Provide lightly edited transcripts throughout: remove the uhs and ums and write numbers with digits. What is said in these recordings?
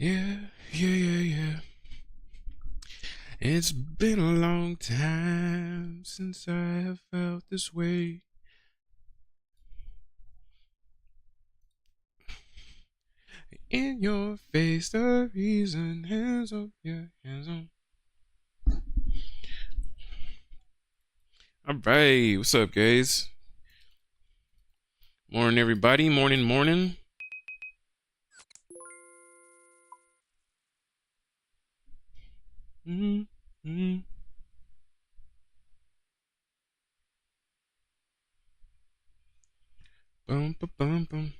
Yeah, yeah. It's been a long time since I have felt this way. In your face, the reason, hands up, yeah, hands on. All right, what's up, guys? Morning, everybody. Morning. Mm-hmm. Bum, ba, bum, bum.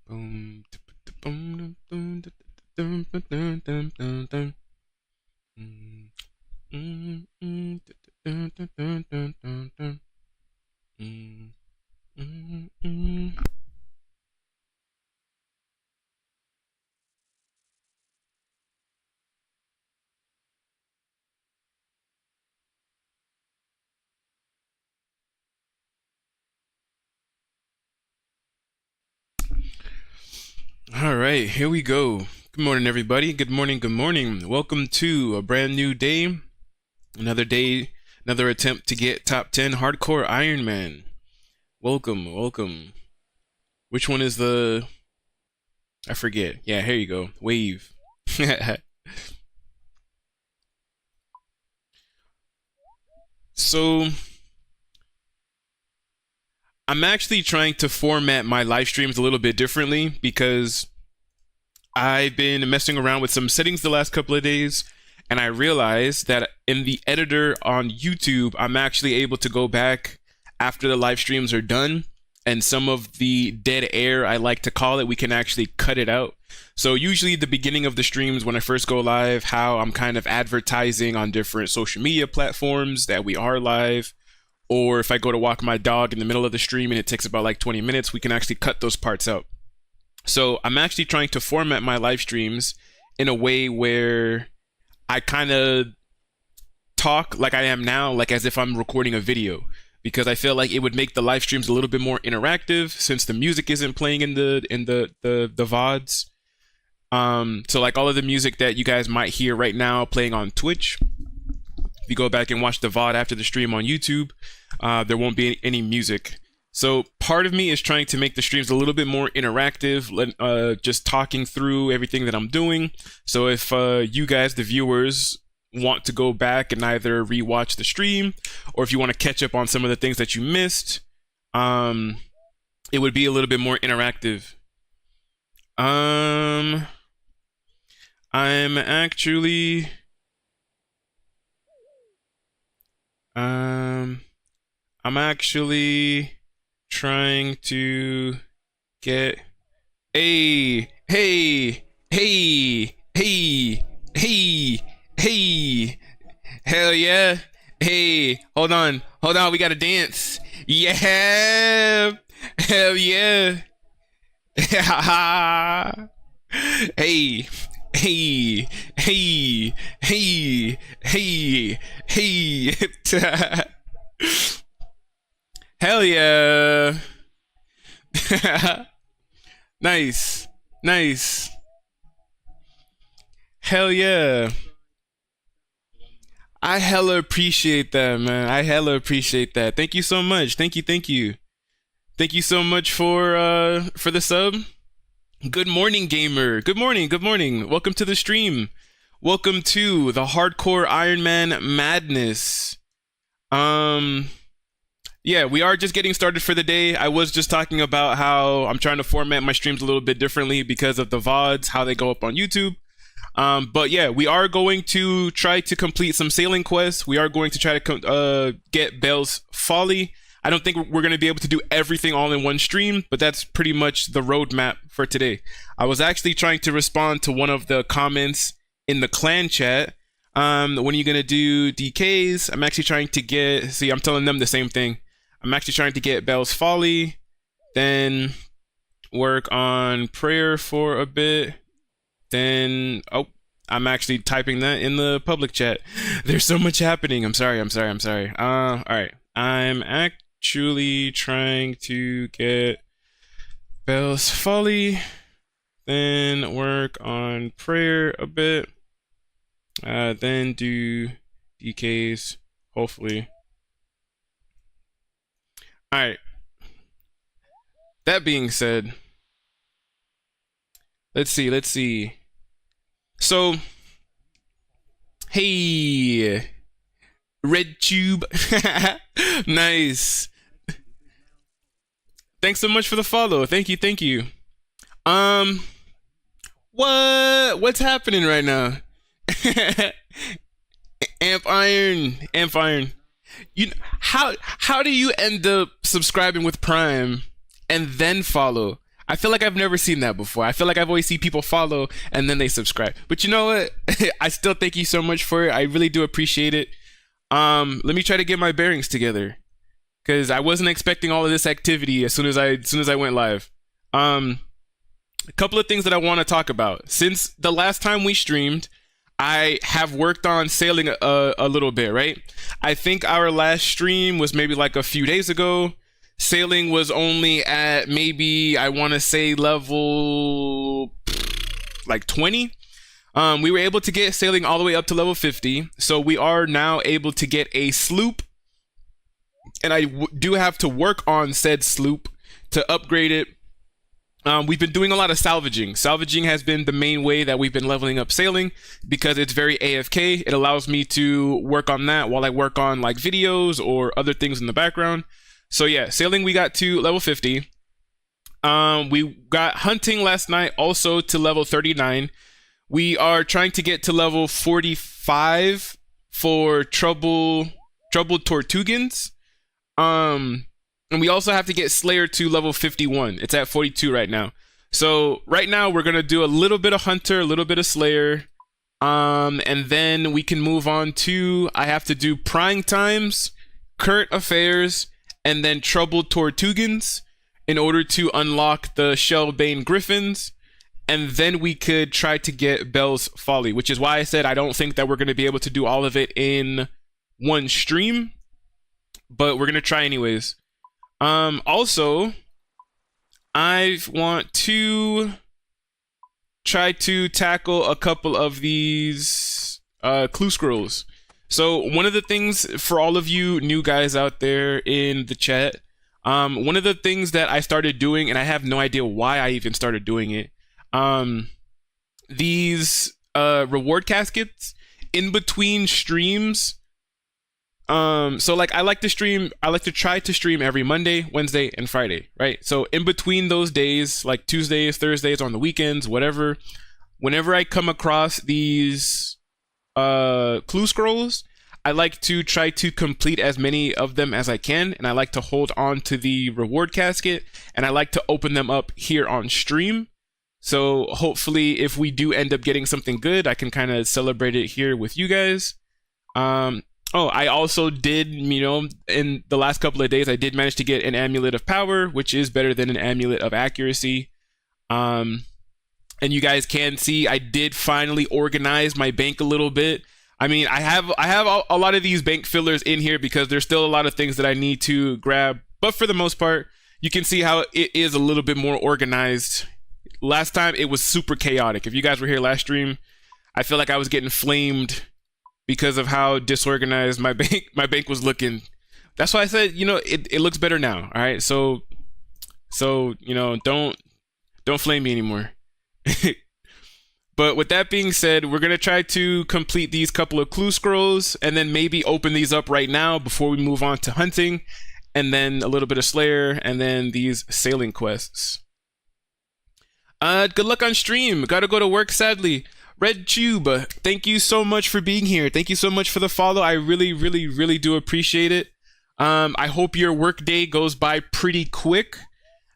Boom, boom, boom, dum, dum, dum, dum, dum. Mm, mm, mm, dun, dun, dun, dun, dun, dun. Mm, mm, mm. All right, here we go. Good morning, everybody. Good morning. Welcome to a brand new day. Another day, another attempt to get top 10 hardcore Iron Man. Welcome. Which one is the... I forget. Yeah, here you go. Wave. So, I'm actually trying to format my live streams a little bit differently because I've been messing around with some settings the last couple of days, and I realized that in the editor on YouTube, I'm actually able to go back after the live streams are done, and some of the dead air, I like to call it, we can actually cut it out. So usually the beginning of the streams when I first go live, how I'm kind of advertising on different social media platforms that we are live, or if I go to walk my dog in the middle of the stream and it takes about like 20 minutes, we can actually cut those parts out. So I'm actually trying to format my live streams in a way where I kind of talk like I am now, like as if I'm recording a video, because I feel like it would make the live streams a little bit more interactive since the music isn't playing in the VODs. So like all of the music that you guys might hear right now playing on Twitch, if you go back and watch the VOD after the stream on YouTube, there won't be any music. So part of me is trying to make the streams a little bit more interactive, just talking through everything that I'm doing. So if you guys, the viewers, want to go back and either rewatch the stream, or if you want to catch up on some of the things that you missed, it would be a little bit more interactive. I'm actually... I'm actually trying to get hey hell yeah, hey, hold on, we gotta dance, yeah, hell yeah. hey hey hell yeah. Nice. Hell yeah. I hella appreciate that, man. I hella appreciate that. Thank you so much. Thank you. Thank you so much for the sub. Good morning, gamer. Good morning. Welcome to the stream. Welcome to the Hardcore Iron Man Madness. Yeah, we are just getting started for the day. I was just talking about how I'm trying to format my streams a little bit differently because of the VODs, how they go up on YouTube. But yeah, we are going to try to complete some sailing quests. We are going to try to get Bell's Folly. I don't think we're going to be able to do everything all in one stream, but that's pretty much the roadmap for today. I was actually trying to respond to one of the comments in the clan chat. When are you going to do DKs? I'm actually trying to get... See, I'm telling them the same thing. I'm actually trying to get Bell's Folly. Then work on prayer for a bit. Then, oh, I'm actually typing that in the public chat. There's so much happening. I'm sorry. All right. I'm actually trying to get Bell's Folly, then work on prayer a bit, then do DKs, hopefully. All right. That being said, let's see. So, hey, RedTube, nice. Thanks so much for the follow. Thank you. What's happening right now? Amp Iron. How do you end up subscribing with Prime and then follow? I feel like I've never seen that before. I feel like I've always seen people follow and then they subscribe. But you know what? I still thank you so much for it. I really do appreciate it. Let me try to get my bearings together, because I wasn't expecting all of this activity as soon as I went live. A couple of things that I want to talk about. Since the last time we streamed, I have worked on sailing a little bit, right? I think our last stream was maybe like a few days ago. Sailing was only at maybe, I want to say, level like 20. We were able to get sailing all the way up to level 50. So we are now able to get a sloop. And I do have to work on said sloop to upgrade it. We've been doing a lot of salvaging. Salvaging has been the main way that we've been leveling up sailing, because it's very AFK. It allows me to work on that while I work on like videos or other things in the background. So yeah, sailing we got to level 50. We got hunting last night also to level 39. We are trying to get to level 45 for troubled Tortugans. And we also have to get Slayer to level 51. It's at 42 right now. So right now we're gonna do a little bit of Hunter, a little bit of Slayer, and then we can move on to, I have to do Prying Times, Current Affairs, and then Troubled Tortugans in order to unlock the Shellbane Griffins, and then we could try to get Bell's Folly, which is why I said I don't think that we're gonna be able to do all of it in one stream, but we're gonna try anyways. Also, I want to try to tackle a couple of these clue scrolls. So one of the things for all of you new guys out there in the chat, one of the things that I started doing, and I have no idea why I even started doing it, these reward caskets in between streams. So like I like to try to stream every Monday, Wednesday, and Friday, right? So in between those days, like Tuesdays, Thursdays, on the weekends, whatever, whenever I come across these clue scrolls, I like to try to complete as many of them as I can, and I like to hold on to the reward casket, and I like to open them up here on stream. So hopefully if we do end up getting something good, I can kind of celebrate it here with you guys. Oh, I also did, in the last couple of days, I did manage to get an Amulet of Power, which is better than an Amulet of Accuracy. And you guys can see I did finally organize my bank a little bit. I mean, I have a lot of these bank fillers in here because there's still a lot of things that I need to grab. But for the most part, you can see how it is a little bit more organized. Last time, it was super chaotic. If you guys were here last stream, I feel like I was getting flamed because of how disorganized my bank was looking. That's why I said, it looks better now. All right, so don't flame me anymore. But with that being said, we're gonna try to complete these couple of clue scrolls, and then maybe open these up right now before we move on to hunting, and then a little bit of Slayer, and then these sailing quests. Good luck on stream. Gotta go to work, sadly. RedTube, thank you so much for being here. Thank you so much for the follow. I really, really, really do appreciate it. I hope your work day goes by pretty quick,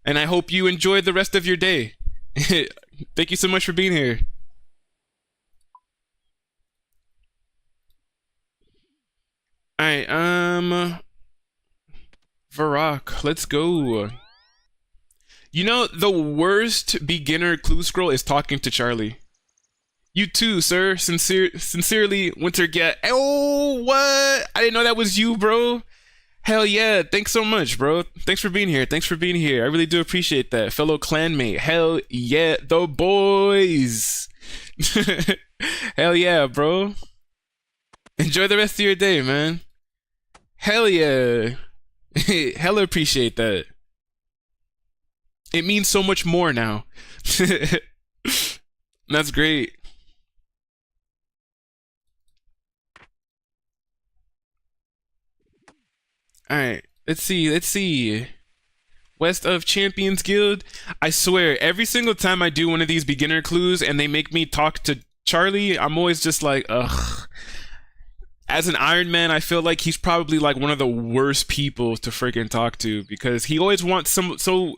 and I hope you enjoy the rest of your day. Thank you so much for being here. All right, Varrock, let's go. You know, the worst beginner clue scroll is talking to Charlie. You too, sir. Sincerely, Winter Get. Oh, what? I didn't know that was you, bro. Hell yeah. Thanks so much, bro. Thanks for being here. Thanks for being here. I really do appreciate that. Fellow clanmate. Hell yeah. The boys. Hell yeah, bro. Enjoy the rest of your day, man. Hell yeah. Hella appreciate that. It means so much more now. That's great. Alright, let's see. West of Champions Guild. I swear, every single time I do one of these beginner clues and they make me talk to Charlie, I'm always just like, ugh. As an Iron Man, I feel like he's probably like one of the worst people to freaking talk to because he always wants some so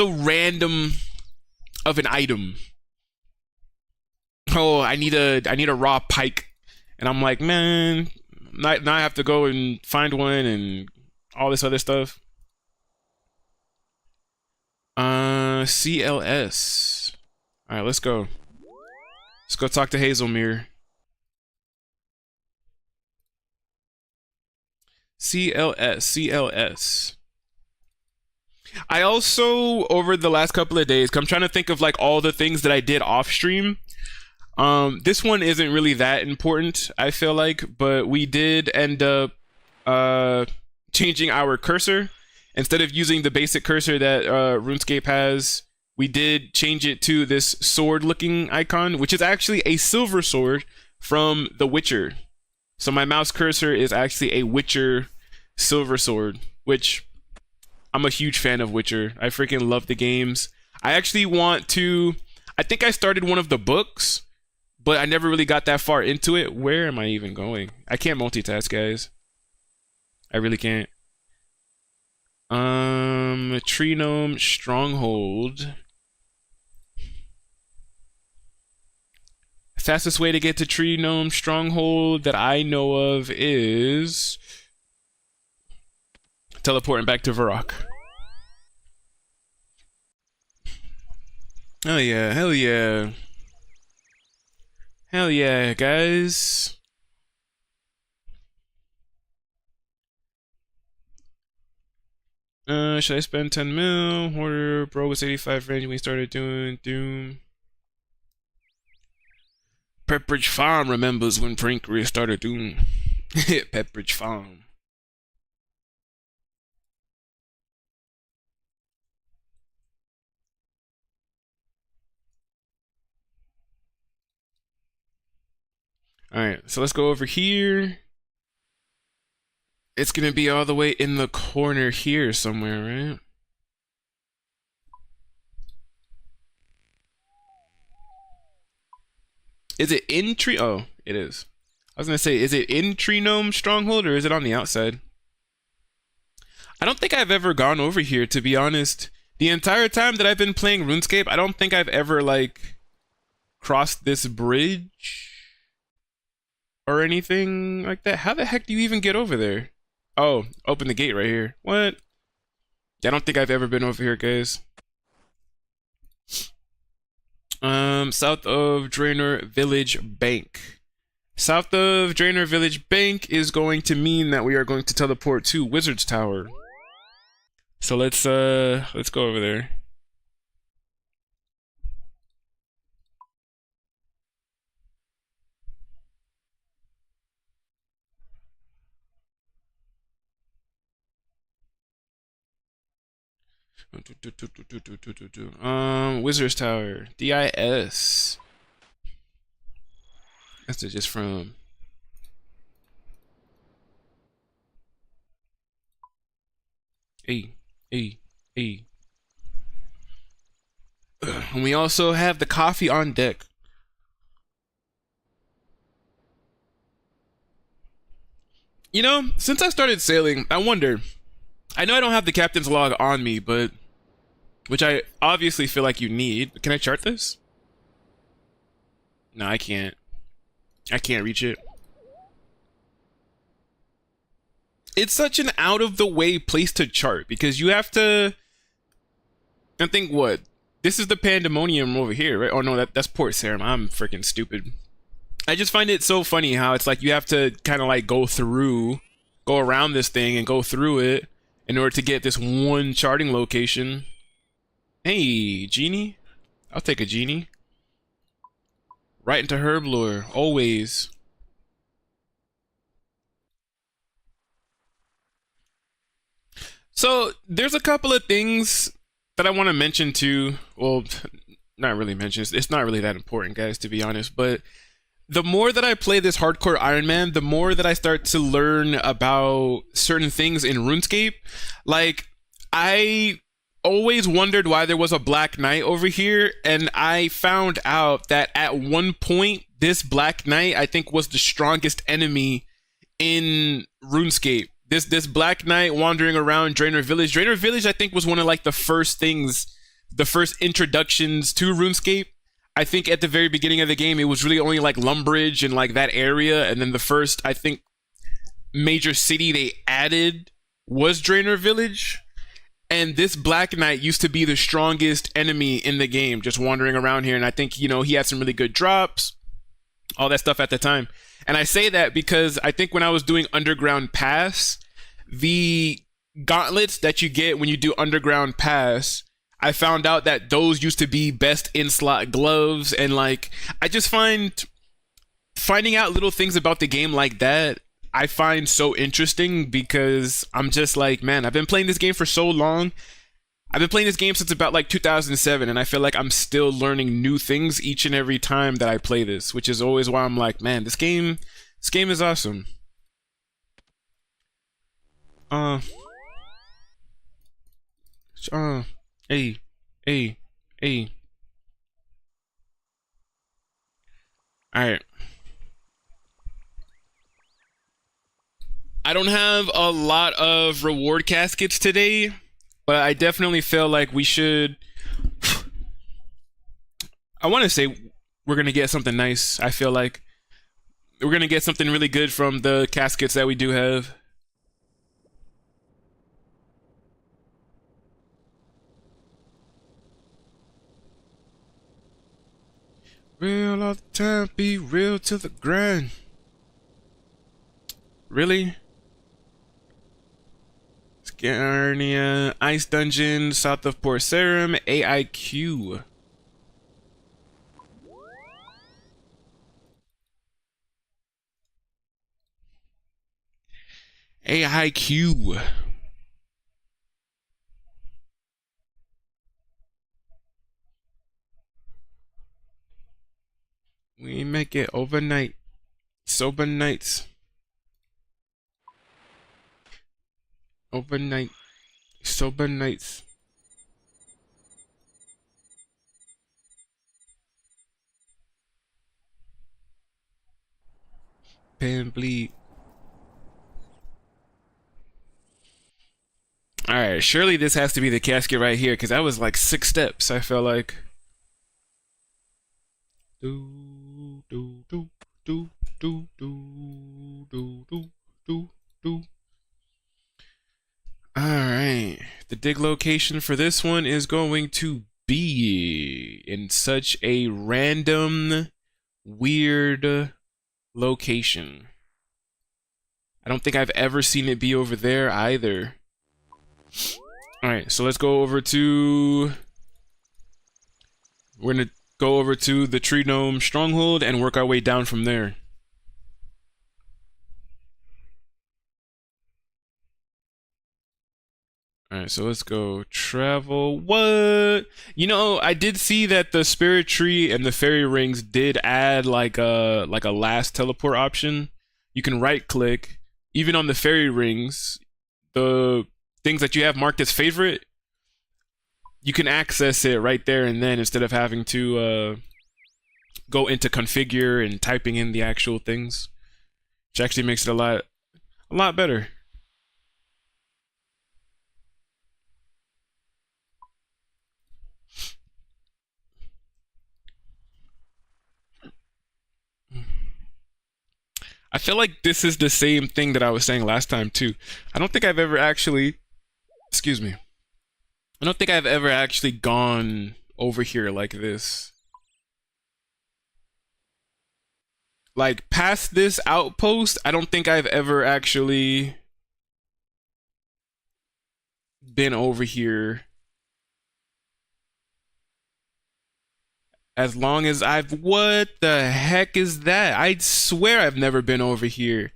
random of an item. Oh, I need a raw pike, and I'm like, man, now I have to go and find one and all this other stuff. CLS. All right, let's go. Let's go talk to Hazelmere. CLS. I also, over the last couple of days, I'm trying to think of like all the things that I did off stream. This one isn't really that important, I feel like, but we did end up changing our cursor. Instead of using the basic cursor that RuneScape has, we did change it to this sword-looking icon, which is actually a silver sword from The Witcher. So my mouse cursor is actually a Witcher silver sword, which I'm a huge fan of Witcher. I freaking love the games. I actually want to... I think I started one of the books, but I never really got that far into it. Where am I even going? I can't multitask, guys. I really can't. Tree Gnome Stronghold. Fastest way to get to Tree Gnome Stronghold that I know of is teleporting back to Varrock. Oh yeah, hell yeah. Hell yeah, guys. Should I spend 10 mil? Hoarder, bro was 85 range when we started doing Doom. Pepperidge Farm remembers when Prankery started Doom. Pepperidge Farm. Alright, so let's go over here. It's gonna be all the way in the corner here somewhere, right? Is it in Tree? Oh, it is. I was gonna say, is it in Tree Gnome Stronghold or is it on the outside? I don't think I've ever gone over here, to be honest. The entire time that I've been playing RuneScape, I don't think I've ever, like, crossed this bridge or anything like that. How the heck do you even get over there? Oh, open the gate right here. What? Yeah, I don't think I've ever been over here, guys. South of Draenor Village Bank. South of Draenor Village Bank is going to mean that we are going to teleport to Wizard's Tower. So let's go over there. Wizard's Tower. DIS. That's just from. And we also have the coffee on deck. You know, since I started sailing, I wonder. I know I don't have the captain's log on me, but which I obviously feel like you need. Can I chart this? No, I can't. I can't reach it. It's such an out of the way place to chart because you have to I think what? This is the pandemonium over here, right? Oh no, that's Port Sarim. I'm freaking stupid. I just find it so funny how it's like you have to kind of like go around this thing and go through it in order to get this one charting location. Hey, genie. I'll take a genie. Right into Herblore, always. So there's a couple of things that I want to mention too. Well, not really mention. It's not really that important, guys, to be honest. But the more that I play this hardcore Iron Man, the more that I start to learn about certain things in RuneScape. Like, I always wondered why there was a Black Knight over here, and I found out that at one point, this Black Knight, I think, was the strongest enemy in RuneScape. This Black Knight wandering around Draenor Village. Draenor Village, I think, was one of like the first things, the first introductions to RuneScape. I think at the very beginning of the game, it was really only like Lumbridge and like that area, and then the first, I think, major city they added was Draenor Village. And this Black Knight used to be the strongest enemy in the game, just wandering around here. And I think, you know, he had some really good drops, all that stuff at the time. And I say that because I think when I was doing Underground Pass, the gauntlets that you get when you do Underground Pass, I found out that those used to be best in slot gloves. And like, I just finding out little things about the game like that, I find so interesting because I'm just like, man, I've been playing this game for so long. I've been playing this game since about like 2007, and I feel like I'm still learning new things each and every time that I play this, which is always why I'm like, man, this game is awesome. Uh, uh, hey, hey, hey. All right. I don't have a lot of reward caskets today, but I definitely feel like we should. I want to say we're gonna get something nice. I feel like we're gonna get something really good from the caskets that we do have. Real all the time, be real to the grind. Really? Scarnia, Ice Dungeon, south of Port Sarim, AIQ. AIQ. We make it overnight. Sober nights. Overnight. Sober nights. Pen bleed. Alright, surely this has to be the casket right here, because that was like 6 steps, I felt like. Do, do, do, do, do, do, do, do, do, do. Alright, the dig location for this one is going to be in such a random, weird location. I don't think I've ever seen it be over there either. Alright, so let's go over to... We're gonna go over to the Tree Gnome Stronghold and work our way down from there. Alright, so let's go travel. What? You know, I did see that the Spirit Tree and the Fairy Rings did add like a last teleport option. You can right click, even on the Fairy Rings, the things that you have marked as favorite, you can access it right there and then instead of having to go into configure and typing in the actual things, which actually makes it a lot better. I feel like this is the same thing that I was saying last time too. I don't think I've ever actually, excuse me. I don't think I've ever actually gone over here like this. Like, past this outpost, I don't think I've ever actually been over here. As long as I've... What the heck is that? I swear I've never been over here.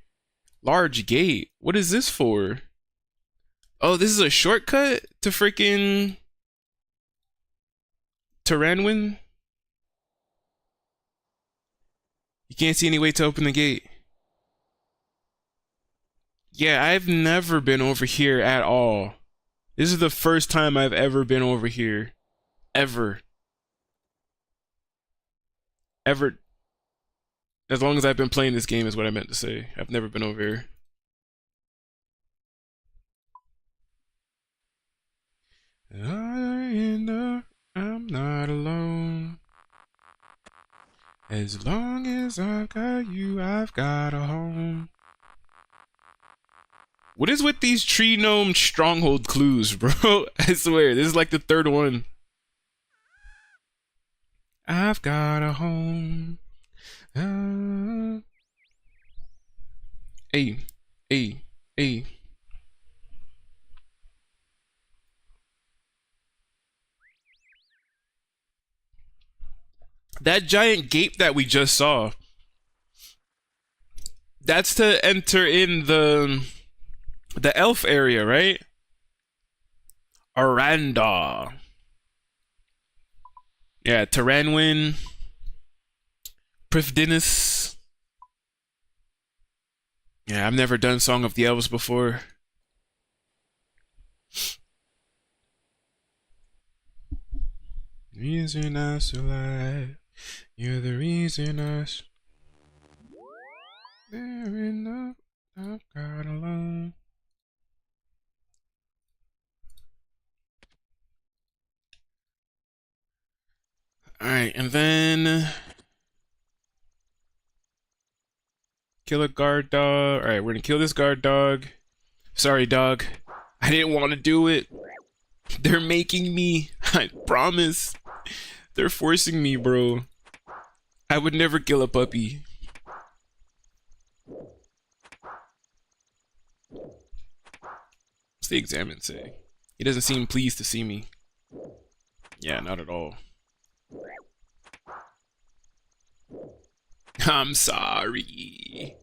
Large gate. What is this for? Oh, this is a shortcut to freaking... Taranwin? You can't see any way to open the gate. Yeah, I've never been over here at all. This is the first time I've ever been over here. Ever. Ever. As long as I've been playing this game is what I meant to say. I've never been over here. I'm not alone. As long as I've got you, I've got a home. What is with these tree gnome stronghold clues, bro? I swear, this is like the third one. I've got a home. Hey, hey, hey. That giant gate that we just saw, that's to enter in the elf area, right? Aranda. Yeah, Taranwin. Prifdinus. Yeah, I've never done Song of the Elves before. Reason us alive. You're the reason us. There enough. I've got alone. Alright, and then kill a guard dog. Alright, we're gonna kill this guard dog. Sorry, dog. I didn't want to do it. They're making me. I promise. They're forcing me, bro. I would never kill a puppy. What's the examine say? He doesn't seem pleased to see me. Yeah, not at all. I'm sorry.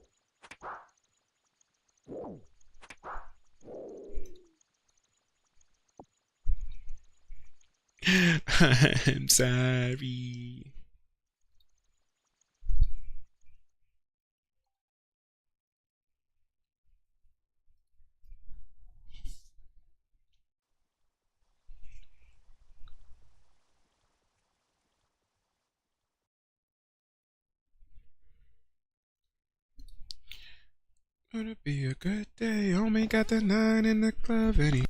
I'm sorry. Gonna be a good day. Only got the 9 in the club anyway.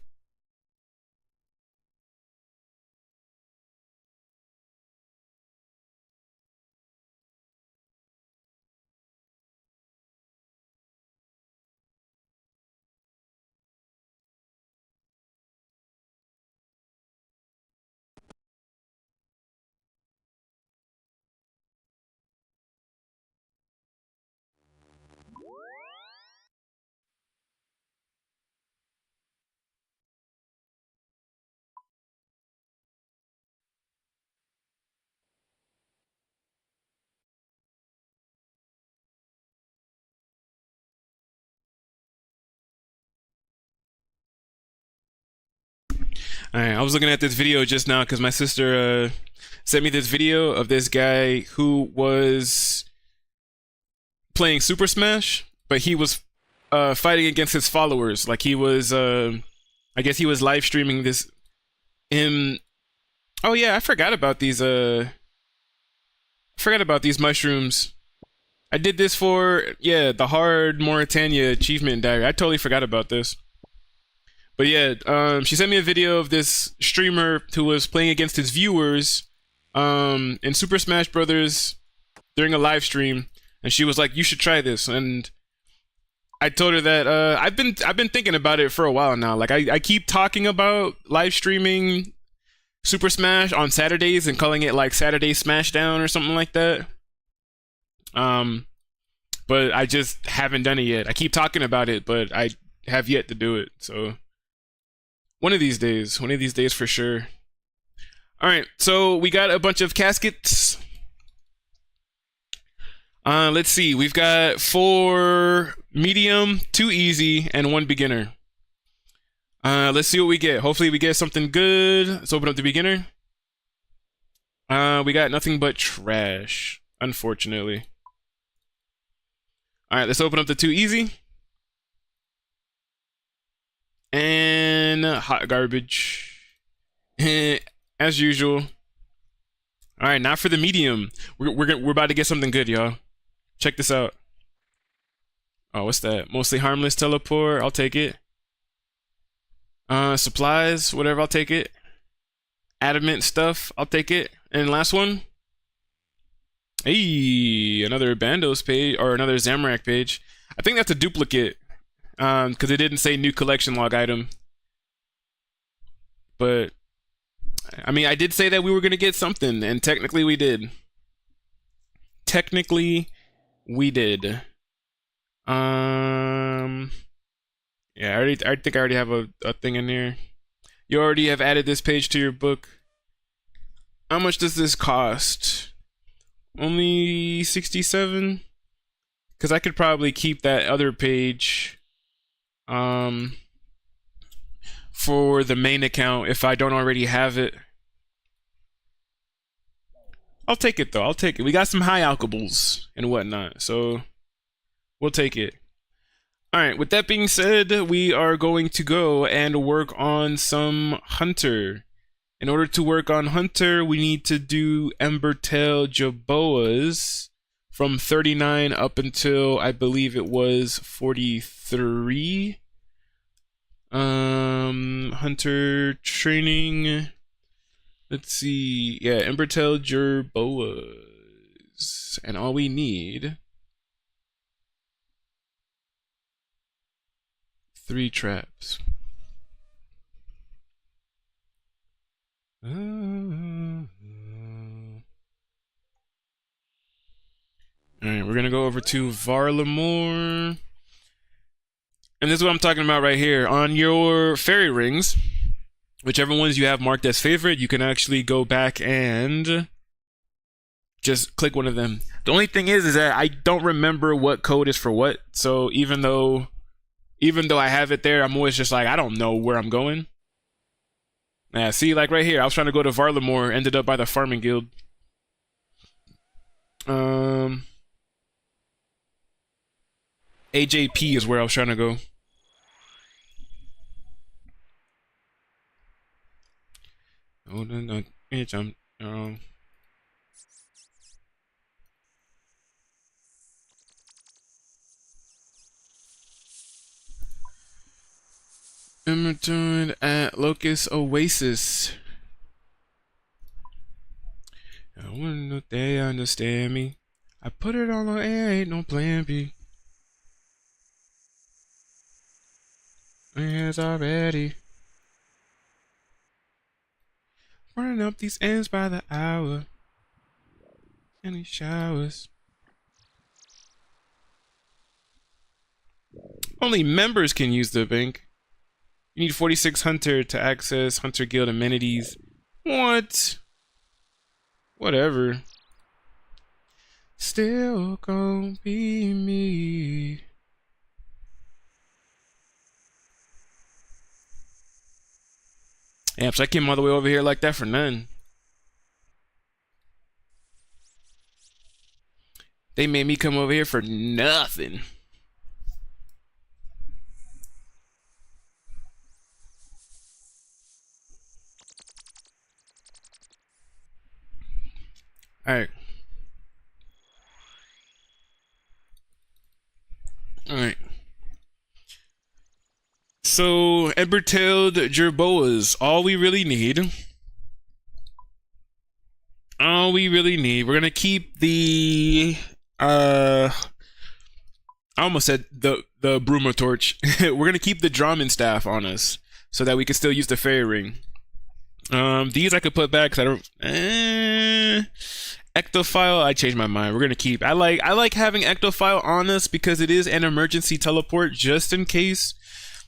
Alright, I was looking at this video just now because my sister sent me this video of this guy who was playing Super Smash, but he was fighting against his followers. Like he was, I guess he was live streaming this. Oh yeah, I forgot about these. Forgot about these mushrooms. I did this for the hard Mauritania achievement diary. I totally forgot about this. But yeah, she sent me a video of this streamer who was playing against his viewers in Super Smash Brothers during a live stream, and she was like, "You should try this." And I told her that I've been thinking about it for a while now. Like I keep talking about live streaming Super Smash on Saturdays and calling it like Saturday Smashdown or something like that. Um, but I just haven't done it yet. I keep talking about it, but I have yet to do it. So one of these days for sure. All right, so we got a bunch of caskets. Let's see. We've got 4 medium, 2 easy, and 1 beginner. Let's see what we get. Hopefully we get something good. Let's open up the beginner. We got nothing but trash, unfortunately. All right, let's open up the 2 easy. And hot garbage. As usual. All right, now for the medium. We're about to get something good, y'all. Check this out. Oh, what's that? Mostly harmless teleport. I'll take it. Supplies, whatever. I'll take it. Adamant stuff. I'll take it. And last one. Hey, another Bandos page or another Zamorak page. I think that's a duplicate. Because it didn't say new collection log item. But I mean, I did say that we were gonna get something, and technically we did. Technically, we did. Yeah, I think I already have a thing in there. You already have added this page to your book. How much does this cost? Only 67? Because I could probably keep that other page for the main account if I don't already have it. I'll take it though. I'll take it. We got some high alkables and whatnot, so we'll take it. All right. With that being said, we are going to go and work on some Hunter. In order to work on Hunter, we need to do Embertail Jaboas from 39 up until I believe it was 43. Hunter training. Let's see. Yeah, Embertail Jerboas. And all we need 3 traps. Alright, we're gonna go over to Varlamore. And this is what I'm talking about right here. On your fairy rings, whichever ones you have marked as favorite, you can actually go back and just click one of them. The only thing is that I don't remember what code is for what. So even though I have it there, I'm always just like, I don't know where I'm going. Yeah, see, like right here, I was trying to go to Varlamore, ended up by the Farming Guild. AJP is where I was trying to go. Oh, no, I'm returned at Locust Oasis. I wanna know if they understand me. I put it all on air, ain't no plan B. My hands already running up these ends by the hour. Any showers. Only members can use the bank. You need 46 Hunter to access Hunter Guild amenities. What? Whatever. Still gon' be me. Yeah, so I came all the way over here like that for none. They made me come over here for nothing. Alright. Alright. So, Embertailed Jerboas. All we really need. We're gonna keep the I almost said the Broomer Torch. We're gonna keep the Drummond staff on us so that we can still use the fairy ring. These I could put back because I don't. Ectophile, I changed my mind. We're gonna keep. I like having Ectophile on us because it is an emergency teleport, just in case.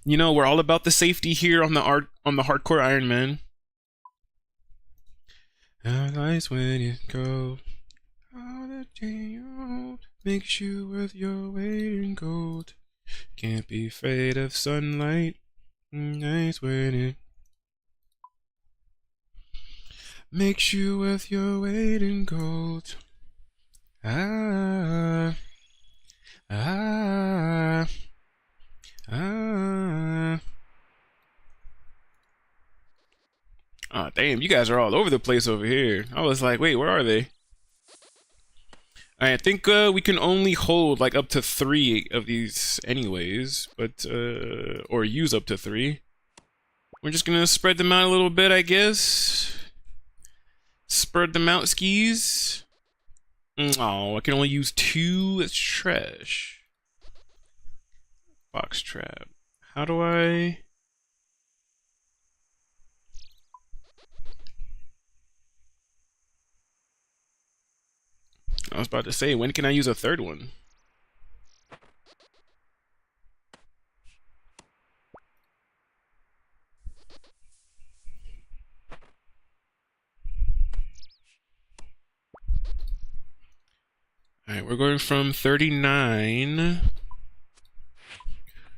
You know, we're all about the safety here on the hardcore Iron Man. How nice when you go. All the day makes you worth your weight in gold. Can't be afraid of sunlight. Nice when it makes you worth your weight in gold. Ah, ah, ah. Oh, damn, you guys are all over the place over here. I was like, wait, where are they? I think we can only hold like up to 3 of these anyways, but or use up to 3. We're just gonna spread them out a little bit, I guess. Spread them out, skis. Oh, I can only use 2. It's trash. Box trap. How do I? I was about to say, when can I use a 3rd one? Alright, we're going from 39.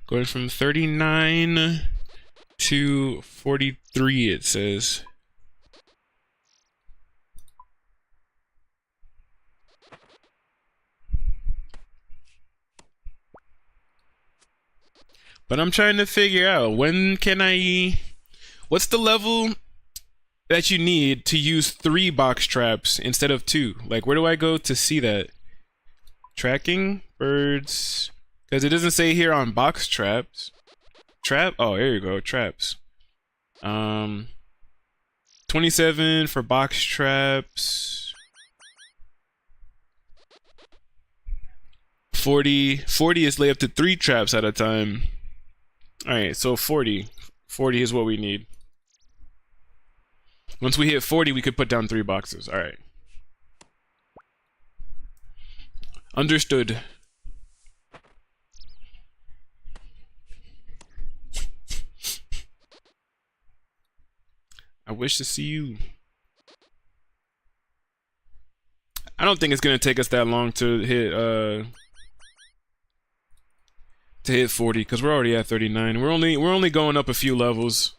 Going from 39 to 43, it says. But I'm trying to figure out, when can I... What's the level that you need to use 3 box traps instead of 2? Like, where do I go to see that? Tracking? Birds? Because it doesn't say here on box traps. Trap? Oh, here you go, traps. 27 for box traps. 40 is lay up to 3 traps at a time. Alright, so 40 is what we need. Once we hit 40, we could put down 3 boxes. Alright. Understood. I wish to see you. I don't think it's gonna take us that long to hit 40, because we're already at 39. We're only going up a few levels.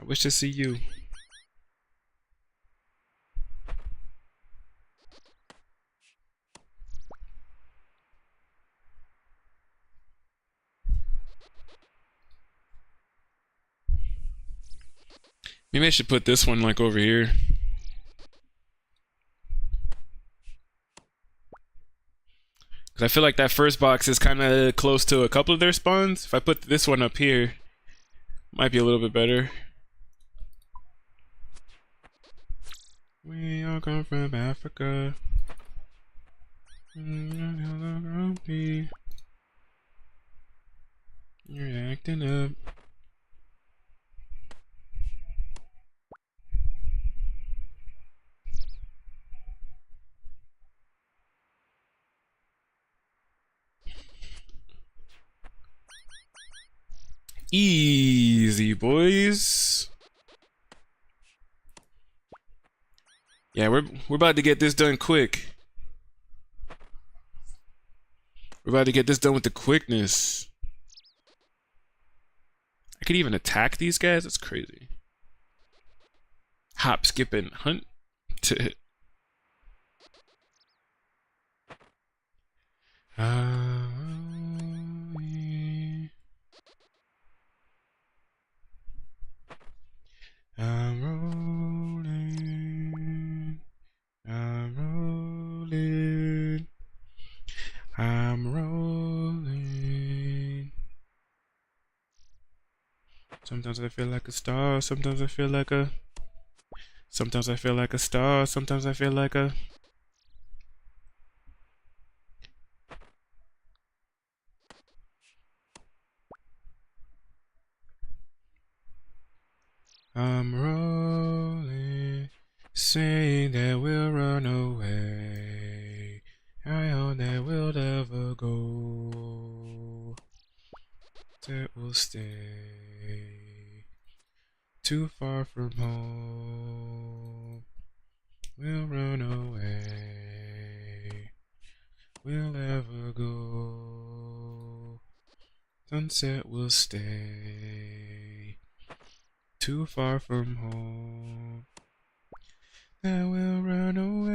I wish to see you. Maybe I should put this one like over here. Because I feel like that first box is kind of close to a couple of their spawns. If I put this one up here, might be a little bit better. We all come from Africa. You're acting up. Easy, boys. Yeah, we're about to get this done quick. We're about to get this done with the quickness. I could even attack these guys? That's crazy. Hop, skip, and hunt. I'm rolling. I'm rolling. I'm rolling. Sometimes I feel like a star, sometimes I feel like a... Sometimes I feel like a star, sometimes I feel like a... I'm rolling, saying that we'll run away. I hope that we'll never go. That we'll stay too far from home. We'll run away. We'll never go. Sunset will stay too far from home. That we'll run away.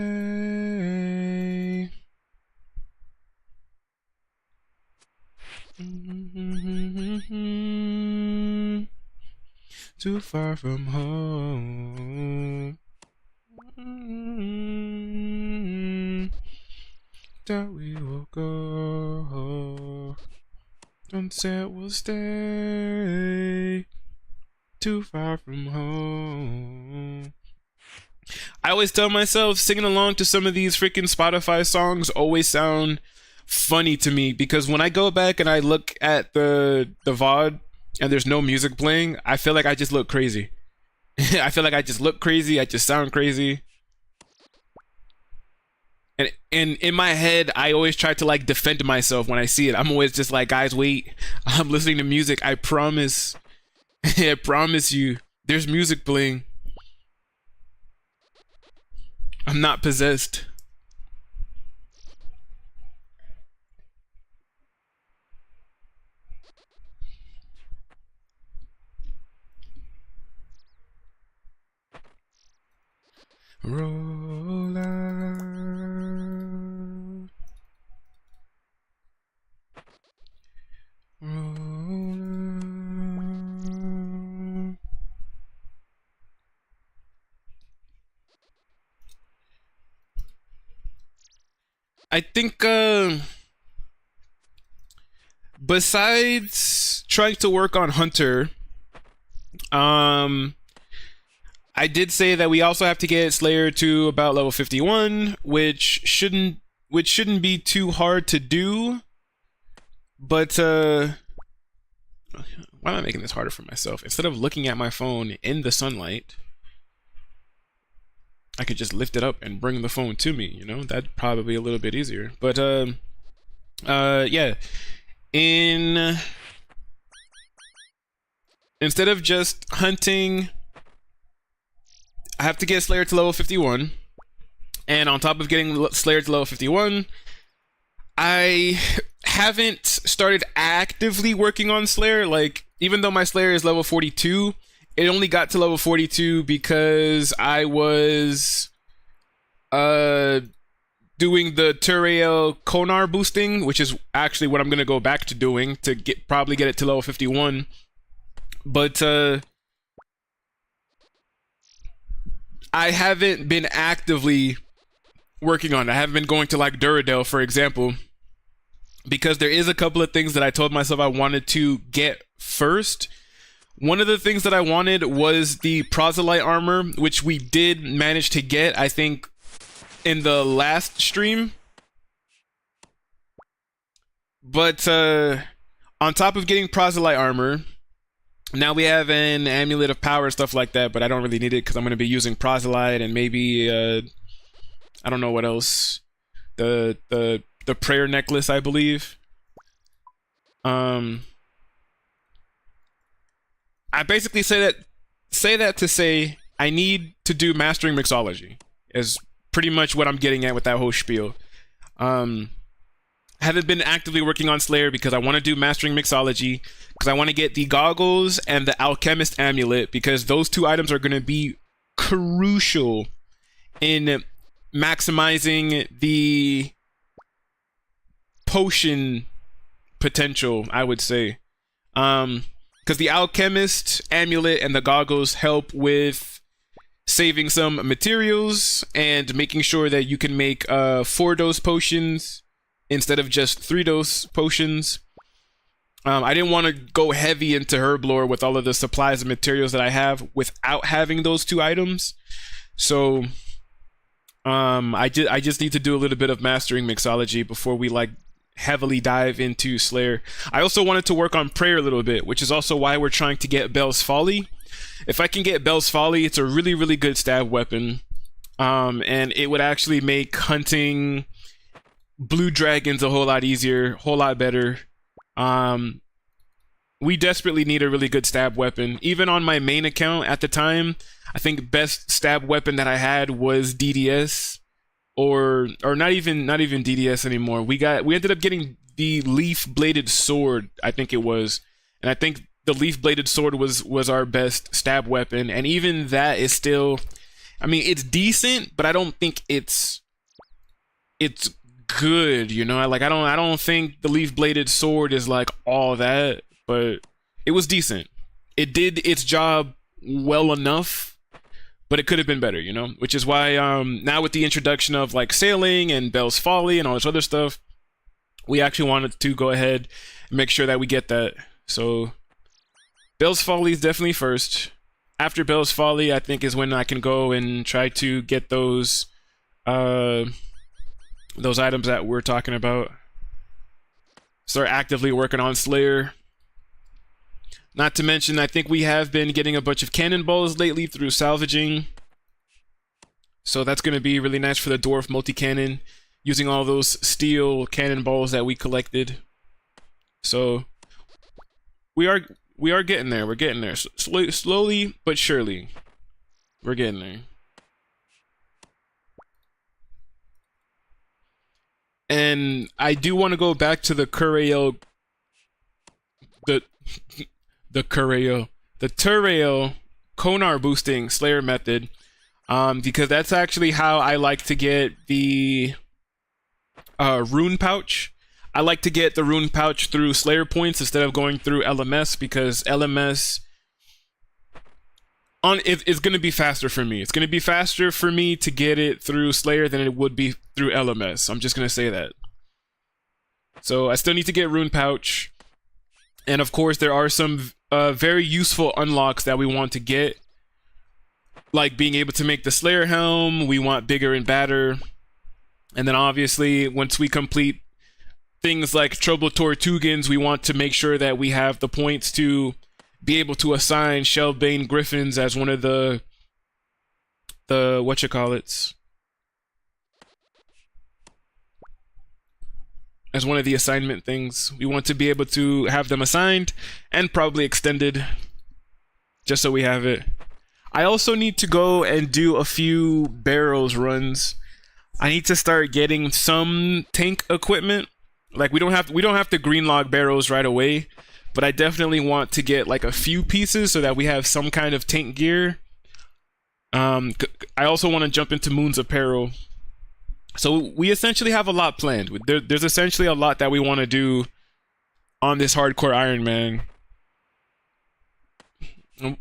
Too far from home. That we will go. Sunset will stay too far from home. I always tell myself singing along to some of these freaking Spotify songs always sound funny to me, because when I go back and I look at the VOD and there's no music playing, I feel like I just look crazy. I feel like I just look crazy, I just sound crazy. And in my head, I always try to like defend myself when I see it. I'm always just like, guys, wait, I'm listening to music. I promise. I promise you, there's music playing. I'm not possessed. Roll out. Roll out. I think besides trying to work on Hunter, I did say that we also have to get Slayer to about level 51, which shouldn't be too hard to do. But why am I making this harder for myself? Instead of looking at my phone in the sunlight, I could just lift it up and bring the phone to me, you know? That'd probably be a little bit easier. But yeah. Instead of just hunting, I have to get Slayer to level 51. And on top of getting Slayer to level 51, I haven't started actively working on Slayer. Like, even though my Slayer is level 42, it only got to level 42 because I was doing the Turiel Konar boosting, which is actually what I'm gonna go back to doing to probably get it to level 51. But I haven't been actively working on it. I haven't been going to like Duradel, for example, because there is a couple of things that I told myself I wanted to get first. One of the things that I wanted was the proselyte armor, which we did manage to get, I think, in the last stream. But on top of getting proselyte armor, now we have an amulet of power, stuff like that, but I don't really need it because I'm going to be using proselyte and maybe I don't know what else. The prayer necklace, I believe. I basically say that to say I need to do mastering mixology is pretty much what I'm getting at with that whole spiel. Haven't been actively working on Slayer because I want to do mastering mixology, because I want to get the goggles and the alchemist amulet, because those two items are going to be crucial in maximizing the potion potential, I would say. Because the alchemist amulet and the goggles help with saving some materials and making sure that you can make 4-dose potions instead of just 3-dose potions. I didn't want to go heavy into Herblore with all of the supplies and materials that I have without having those two items. So I just need to do a little bit of mastering mixology before we like heavily dive into Slayer. I also wanted to work on prayer a little bit, which is also why we're trying to get Bell's Folly. If I can get Bell's Folly, it's a really, really good stab weapon. And it would actually make hunting blue dragons a whole lot easier, whole lot better. We desperately need a really good stab weapon. Even on my main account at the time, I think best stab weapon that I had was DDS, or not even DDS anymore. We ended up getting the leaf bladed sword, I think it was, and I think the leaf bladed sword was our best stab weapon, and even that is still, I mean, it's decent, but I don't think it's good, you know. Like I don't think the leaf bladed sword is like all that, but it was decent. It did its job well enough, but it could have been better, you know. Which is why now with the introduction of like sailing and Bell's Folly and all this other stuff, we actually wanted to go ahead and make sure that we get that. So Bell's Folly is definitely first. After Bell's Folly, I think is when I can go and try to get those items that we're talking about. Start actively working on Slayer. Not to mention, I think we have been getting a bunch of cannonballs lately through salvaging. So that's going to be really nice for the dwarf multi-cannon, using all those steel cannonballs that we collected. So we are getting there. We're getting there. Slowly but surely. We're getting there. And I do want to go back to the Turail Konar boosting Slayer method, because that's actually how I like to get the rune pouch. I like to get the rune pouch through Slayer points instead of going through LMS, because LMS it's going to be faster for me. It's going to be faster for me to get it through Slayer than it would be through LMS. I'm just going to say that. So I still need to get rune pouch. And of course, there are some very useful unlocks that we want to get. Like being able to make the Slayer helm. We want bigger and badder. And then obviously, once we complete things like Trouble Tortugans, we want to make sure that we have the points to be able to assign Shellbane Griffins as one of the whatchamacallits, as one of the assignment things. We want to be able to have them assigned and probably extended, just so we have it. I also need to go and do a few barrels runs. I need to start getting some tank equipment. Like we don't have to green log barrels right away, but I definitely want to get like a few pieces so that we have some kind of tank gear. I also want to jump into Moon's Apparel. So we essentially have a lot planned. There's essentially a lot that we want to do on this hardcore Iron Man.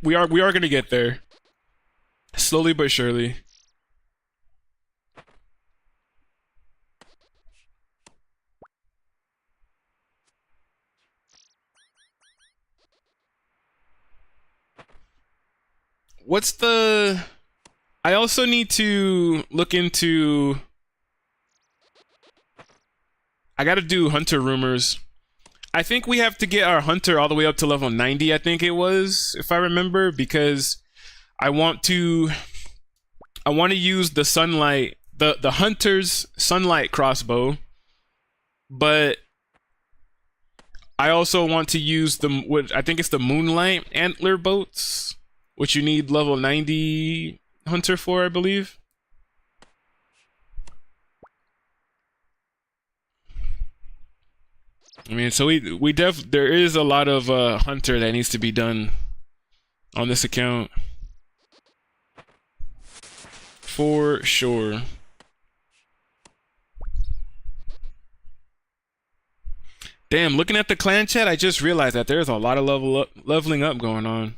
We are going to get there, slowly but surely. I also need to look into... I gotta do hunter rumors. I think we have to get our hunter all the way up to level 90, I think it was, if I remember, because I want to use the sunlight, the hunter's sunlight crossbow, but I also want to use what I think it's the moonlight antler boats, which you need level 90 hunter for, I believe. I mean, so there is a lot of hunter that needs to be done on this account, for sure. Damn, looking at the clan chat, I just realized that there's a lot of leveling up going on.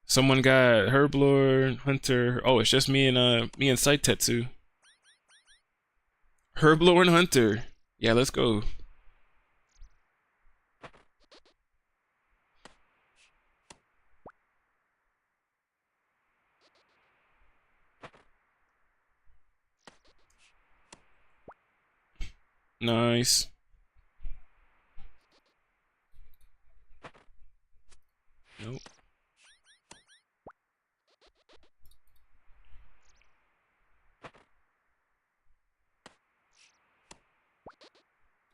Someone got Herblore, Hunter. Oh, it's just me and Saitetsu. Herblore and Hunter. Yeah, let's go. Nice. Nope.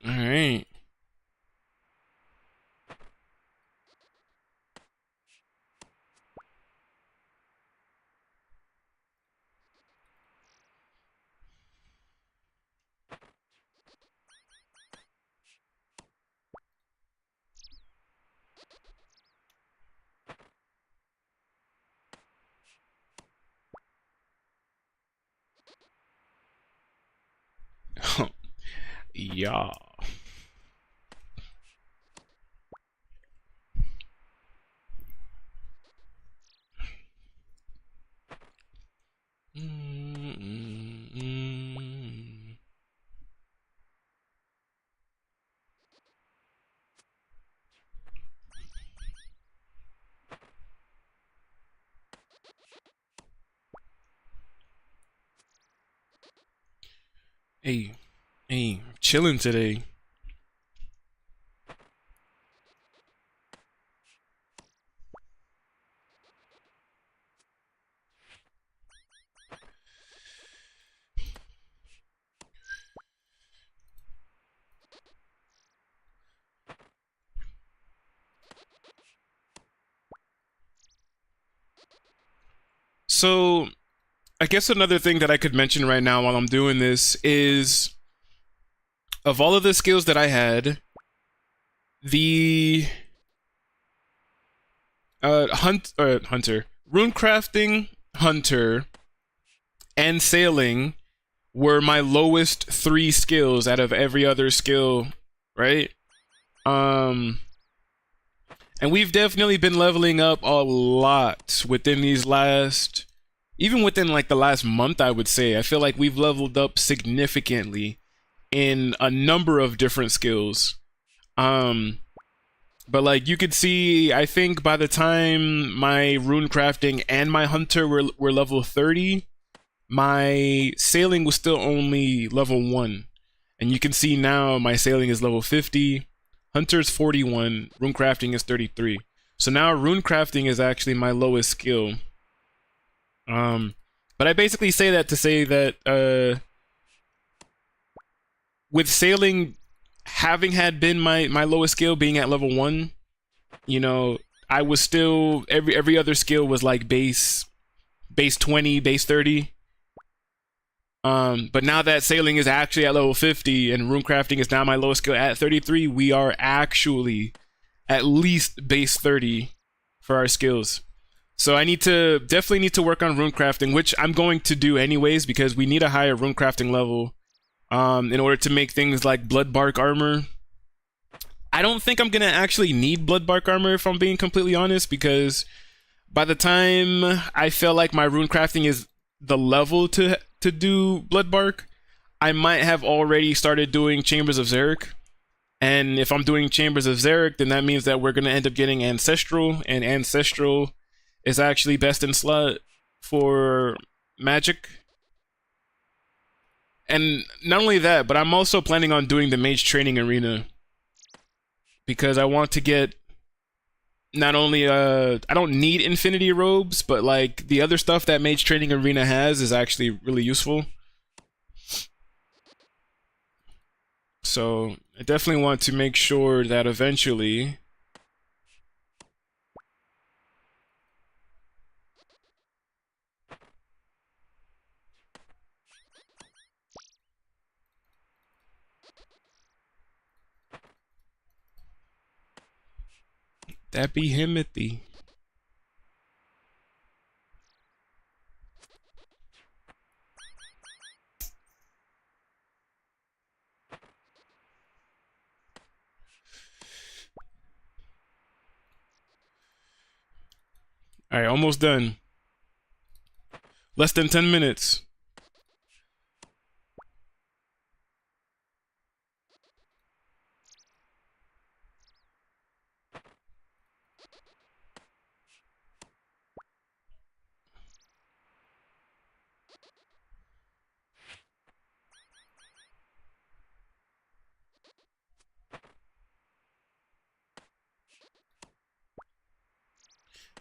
All right. Yeah. Mm-mm-mm. Hey, hey, chilling today. So, I guess another thing that I could mention right now while I'm doing this is of all of the skills that I had, the hunter, runecrafting, hunter, and sailing were my lowest three skills out of every other skill, right? Um, and we've definitely been leveling up a lot within these last, even within like the last month, I would say. I feel like we've leveled up significantly in a number of different skills. Um, but like you could see, I think by the time my rune crafting and my hunter were level 30, my sailing was still only level 1. And you can see now my sailing is level 50, hunter's 41, rune crafting is 33. So now rune crafting is actually my lowest skill. Um, but I basically say that to say that with sailing having had been my lowest skill being at level 1, you know, I was still every other skill was like base 20, base 30. But now that sailing is actually at level 50 and runecrafting is now my lowest skill at 33, we are actually at least base 30 for our skills. So I definitely need to work on runecrafting, which I'm going to do anyways because we need a higher runecrafting level in order to make things like bloodbark armor. I don't think I'm gonna actually need bloodbark armor if I'm being completely honest, because by the time I feel like my runecrafting is the level to do bloodbark, I might have already started doing Chambers of Xeric. And if I'm doing Chambers of Xeric, then that means that we're gonna end up getting Ancestral, and Ancestral is actually best in slot for magic. And not only that, but I'm also planning on doing the mage training arena because I want to get not only I don't need infinity robes, but like the other stuff that mage training arena has is actually really useful. So I definitely want to make sure that eventually that be Himothy. Alright, almost done. Less than 10 minutes.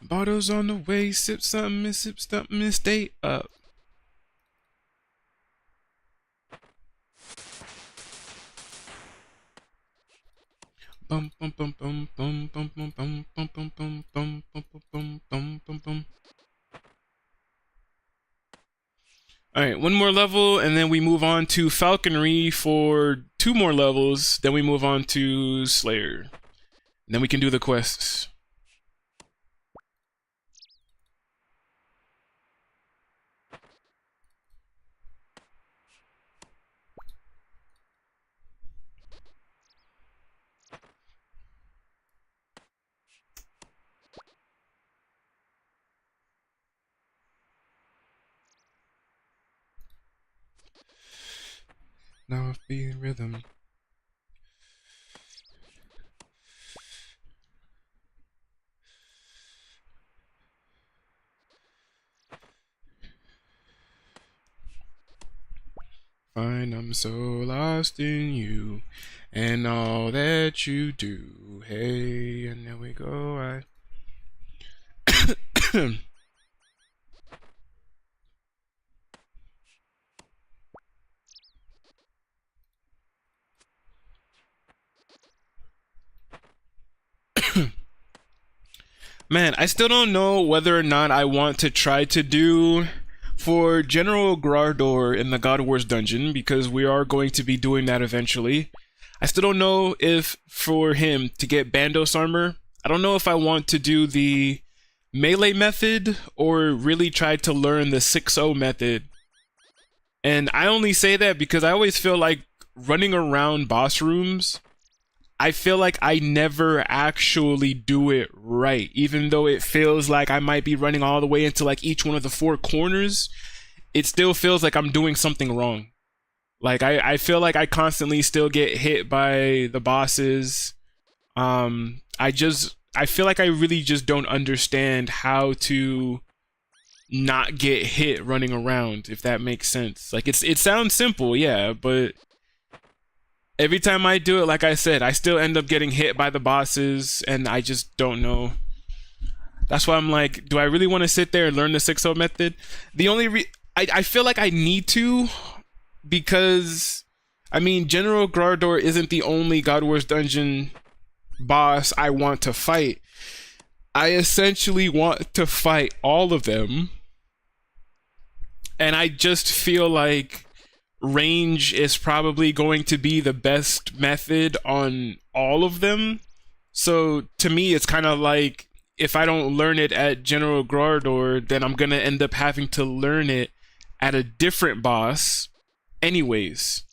Bottles on the way, sip something and stay up. Bum bum bum bum bum bum bum bum bum bum bum bum bum bum bum bum. Alright, one more level, and then we move on to Falconry for 2 more levels, then we move on to Slayer. And then we can do the quests. Now I feel rhythm. Fine, I'm so lost in you and all that you do. Hey, and there we go. Man, I still don't know whether or not I want to try to do for General Grardor in the God Wars dungeon, because we are going to be doing that eventually. I still don't know if for him to get Bandos armor, I don't know if I want to do the melee method or really try to learn the 6-0 method. And I only say that because I always feel like running around boss rooms, I feel like I never actually do it right. Even though it feels like I might be running all the way into like each one of the 4 corners, it still feels like I'm doing something wrong. Like I feel like I constantly still get hit by the bosses. I feel like I really just don't understand how to not get hit running around, if that makes sense. Like it sounds simple, yeah, but every time I do it, like I said, I still end up getting hit by the bosses, and I just don't know. That's why I'm like, do I really want to sit there and learn the 6-0 method? The only I feel like I need to, because I mean, General Grardor isn't the only God Wars dungeon boss I want to fight. I essentially want to fight all of them, and I just feel like range is probably going to be the best method on all of them. So to me, it's kind of like, if I don't learn it at General Grardor, then I'm gonna end up having to learn it at a different boss anyways.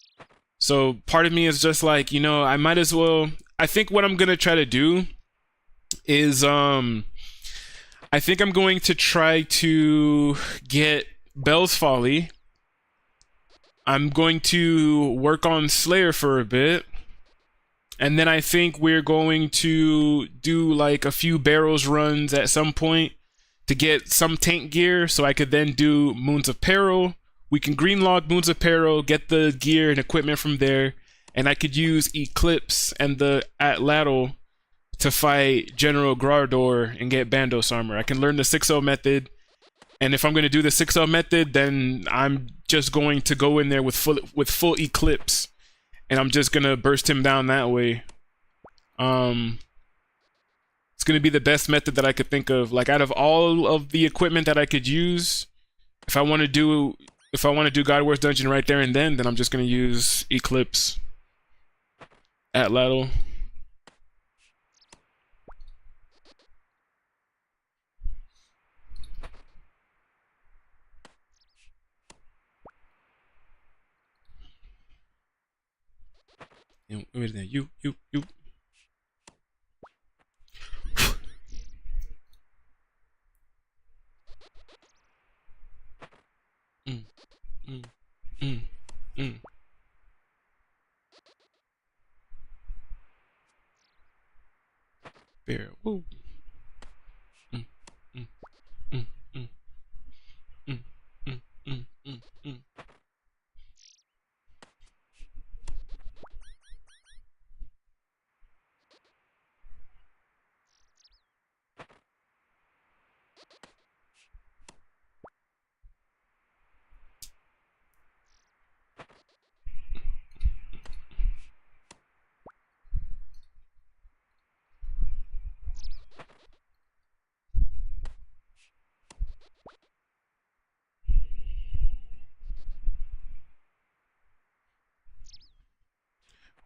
So part of me is just like, you know, I might as well. I think what I'm gonna try to do is I think I'm going to try to get Bell's Folly. I'm going to work on Slayer for a bit, and then I think we're going to do like a few barrels runs at some point to get some tank gear, so I could then do Moons of Peril. We can greenlog Moons of Peril, get the gear and equipment from there, and I could use Eclipse and the Atlatl to fight General Grardor and get Bandos armor. I can learn the 6-0 method, and if I'm going to do the 6-0 method, then I'm just going to go in there with full Eclipse, and I'm just going to burst him down that way. It's going to be the best method that I could think of. Like, out of all of the equipment that I could use, if I want to do God Wars Dungeon right there and then I'm just going to use Eclipse. Atlatl. You. Bear. Woo.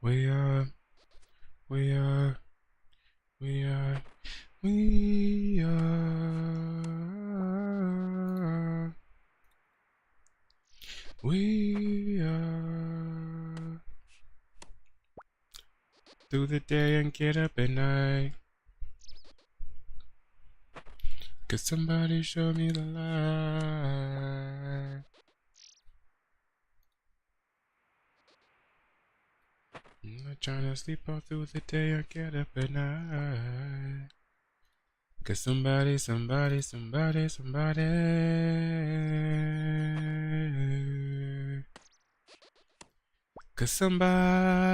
We are, we are, we are, we are, we are. Through the day and get up at night. Could somebody show me the light? I'm not trying to sleep all through the day and get up at night. Cause somebody. Cause somebody.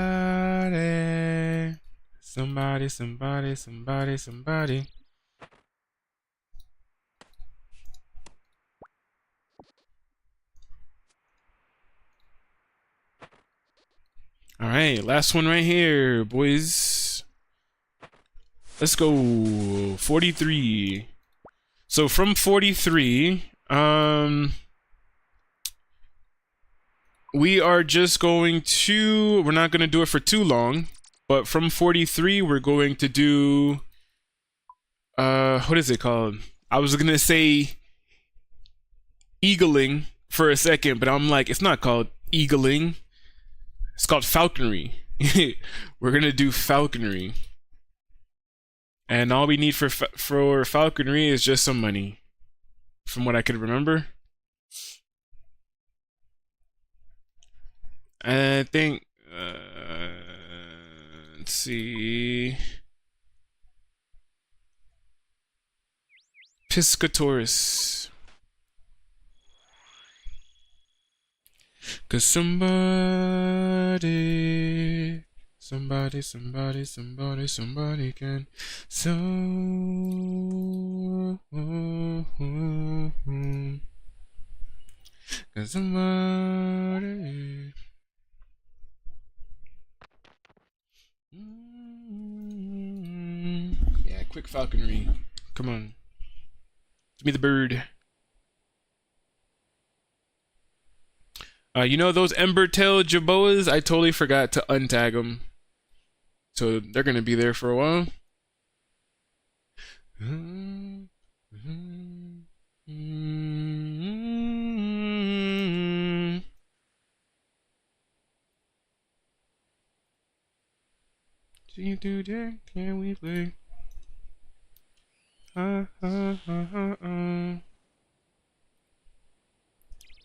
All right, last one right here, boys. Let's go 43. So from 43, we are just going to, we're not going to do it for too long, but from 43, we're going to do, what is it called? I was going to say eagling for a second, but I'm like, it's not called eagling. It's called falconry. We're going to do falconry. And all we need for falconry is just some money, from what I could remember. I think, let's see, Piscatoris. Cause somebody can so. Cause somebody. Yeah, quick falconry. Come on. Give me the bird. You know those Embertail Jaboas? I totally forgot to untag them. So they're gonna be there for a while. See today, can we play?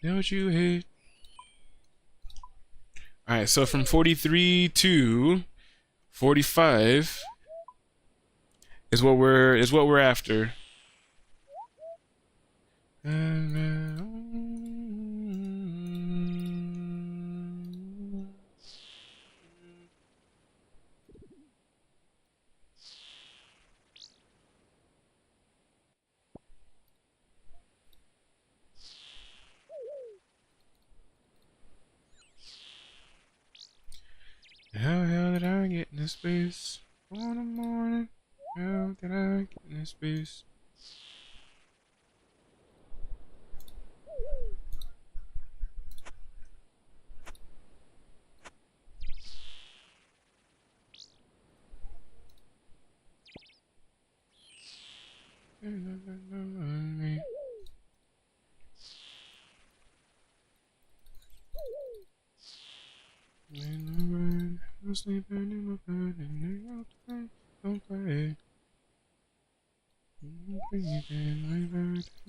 Don't you hate? Alright, so from 43 to 45 is what we're after. How the hell did I get in this space? On the morning, how did I get in this space? I'm sleeping in my bed and don't play.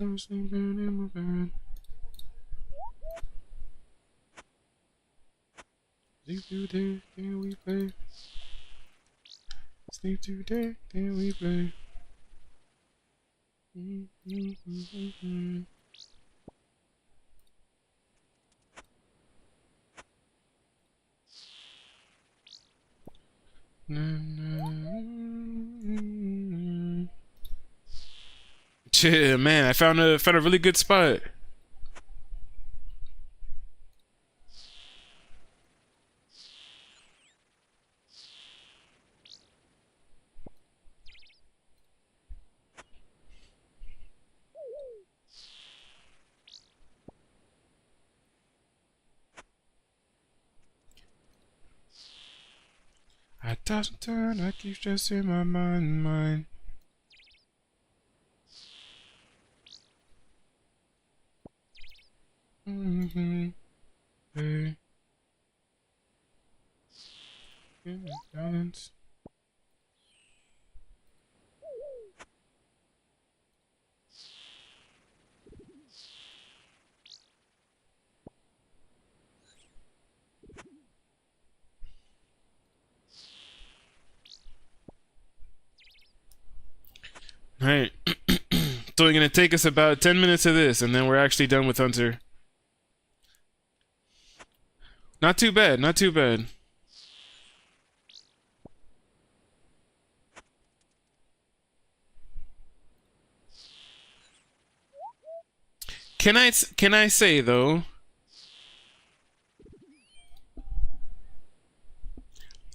I'm sleeping in my bed. Sleep today, then we play. Sleep today, then we play. Chill, man. I found a really good spot. I toss and turn, I keep stressing my mind. Hey. Balance. Alright. So we're gonna take us about 10 minutes of this, and then we're actually done with Hunter. Not too bad, not too bad. Can I say though?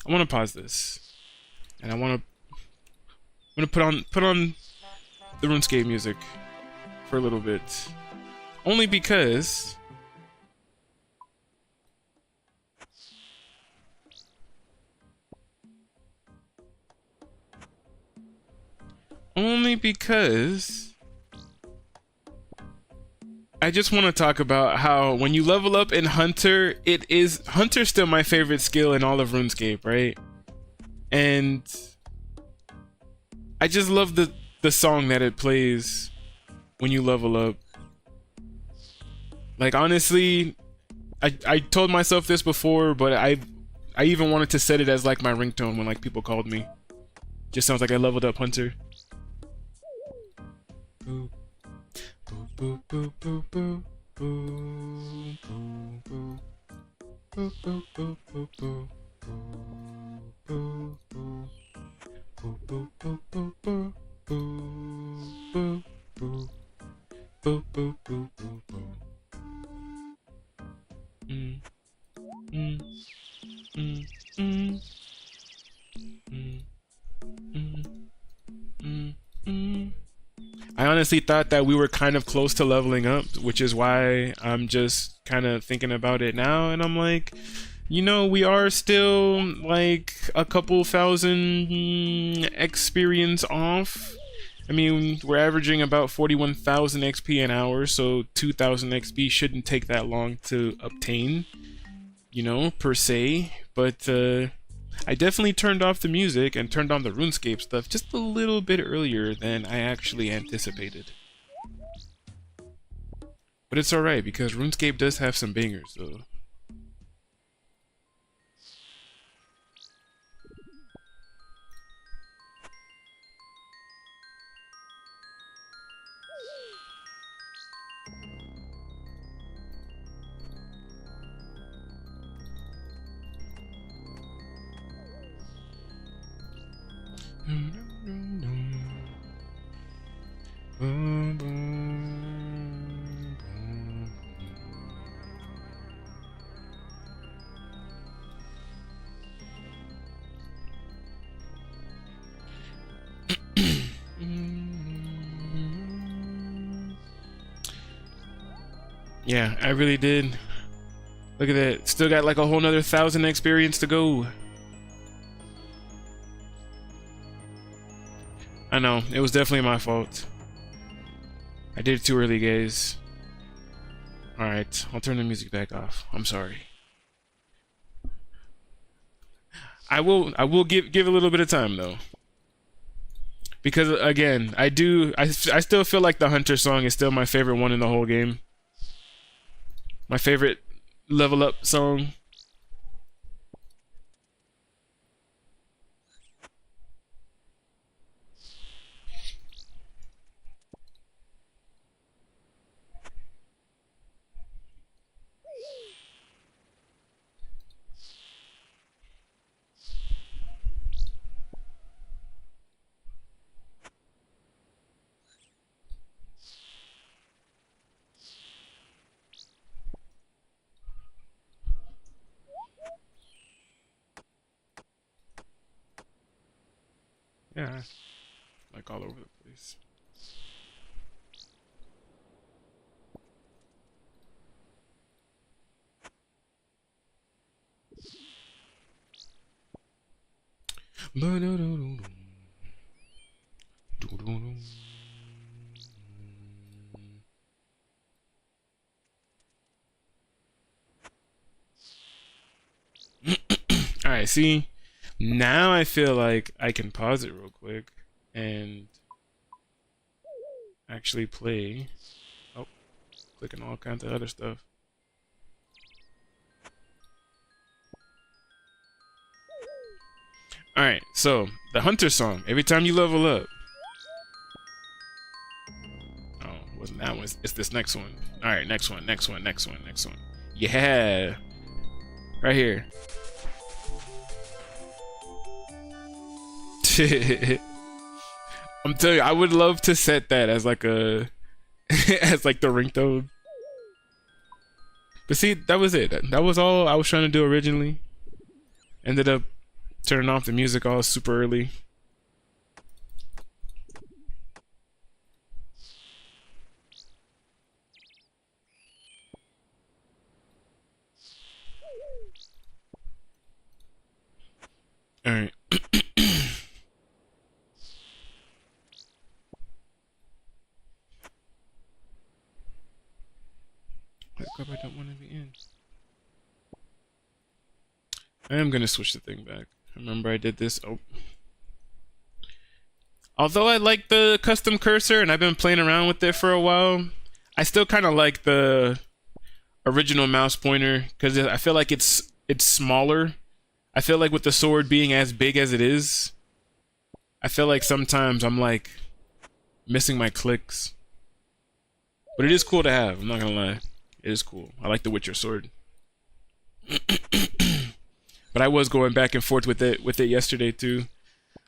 I want to pause this, and I'm gonna put on the RuneScape music for a little bit, only because I just want to talk about how when you level up in Hunter, Hunter's still my favorite skill in all of RuneScape, right? And I just love the song that it plays when you level up. Like honestly, I told myself this before, but I even wanted to set it as like my ringtone when like people called me. Just sounds like I leveled up Hunter. Boop, boop, boop, boop, boop, boop, boop, boop, boop, boop, boop, boop, boop, boop, boop. Boop boop boop boop boop boop boop boop boop boop boop boop. Mm mm mm mm mm mm mm. I honestly thought that we were kind of close to leveling up, which is why I'm just kind of thinking about it now, and I'm like, you know, we are still like a couple thousand experience off. I mean, we're averaging about 41,000 XP an hour, so 2,000 XP shouldn't take that long to obtain, you know, per se. But I definitely turned off the music and turned on the RuneScape stuff just a little bit earlier than I actually anticipated. But it's alright, because RuneScape does have some bangers, though. Yeah, I really did. Look at that. Still got like a whole nother 1,000 experience to go. I know, it was definitely my fault. I did it too early, guys. Alright, I'll turn the music back off. I'm sorry. I will give a little bit of time though. Because again, I still feel like the Hunter song is still my favorite one in the whole game. My favorite level up song. Yeah, like all over the place. All right, see, now I feel like I can pause it real quick and actually play. Oh, clicking all kinds of other stuff. All right, so the Hunter song. Every time you level up. Oh, it wasn't that one? It's this next one. All right, next one. Yeah, right here. I'm telling you, I would love to set that as like a as like the ringtone. But see, that was it. That was all I was trying to do originally. Ended up turning off the music all super early. All right. What club I don't want to be in? I am gonna switch the thing back. Remember I did this. Oh. Although I like the custom cursor and I've been playing around with it for a while, I still kind of like the original mouse pointer because I feel like it's smaller. I feel like with the sword being as big as it is, I feel like sometimes I'm like missing my clicks. But it is cool to have, I'm not gonna lie. It is cool. I like the Witcher sword. But I was going back and forth with it yesterday too.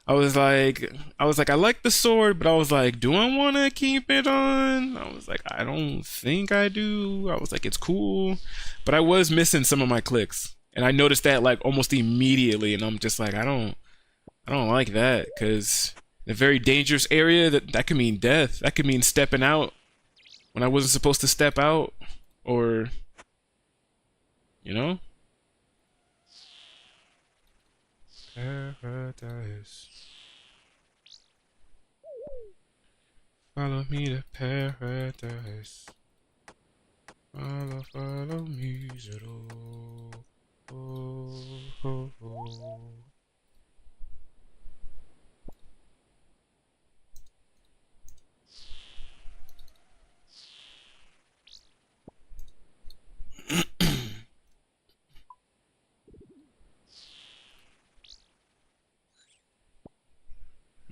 I was like, I like the sword, but I was like, do I want to keep it on? I was like, I don't think I do. I was like, it's cool, but I was missing some of my clicks, and I noticed that like almost immediately, and I'm just like, I don't like that because in a very dangerous area that could mean death. That could mean stepping out when I wasn't supposed to step out, or you know. Paradise. Follow me to paradise. Follow me, zero. Oh, oh, oh.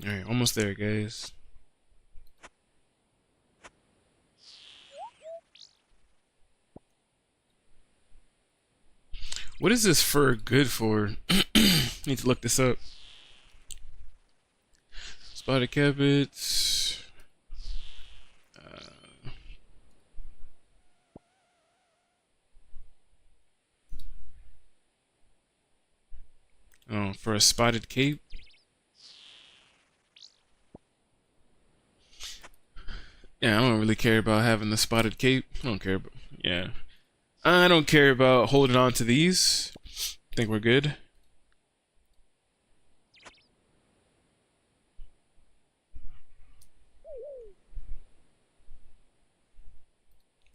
Alright, almost there, guys. What is this fur good for? Need to look this up. Spotted cabbage. Oh, for a spotted cape. Yeah, I don't really care about having the spotted cape. I don't care about. Yeah, I don't care about holding on to these. I think we're good.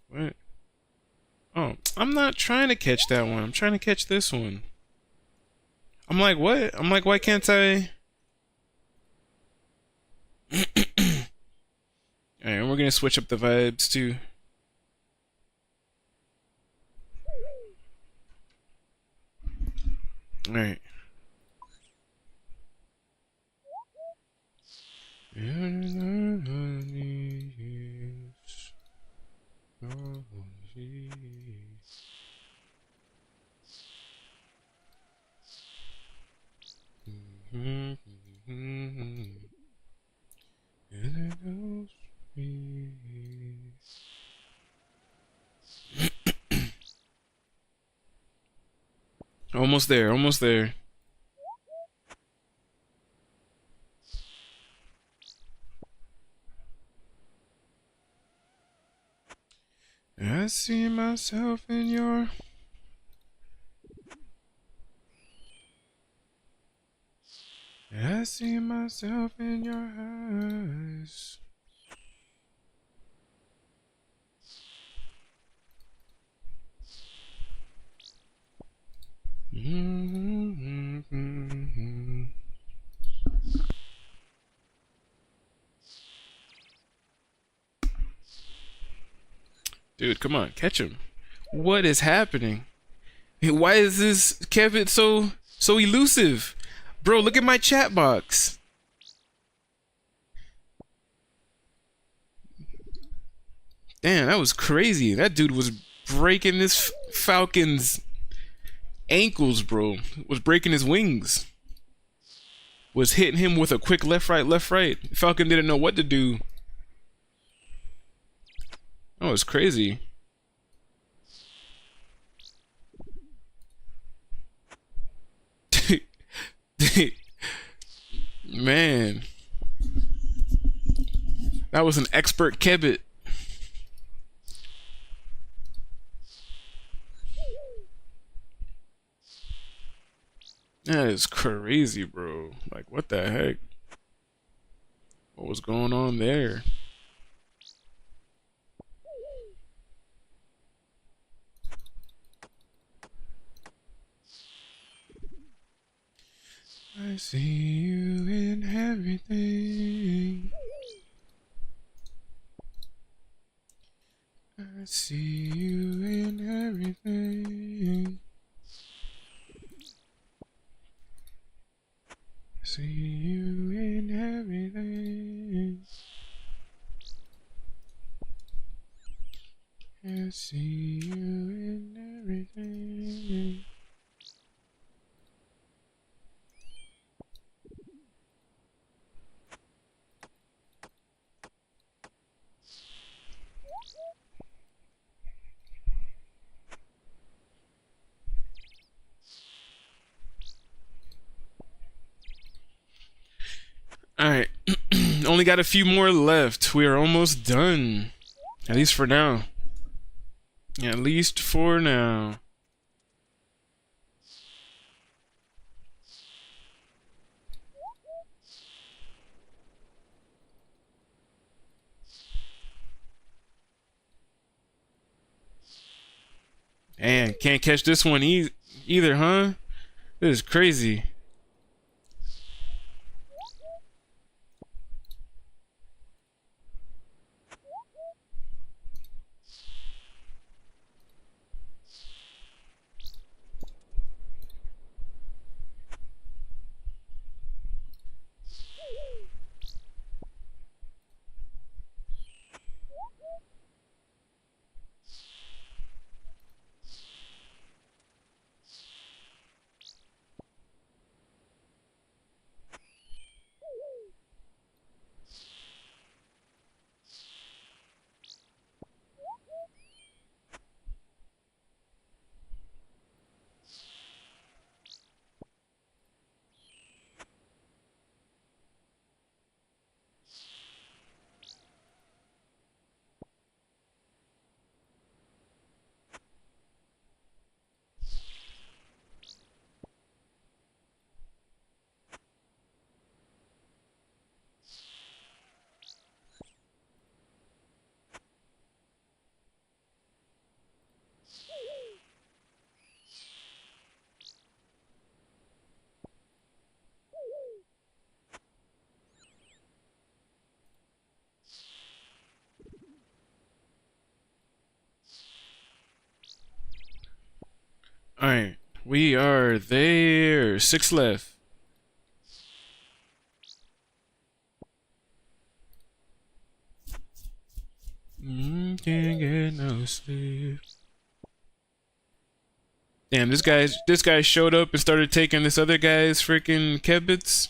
What? Oh, I'm not trying to catch that one. I'm trying to catch this one. I'm like, what? I'm like, why can't I? Alright, and we're gonna switch up the vibes too. Alright. Almost there, almost there. I see myself in your... I see myself in your eyes. Dude, come on, catch him. What is happening? Why is this Kevin so elusive? Bro, look at my chat box. Damn, that was crazy. That dude was breaking this Falcon's ankles, bro. Was breaking his wings. Was hitting him with a quick left, right, left, right. Falcon didn't know what to do. That was crazy. Man. That was an expert Kebbit. That is crazy, bro. Like, what the heck? What was going on there? I see you in everything. I see you in everything. I see you in everything. I see you in everything. Alright. Only got a few more left. We are almost done. At least for now. At least for now. And can't catch this one either, huh? This is crazy. Alright. We are there. 6 left. Can't get no sleep. Damn, this guy showed up and started taking this other guy's freaking Kebbits.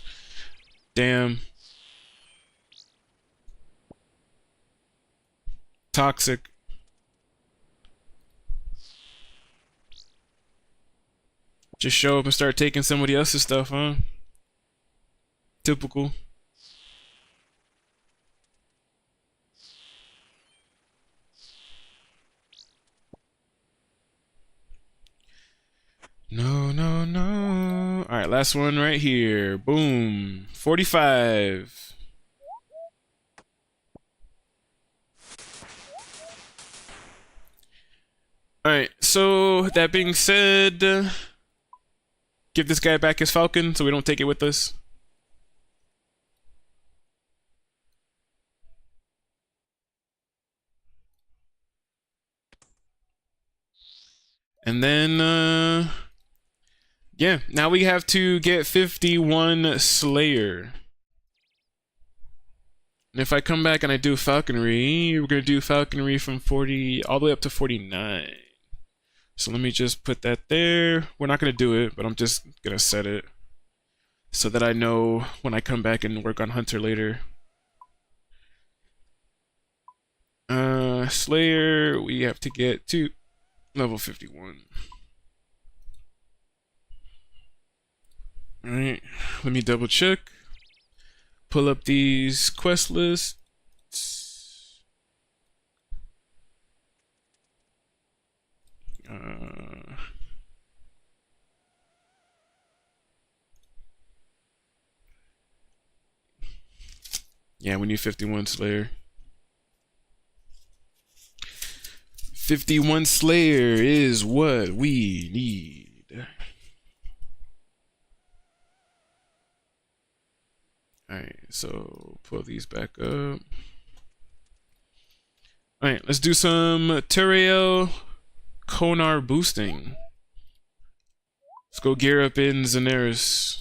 Damn. Toxic. Just show up and start taking somebody else's stuff, huh? Typical. No, no, no. All right, last one right here. Boom. 45. All right, so that being said, give this guy back his falcon so we don't take it with us. And then, yeah, now we have to get 51 Slayer. And if I come back and I do Falconry, we're going to do Falconry from 40 all the way up to 49. So let me just put that there. We're not going to do it, but I'm just going to set it so that I know when I come back and work on Hunter later. Slayer, we have to get to level 51. Alright, let me double check. Pull up these quest lists. Yeah, we need 51 Slayer. 51 Slayer is what we need. Alright, so pull these back up. Alright, let's do some Turiel Konar boosting. Let's go gear up in Xanaris.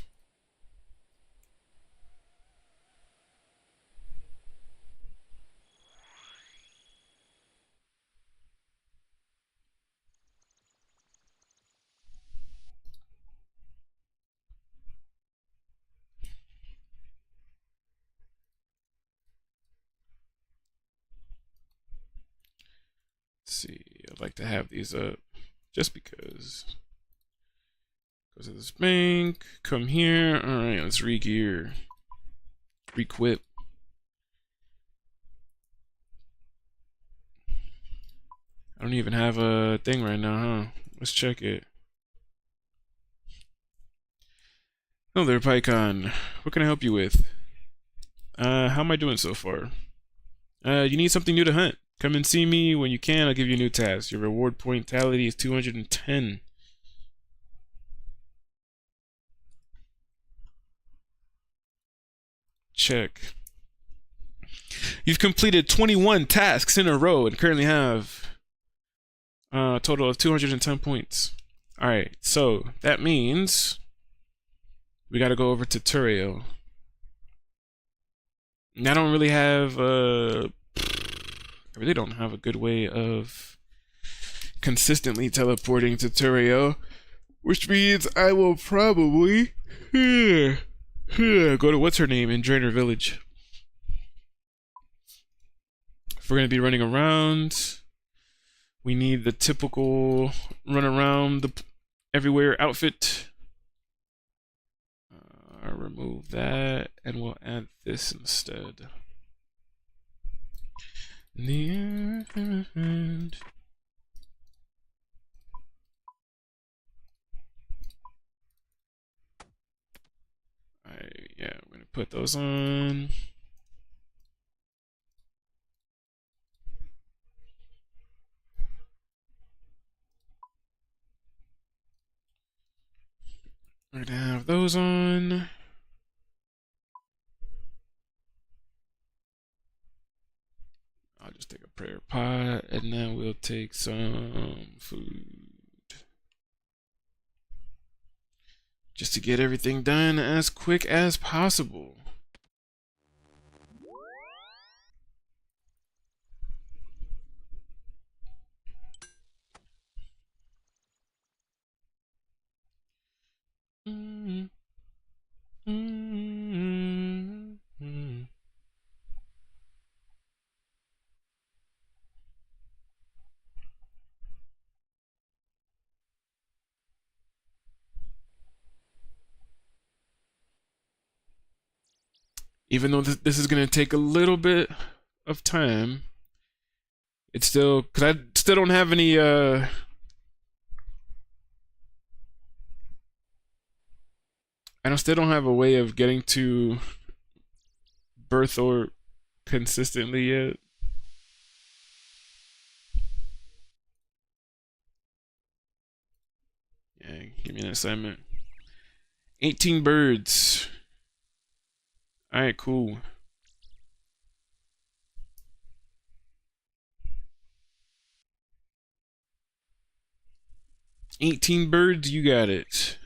See, I'd like to have these up just because. Go to this bank, come here. Alright, let's re-gear. Re-quip. I don't even have a thing right now, huh? Let's check it. Hello there, Pycaon. What can I help you with? How am I doing so far? You need something new to hunt. Come and see me when you can. I'll give you a new task. Your reward point tally is 210. Check. You've completed 21 tasks in a row and currently have a total of 210 points. Alright, so that means we gotta go over to Turiel. I don't really have I really don't have a good way of consistently teleporting to Turiel, which means I will probably go to what's her name in Drainer Village. If we're gonna be running around, we need the typical run around the everywhere outfit. Remove that, and we'll add this instead. The end. Yeah, we're gonna put those on. We're gonna have those on. I'll just take a prayer pot, and then we'll take some food. Just to get everything done as quick as possible. Even though this is going to take a little bit of time, it's still, because I still don't have any I still don't have a way of getting to birth or consistently yet. Yeah, give me an assignment. 18 birds. Alright, cool. $18 you got it.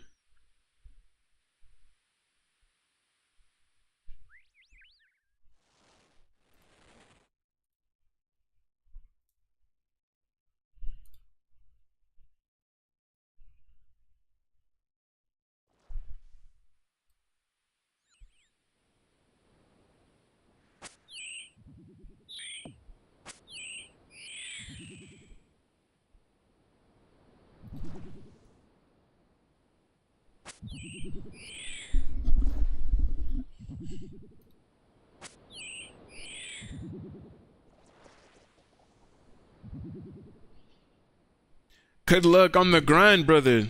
Good luck on the grind, brother.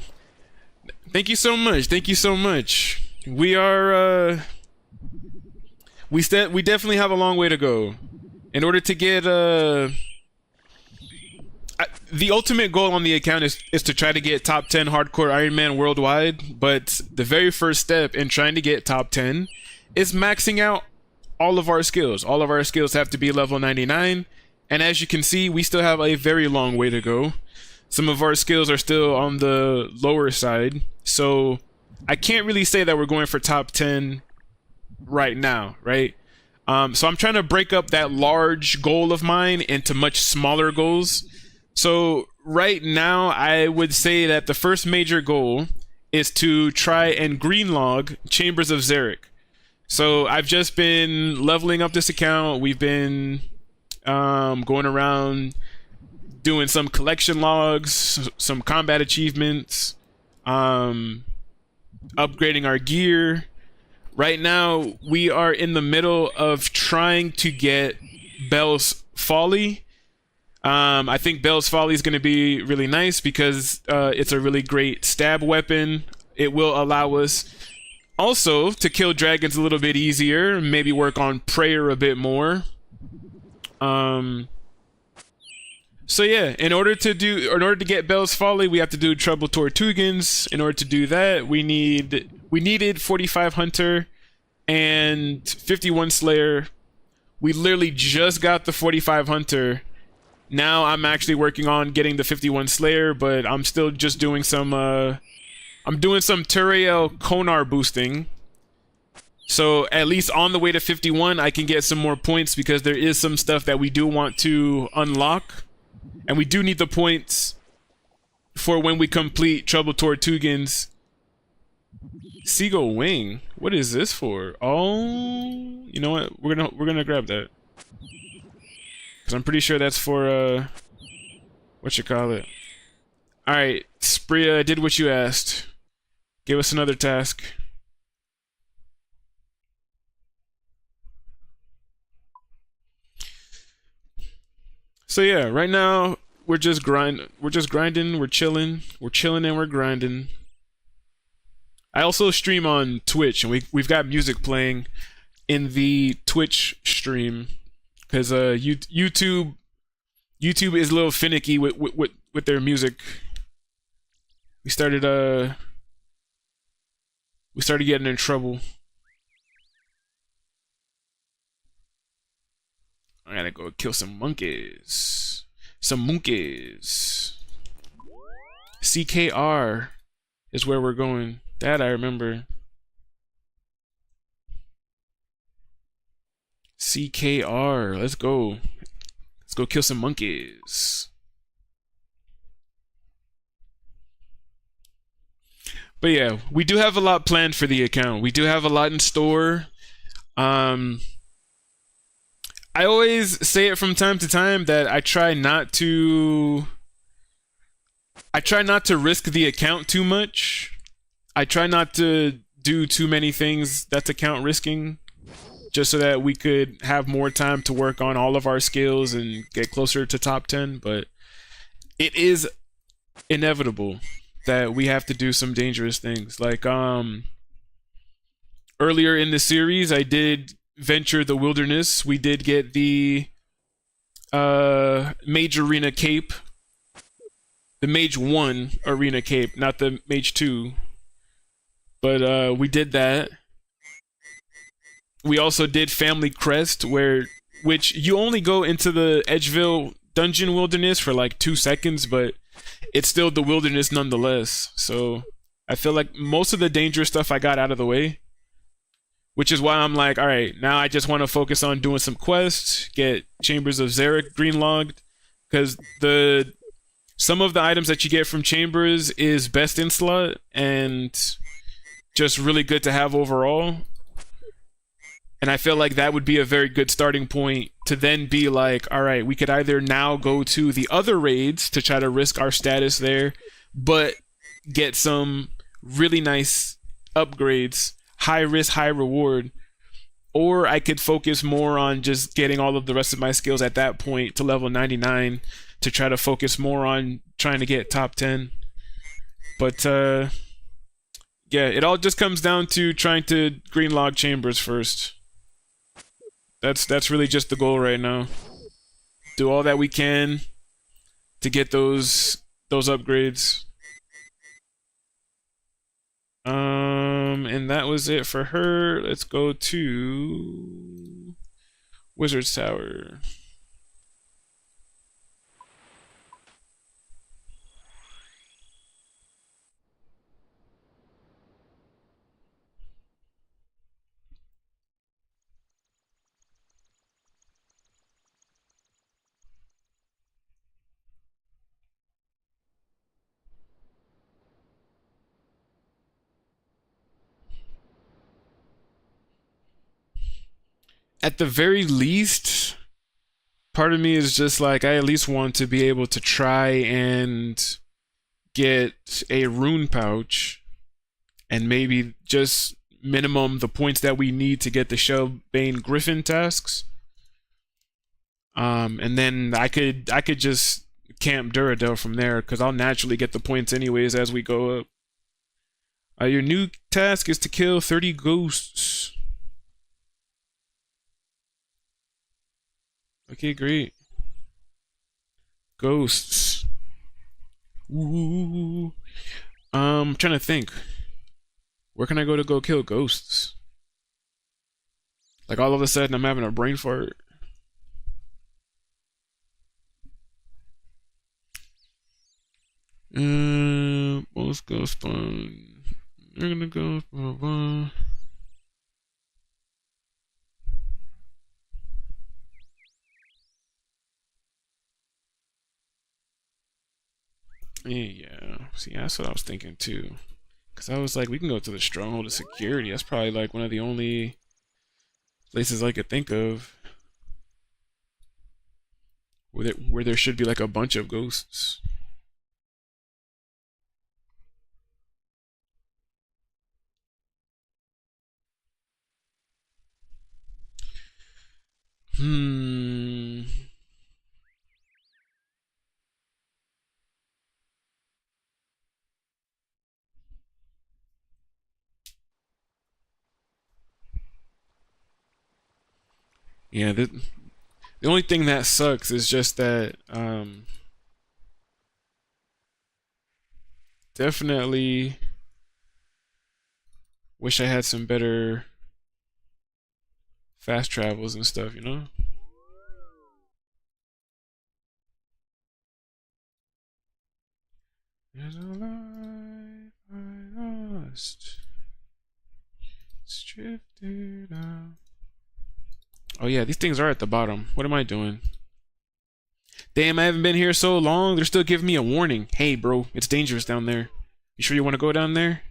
Thank you so much. Thank you so much. We are we definitely have a long way to go. In order to get the ultimate goal on the account is to try to get top 10 hardcore Iron Man worldwide, but the very first step in trying to get top 10 is maxing out all of our skills. All of our skills have to be level 99, and as you can see, we still have a very long way to go. Some of our skills are still on the lower side, so I can't really say that we're going for top 10 right now, right? So I'm trying to break up that large goal of mine into much smaller goals. So right now, I would say that the first major goal is to try and greenlog Chambers of Xeric. So I've just been leveling up this account. We've been going around doing some collection logs, some combat achievements, upgrading our gear. Right now, we are in the middle of trying to get Bell's Folly. I think Bell's Folly is going to be really nice because it's a really great stab weapon. It will allow us also to kill dragons a little bit easier, maybe work on prayer a bit more. So yeah, in order to get Bell's Folly, we have to do Trouble Tortugans. In order to do that, we needed 45 Hunter and 51 Slayer. We literally just got the 45 Hunter. Now I'm actually working on getting the 51 Slayer, but I'm still just doing some I'm doing some Turiel Konar boosting. So at least on the way to 51, I can get some more points because there is some stuff that we do want to unlock. And we do need the points for when we complete Trouble Tortugans. Seagull Wing. What is this for? Oh, you know what? We're gonna grab that. Cause I'm pretty sure that's for what you call it. All right, Spria did what you asked. Give us another task. So yeah, right now we're just grinding, we're chilling, and we're grinding. I also stream on Twitch, and we've got music playing in the Twitch stream because YouTube is a little finicky with their music. We started getting in trouble. I gotta go kill some monkeys. CKR is where we're going. That I remember. CKR. Let's go. Let's go kill some monkeys. But yeah, we do have a lot planned for the account. We do have a lot in store. I always say it from time to time that I try not to risk the account too much. I try not to do too many things that's account risking, just so that we could have more time to work on all of our skills and get closer to top 10, but it is inevitable that we have to do some dangerous things. Like earlier in the series, I did venture the wilderness. We did get the Mage Arena cape. The Mage 1 Arena cape, not the Mage 2. But we did that. We also did Family Crest, which you only go into the Edgeville dungeon wilderness for like 2 seconds, but it's still the wilderness nonetheless. So I feel like most of the dangerous stuff I got out of the way, which is why I'm like, all right, now I just want to focus on doing some quests, get Chambers of Xeric greenlogged, because some of the items that you get from Chambers is best in slot and just really good to have overall. And I feel like that would be a very good starting point to then be like, all right, we could either now go to the other raids to try to risk our status there, but get some really nice upgrades, high risk, high reward. Or I could focus more on just getting all of the rest of my skills at that point to level 99 to try to focus more on trying to get top 10. But yeah, it all just comes down to trying to greenlog Chambers first. That's really just the goal right now. Do all that we can to get those upgrades. And that was it for her. Let's go to Wizard's Tower. At the very least, part of me is just like, I at least want to be able to try and get a rune pouch and maybe just minimum the points that we need to get the Shellbane Griffin tasks. And then I could just camp Duradel from there, because I'll naturally get the points anyways as we go up. Your new task is to kill 30 ghosts. Okay, great. Ghosts. Ooh. I'm trying to think. Where can I go kill ghosts? Like all of a sudden I'm having a brain fart. Most ghost spawn. We're gonna go blah, blah. Yeah, see, that's what I was thinking too. Because I was like, we can go to the Stronghold of Security. That's probably like one of the only places I could think of where there should be like a bunch of ghosts. Yeah, the only thing that sucks is just that definitely wish I had some better fast travels and stuff, you know? There's a life I lost. It's drifted out. Oh yeah, these things are at the bottom. What am I doing? Damn, I haven't been here so long. They're still giving me a warning. Hey, bro, it's dangerous down there. You sure you want to go down there?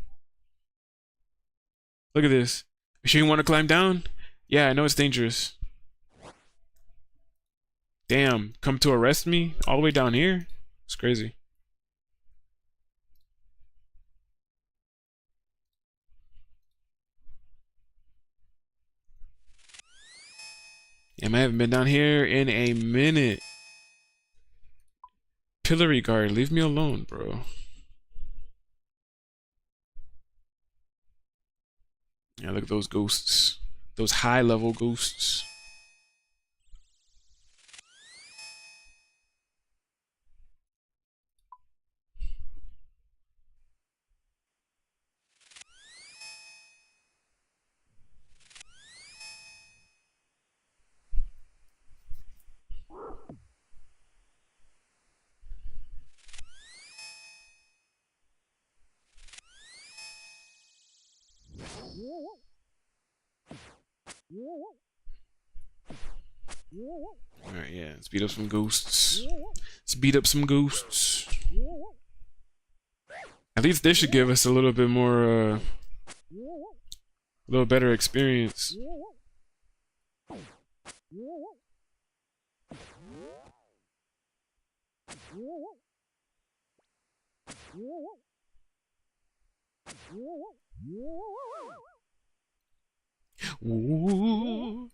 Look at this. You sure you want to climb down? Yeah, I know it's dangerous. Damn, come to arrest me? All the way down here? It's crazy. Damn, I haven't been down here in a minute. Pillory guard, leave me alone, bro. Yeah, look at those ghosts. Those high-level ghosts. Alright, yeah, let's beat up some ghosts. Let's beat up some ghosts. At least this should give us a little bit more, a little better experience. Ooh. Ooh.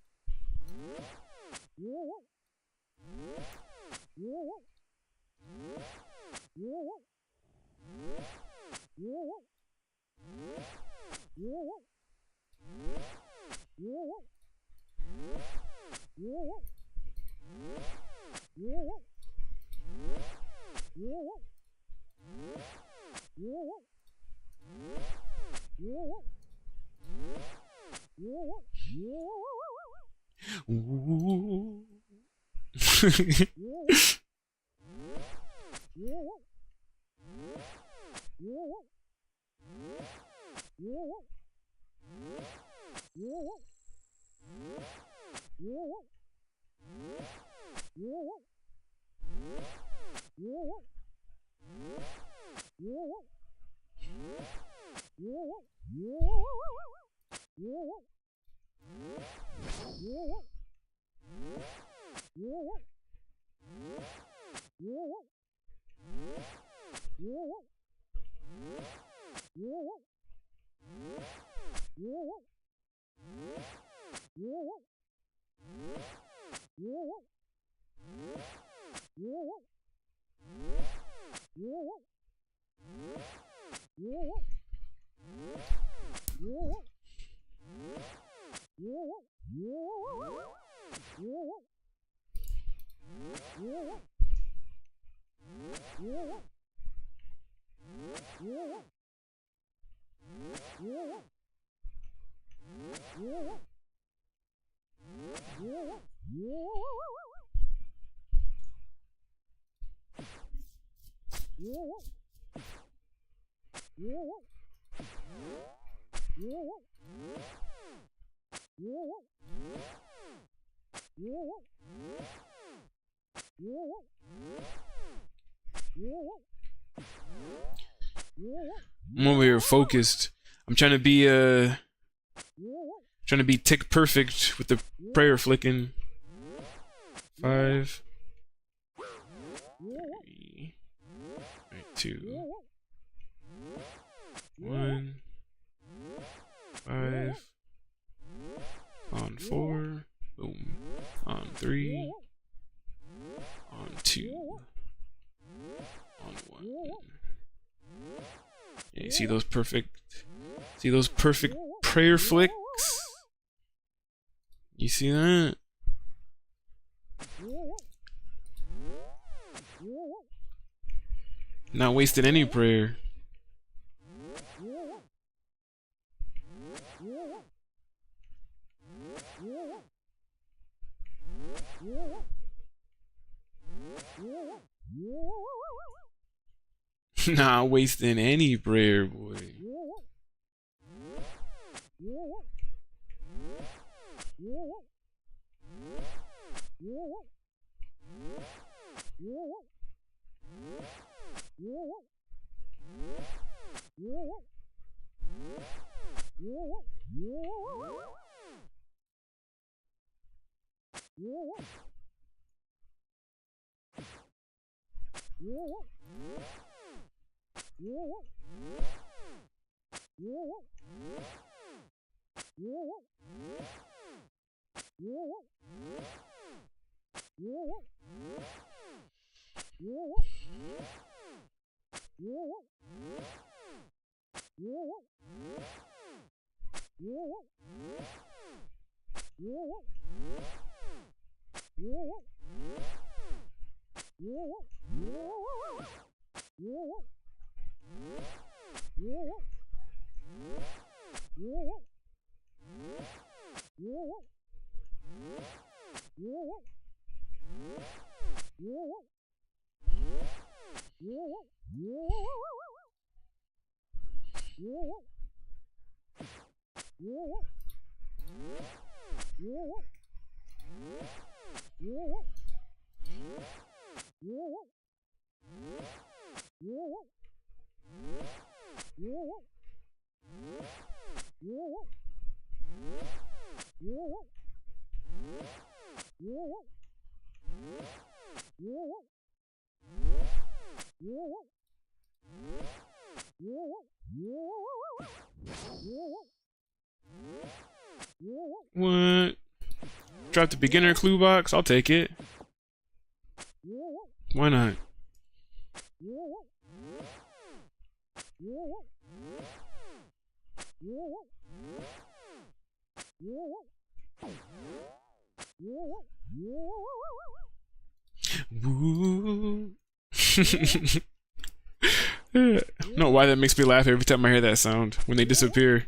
I'm over here focused. I'm trying to be tick perfect with the prayer flicking. 5, 3, 2, 1, 5, on 4, boom, on 3, on 2, on 1. Yeah, you see those perfect prayer flicks? You see that? Not wasting any prayer. Not wasting any prayer, boy. What? Drop the beginner clue box? I'll take it. Why not? Woo. I don't know why that makes me laugh every time I hear that sound when they disappear.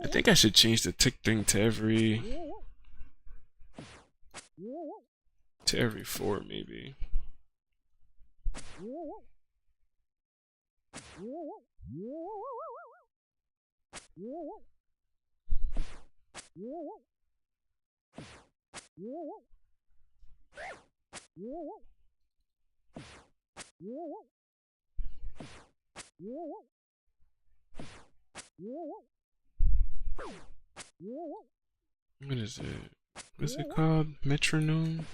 I think I should change the tick thing to every 4 maybe. What is it? What's it called? Metronome?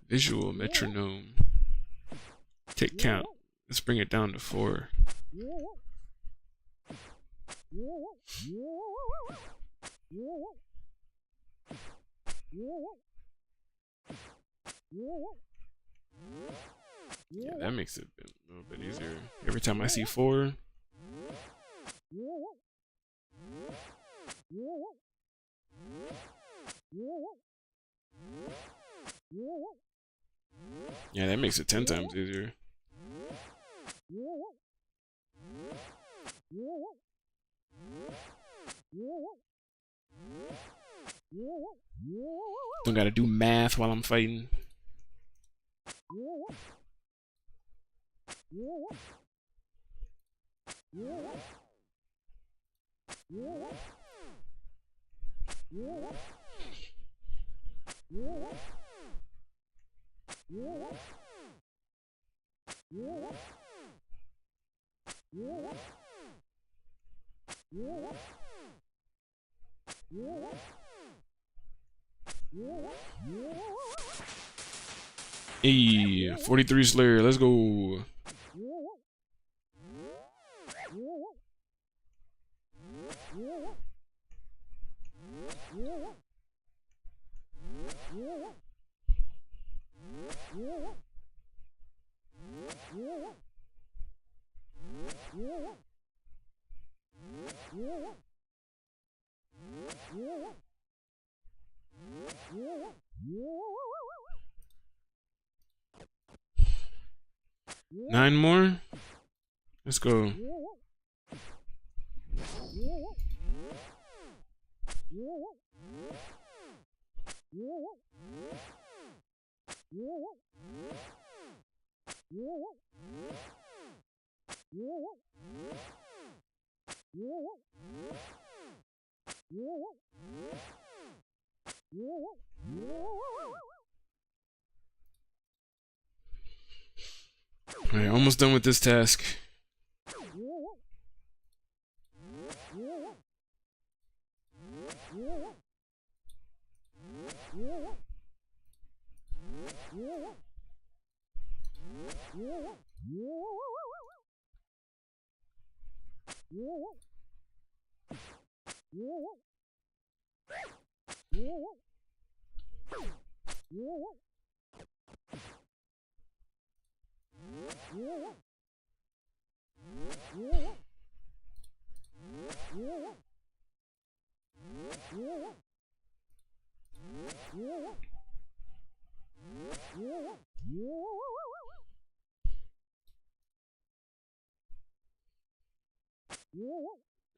Visual metronome. Tick count. Let's bring it down to 4. Yeah, that makes it a little bit easier. Every time I see 4. Yeah, that makes it 10 times easier. Don't gotta do math while I'm fighting. Hey, 43 Slayer, let's go. Nine more. Let's go. All right, almost done with this task.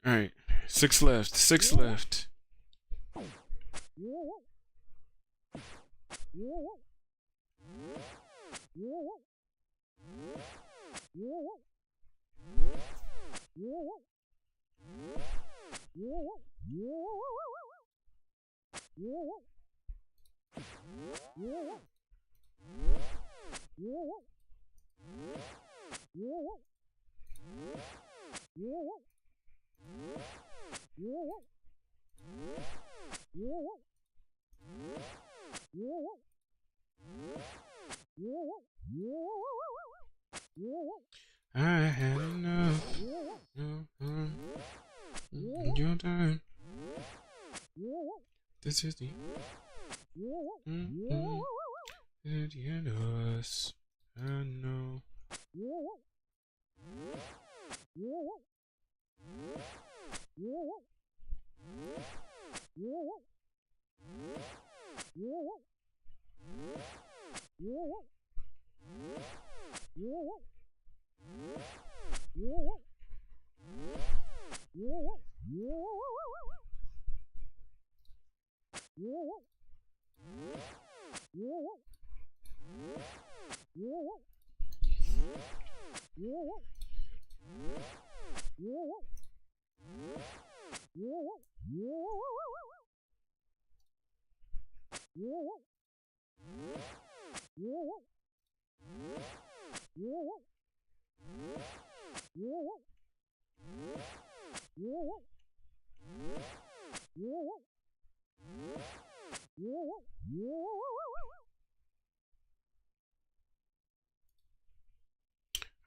All right, 6 left. 6 left. I had enough. Your time. This is the at the end of us. I know.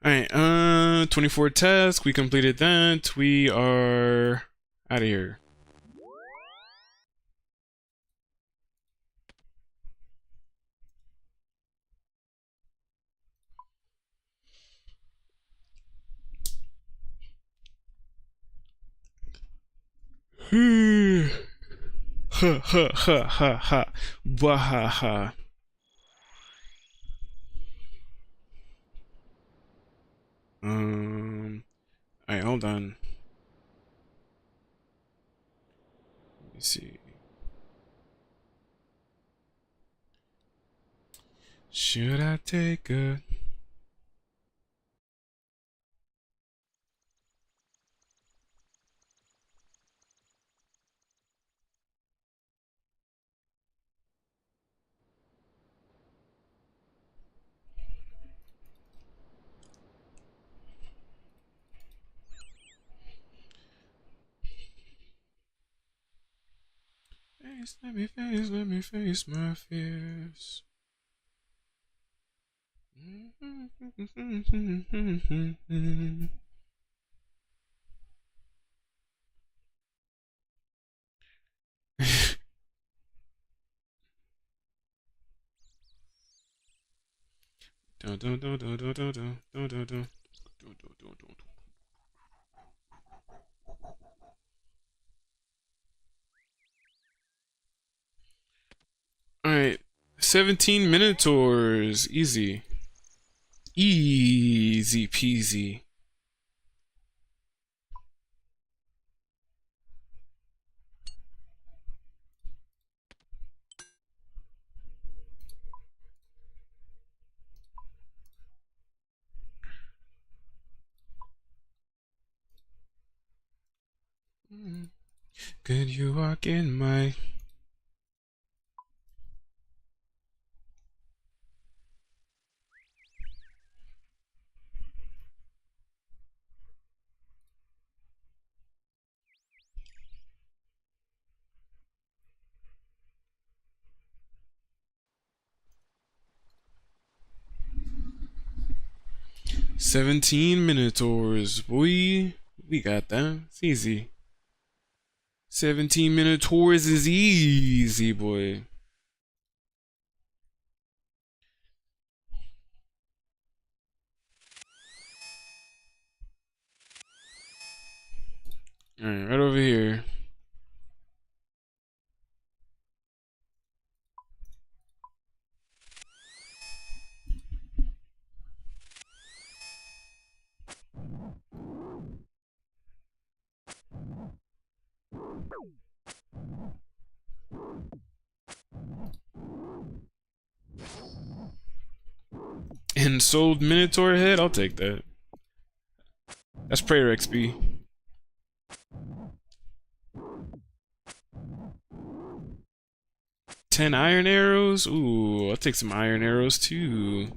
Alright, 24 tasks. We completed that. We are out of here. Ha ha ha ha ha. Wahaha. Alright, hold on. Let me see. Should I take a let me face my fears. 17 Minotaurs. Easy. Easy peasy. Could you walk in my... "17 Minotaurs, boy. We got that. It's easy. 17 Minotaurs is easy, boy." Alright, right over here. And sold Minotaur head? I'll take that. That's prayer XP. "10 iron arrows? Ooh, I'll take some iron arrows too.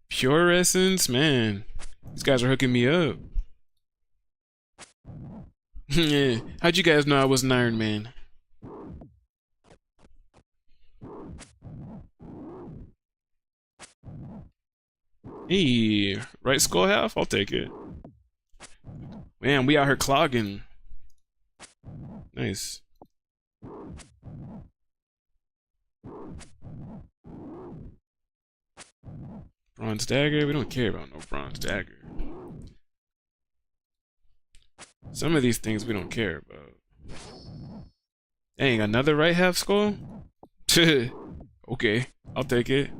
Pure essence? Man, these guys are hooking me up. Yeah. How'd you guys know I was an Iron Man? Hey, right skull half? I'll take it. Man, we out here clogging. Nice. Bronze dagger? We don't care about no bronze dagger. Some of these things we don't care about. Dang, another right half skull? Okay, I'll take it.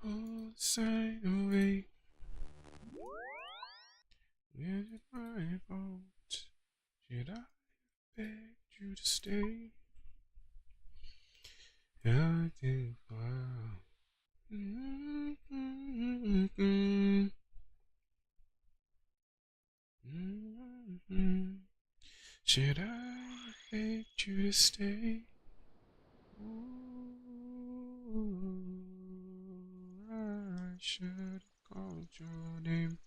All side away. Where did my boat? Should I beg you to stay? I think wow. Should I beg you to stay? Ooh, I should have called your name.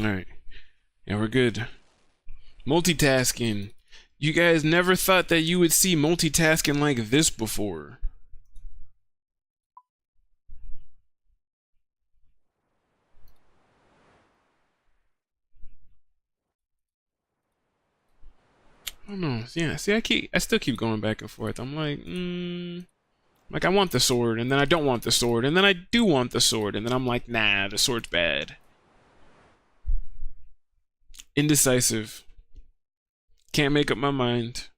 Alright. Yeah, we're good. Multitasking. You guys never thought that you would see multitasking like this before. I don't know. Yeah, see, I still keep going back and forth. I'm like I want the sword, and then I don't want the sword, and then I do want the sword, and then I'm like, nah, the sword's bad. Indecisive. Can't make up my mind.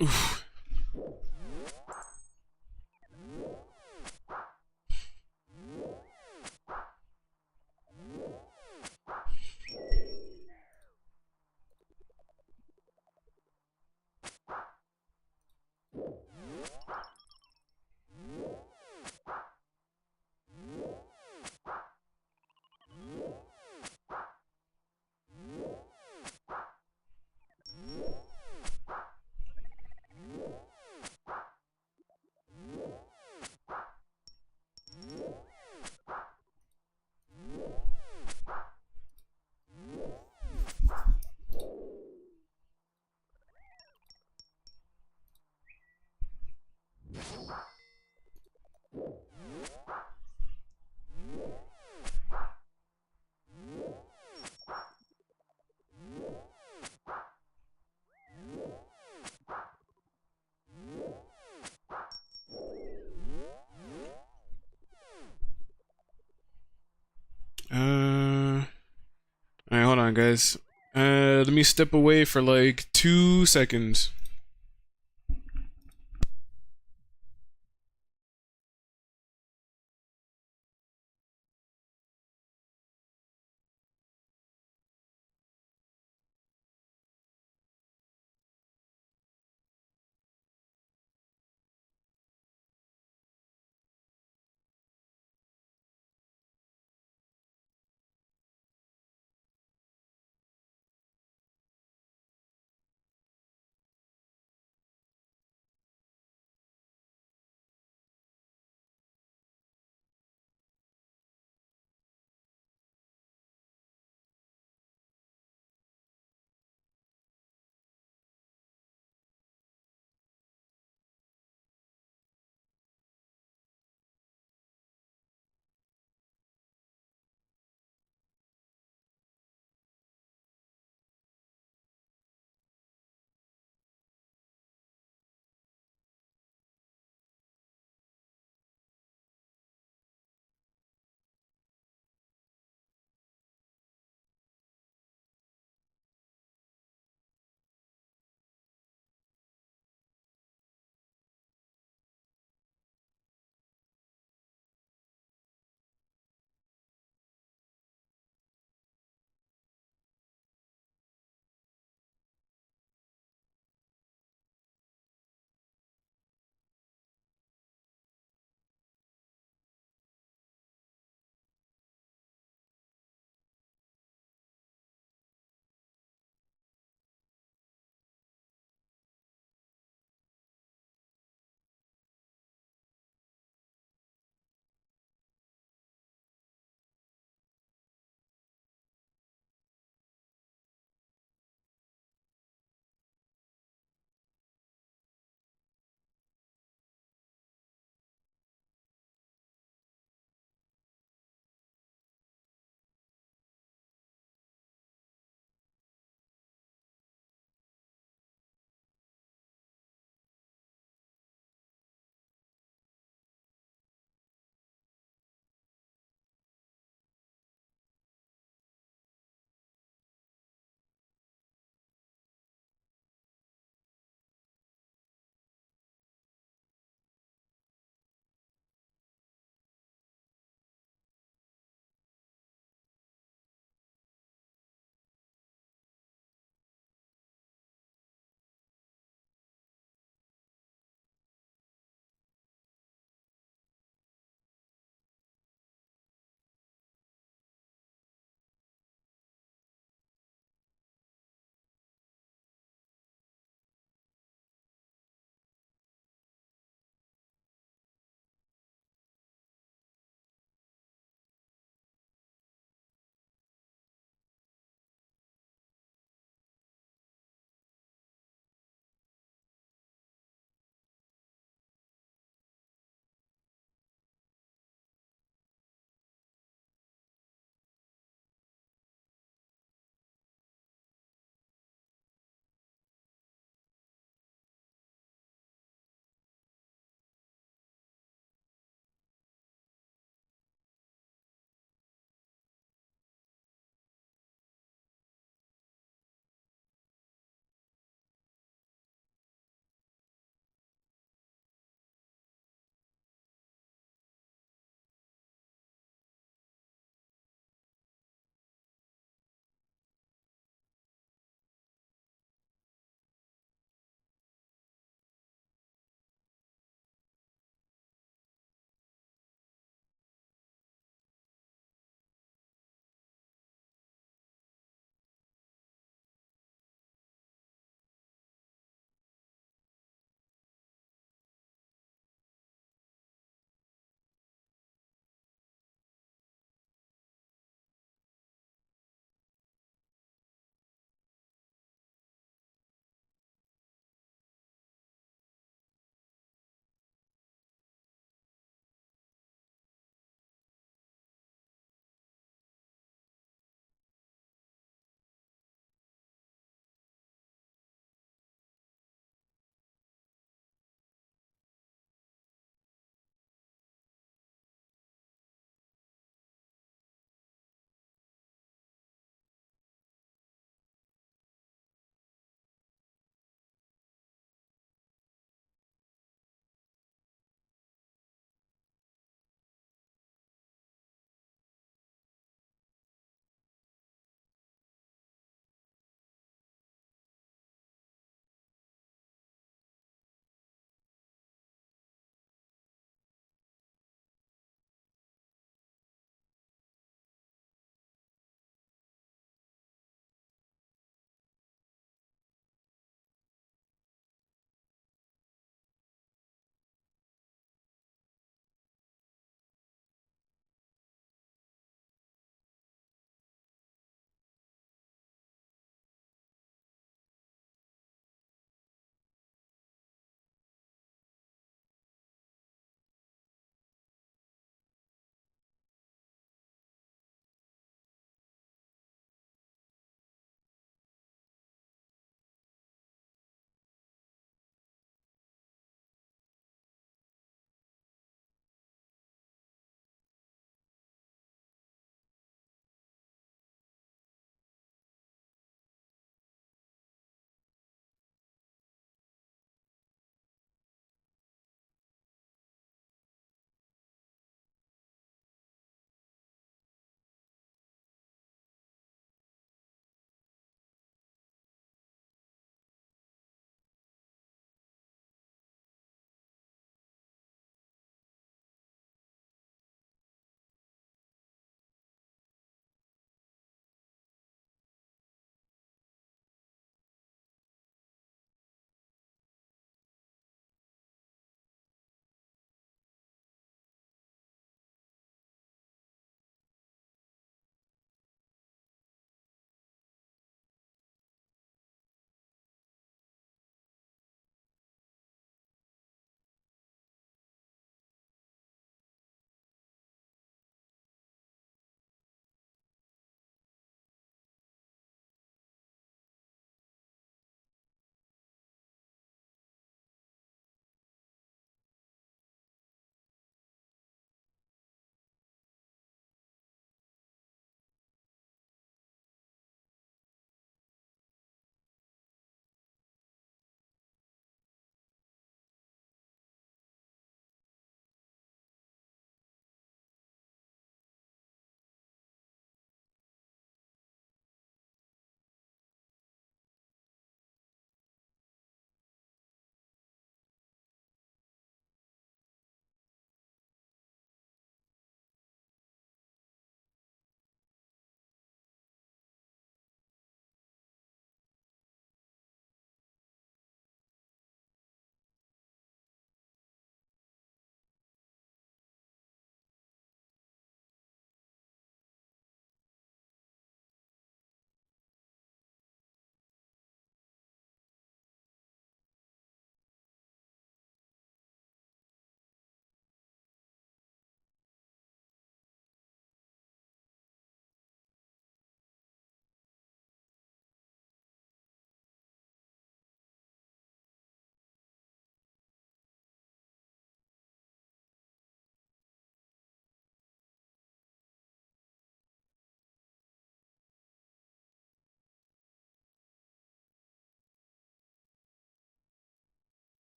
Oof. Alright, hold on, guys. Let me step away for like 2 seconds.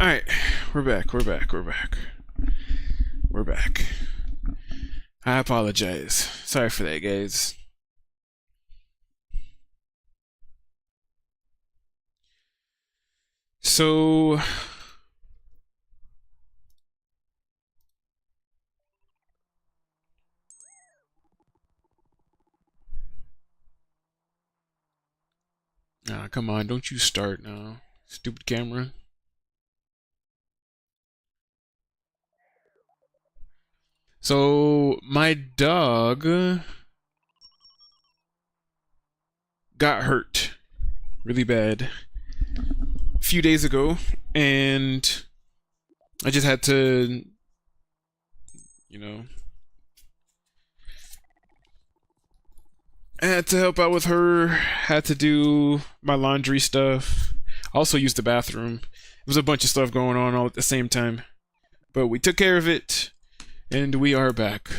All right, we're back. We're back. We're back. We're back. I apologize. Sorry for that, guys. So come on, don't you start now. Stupid camera. So my dog got hurt really bad a few days ago, and I just had to, you know, I had to help out with her, had to do my laundry stuff, also used the bathroom. It was a bunch of stuff going on all at the same time. But we took care of it, and we are back.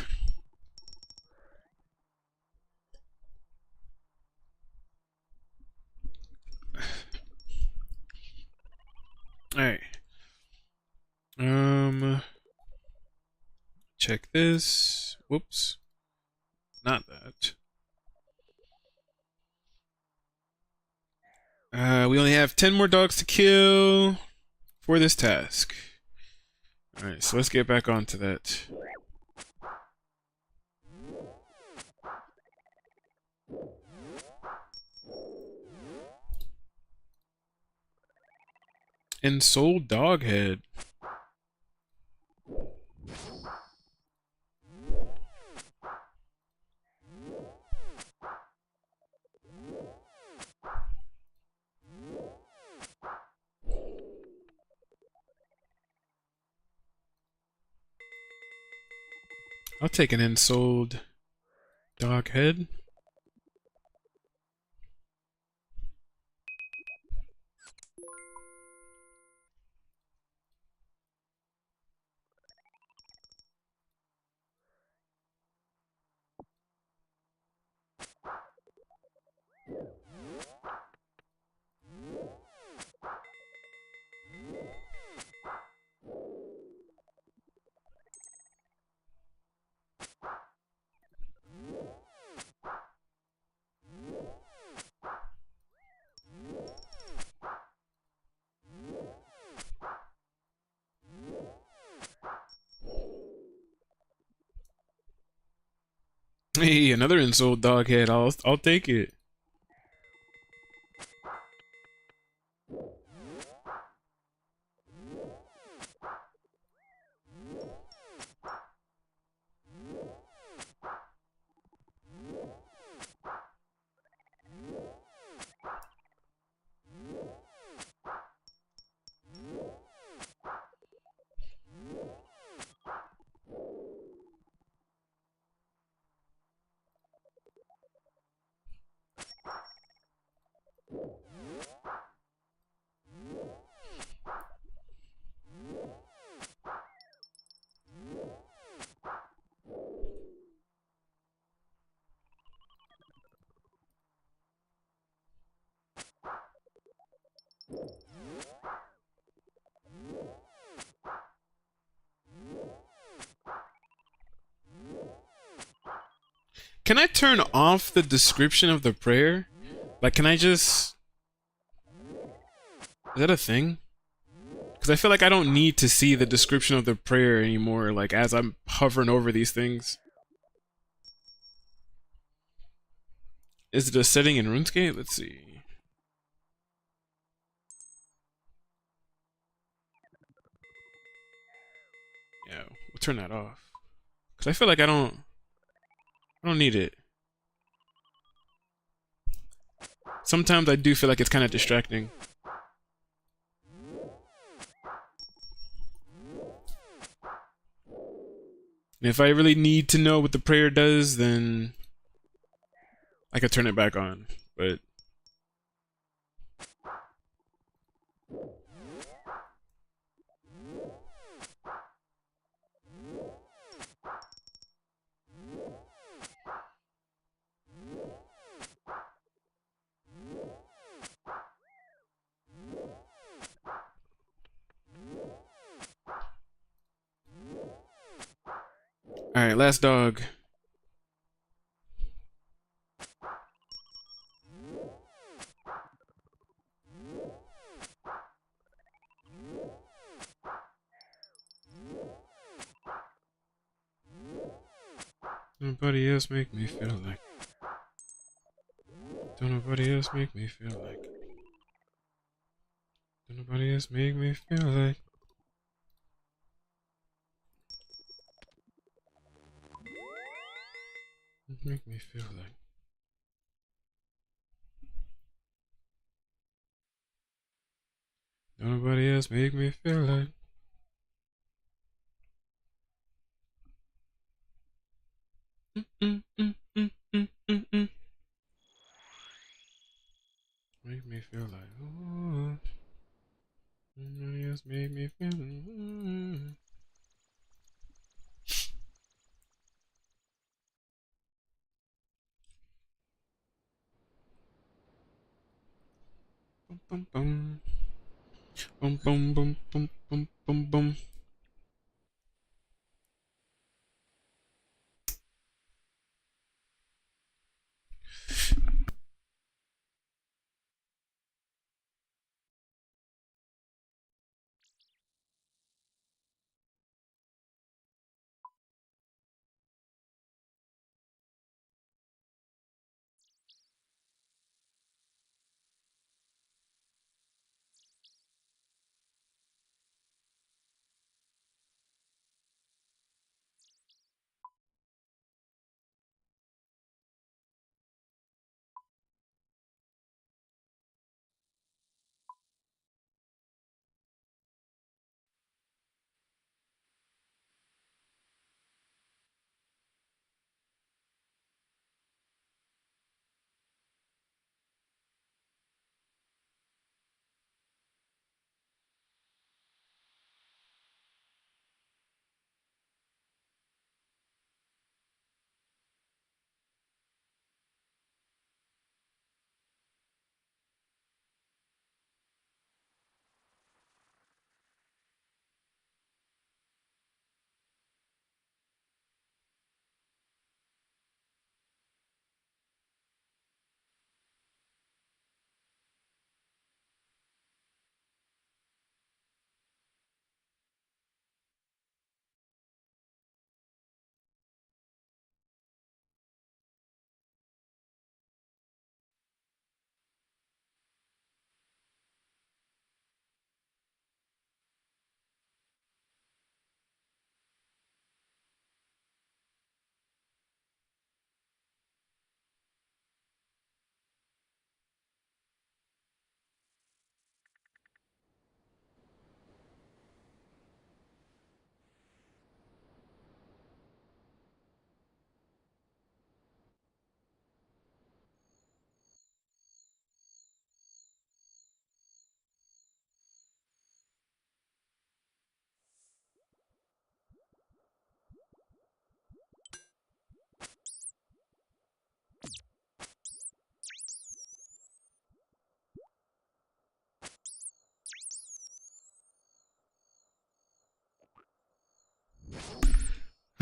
Alright. Check this. Whoops. Not that. We only have 10 more dogs to kill for this task. Alright, so let's get back onto that. Ensouled dog head. I'll take an ensouled dog head. Hey, another ensouled dog head. I'll take it. Can I turn off the description of the prayer? Like, can I just... Is that a thing? Because I feel like I don't need to see the description of the prayer anymore, like, as I'm hovering over these things. Is it a setting in RuneScape? Let's see. Yeah, we'll turn that off. Because I feel like I don't need it. Sometimes I do feel like it's kind of distracting. And if I really need to know what the prayer does, then I could turn it back on. But All right, last dog. Nobody else make me feel like. Don't nobody else make me feel like. Don't nobody else make me feel like. Make me feel like. Don't nobody else make me feel like. Make me feel like. Oh, nobody else make me feel like. Bum bum bum bum bum bum bum bum bum.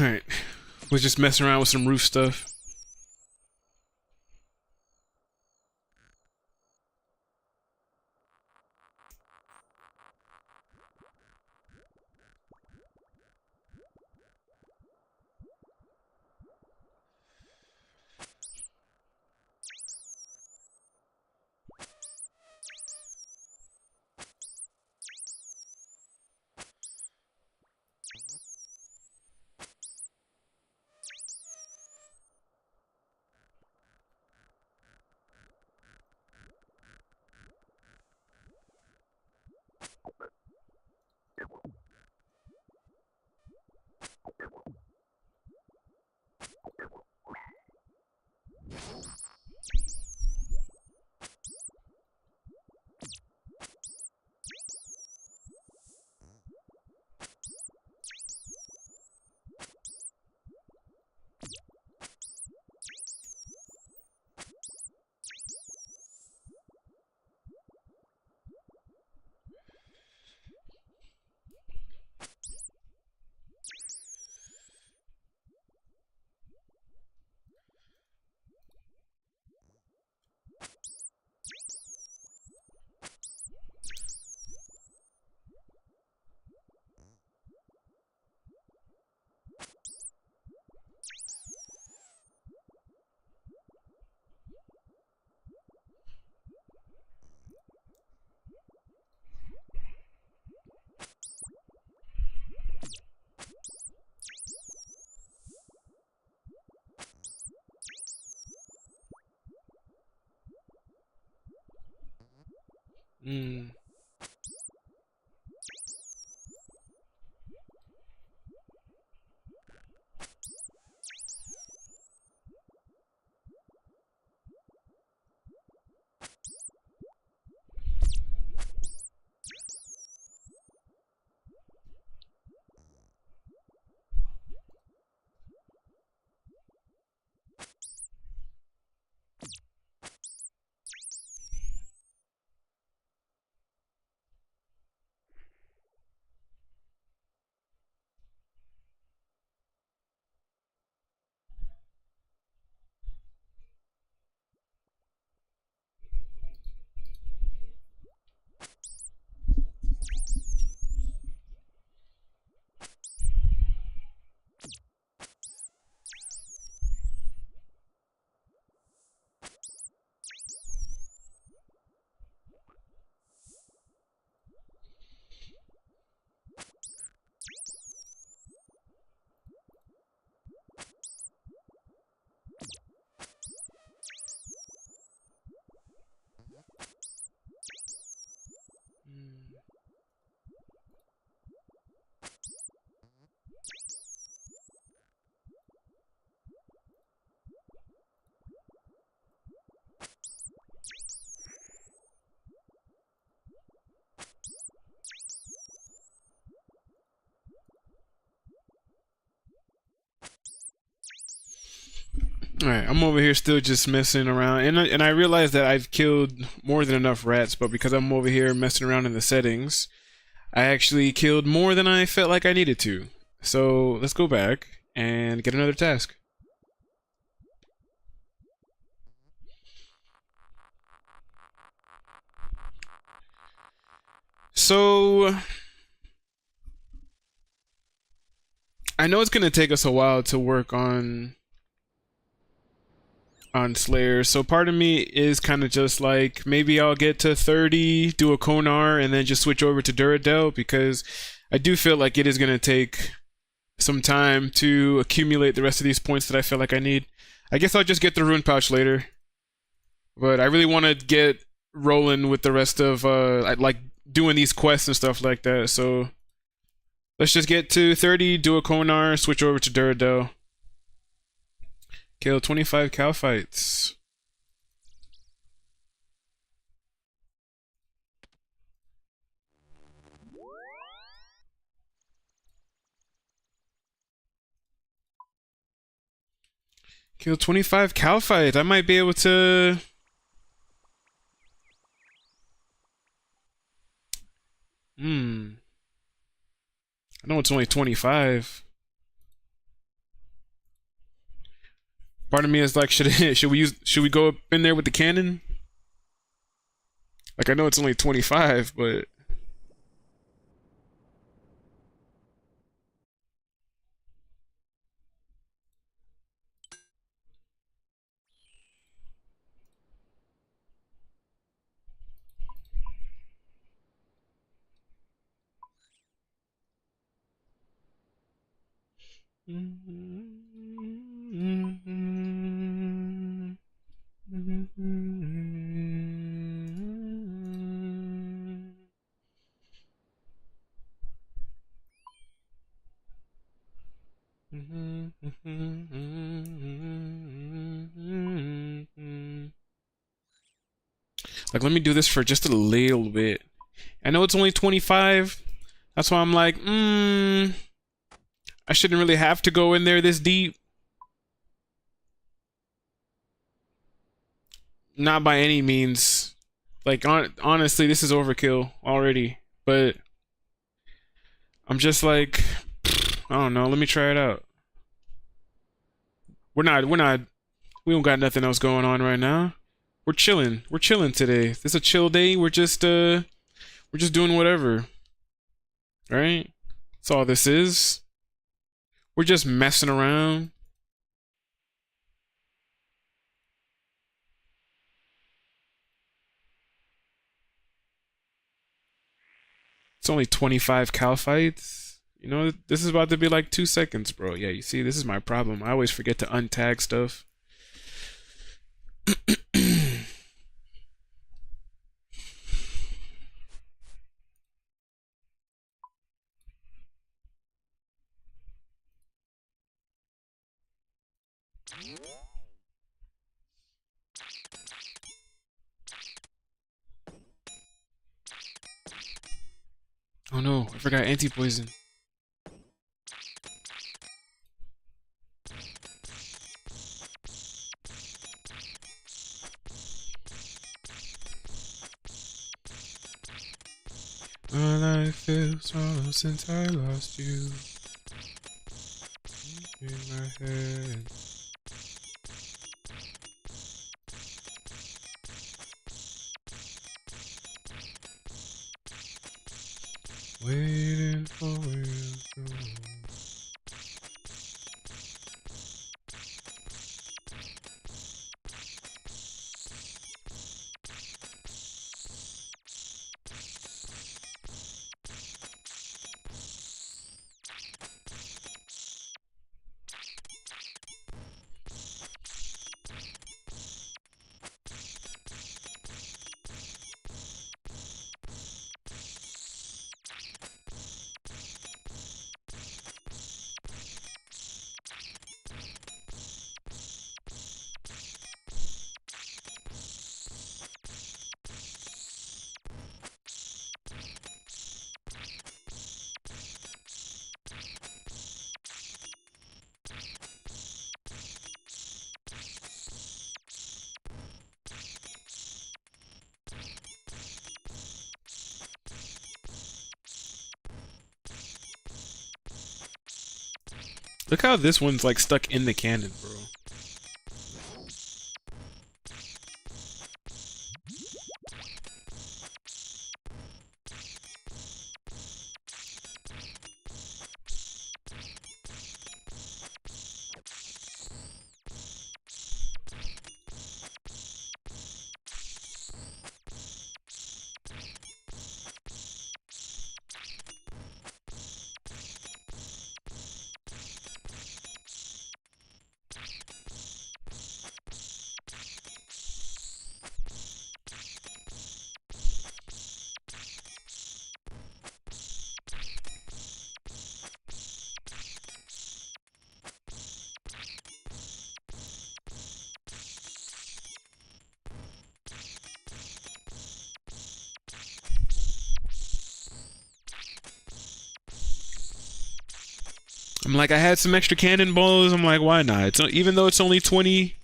Alright. Was just messing around with some roof stuff. Hmm. All right, I'm over here still just messing around, and I realize that I've killed more than enough rats, but because I'm over here messing around in the settings, I actually killed more than I felt like I needed to. So let's go back and get another task. So I know it's gonna take us a while to work on Slayer, so part of me is kind of just like, maybe I'll get to 30, do a Konar, and then just switch over to Duradel, because I do feel like it is going to take some time to accumulate the rest of these points that I feel like I need. I guess I'll just get the Rune Pouch later, but I really want to get rolling with the rest of, like, doing these quests and stuff like that, so let's just get to 30, do a Konar, switch over to Duradel. Kill 25 cow fights. Kill 25 cow fights. I might be able to... I know it's only 25. Part of me is like, should we go up in there with the cannon? Like, I know it's only 25, but like, let me do this for just a little bit. I know it's only 25. That's why I'm like, I shouldn't really have to go in there this deep. Not by any means. Like, honestly, this is overkill already. But I'm just like, I don't know. Let me try it out. We're not We don't got nothing else going on right now. We're chilling. We're chilling today. This is a chill day. We're just doing whatever. Right? That's all this is. We're just messing around. It's only 25 cal fights. You know, this is about to be like 2 seconds, bro. Yeah, you see, this is my problem. I always forget to untag stuff. Oh no, I forgot anti-poison. My life feels sorrow since I lost you. In my head. Waiting for you to go. Look how this one's like stuck in the cannon, bro. I'm like, I had some extra cannonballs. I'm like, why not? It's, even though it's only 20,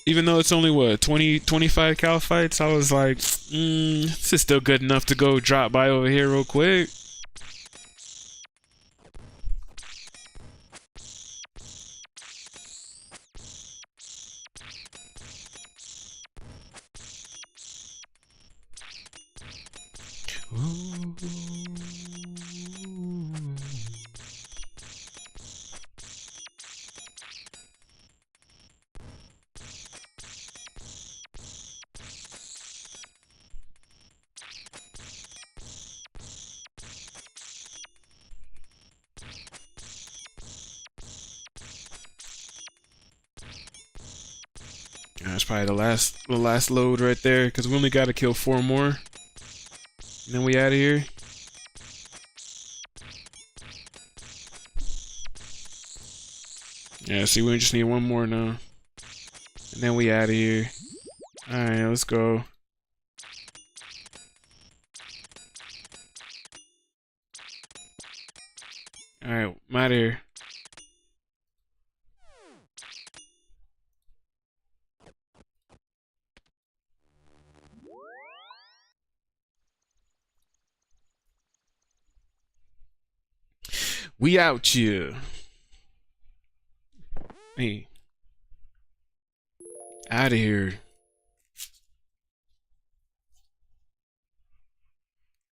even though it's only what 20, 25 cal fights, I was like, this is still good enough to go drop by over here real quick. Ooh. That's probably the last load right there, because we only got to kill 4 more, and then we out of here. Yeah, see, we just need 1 more now, and then we out of here. All right, let's go. All right, I'm out of here. We out here. Hey. Out of here.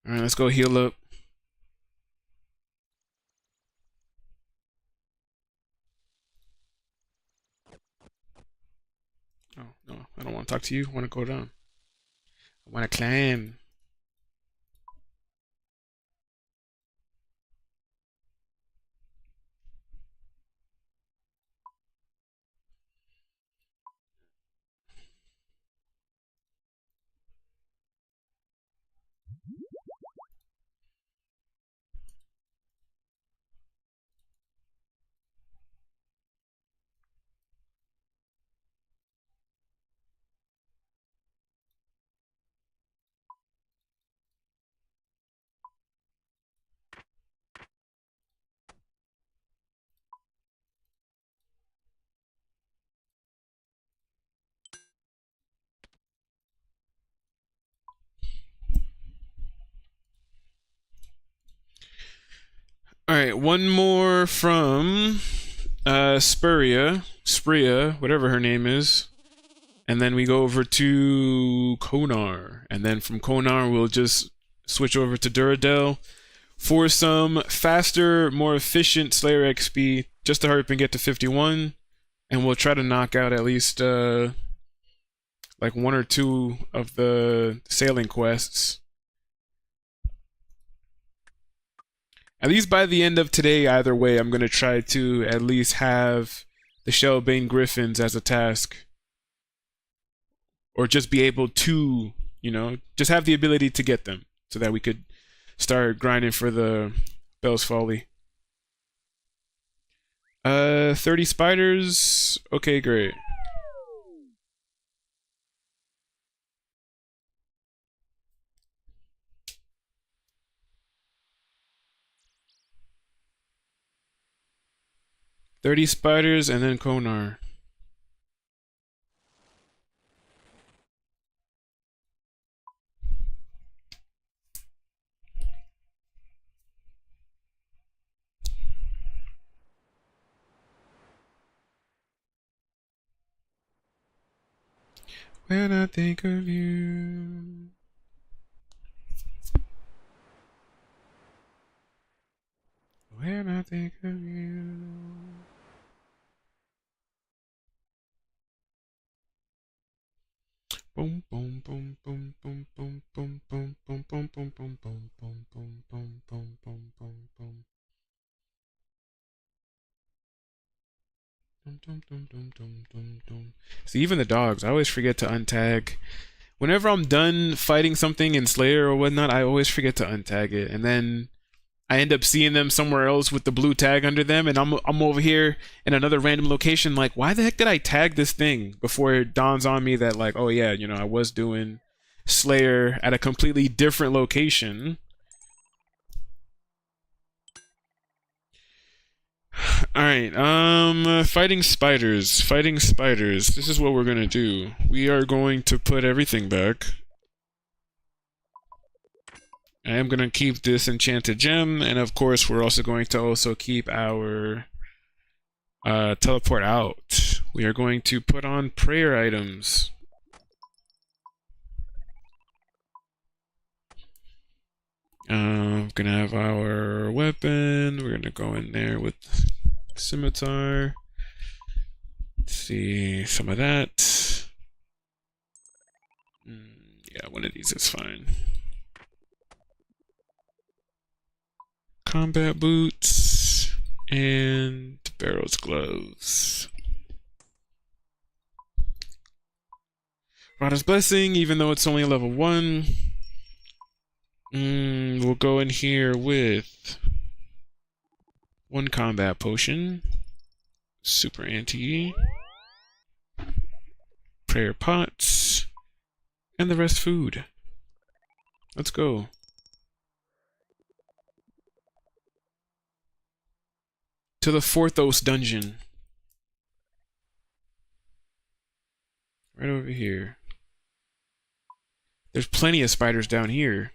All right, let's go heal up. Oh, no, I don't want to talk to you. I want to go down. I want to climb. All right, one more from Spria, whatever her name is. And then we go over to Konar. And then from Konar, we'll just switch over to Duradel for some faster, more efficient Slayer XP, just to hurry up and get to 51. And we'll try to knock out at least like one or two of the sailing quests. At least by the end of today, either way, I'm going to try to at least have the Shellbane Griffins as a task. Or just be able to, you know, just have the ability to get them so that we could start grinding for the Bell's Folly. 30 spiders. Okay, great. $30 spiders and then Konar. When I think of you. When I think of you. Boom, boom, boom, boom, boom, boom, boom, boom, boom, boom, boom, boom, boom, boom, boom, boom, boom, boom, boom, boom. See, even the dogs, I always forget to untag. Whenever I'm done fighting something in Slayer or whatnot, I always forget to untag it. And then I end up seeing them somewhere else with the blue tag under them, and I'm over here in another random location like, why the heck did I tag this thing? Before it dawns on me that like, oh yeah, you know, I was doing Slayer at a completely different location. Alright, fighting spiders. Fighting spiders. This is what we're gonna do. We are going to put everything back. I am gonna keep this enchanted gem, and of course we're also going to also keep our teleport out. We are going to put on prayer items. Gonna have our weapon. We're gonna go in there with scimitar. Let's see, some of that. Yeah, one of these is fine. Combat boots and Barrow's gloves. Rada's Blessing, even though it's only a level 1. We'll go in here with 1 combat potion, super anti, prayer pots, and the rest food. Let's go. To the Forthos dungeon. Right over here. There's plenty of spiders down here.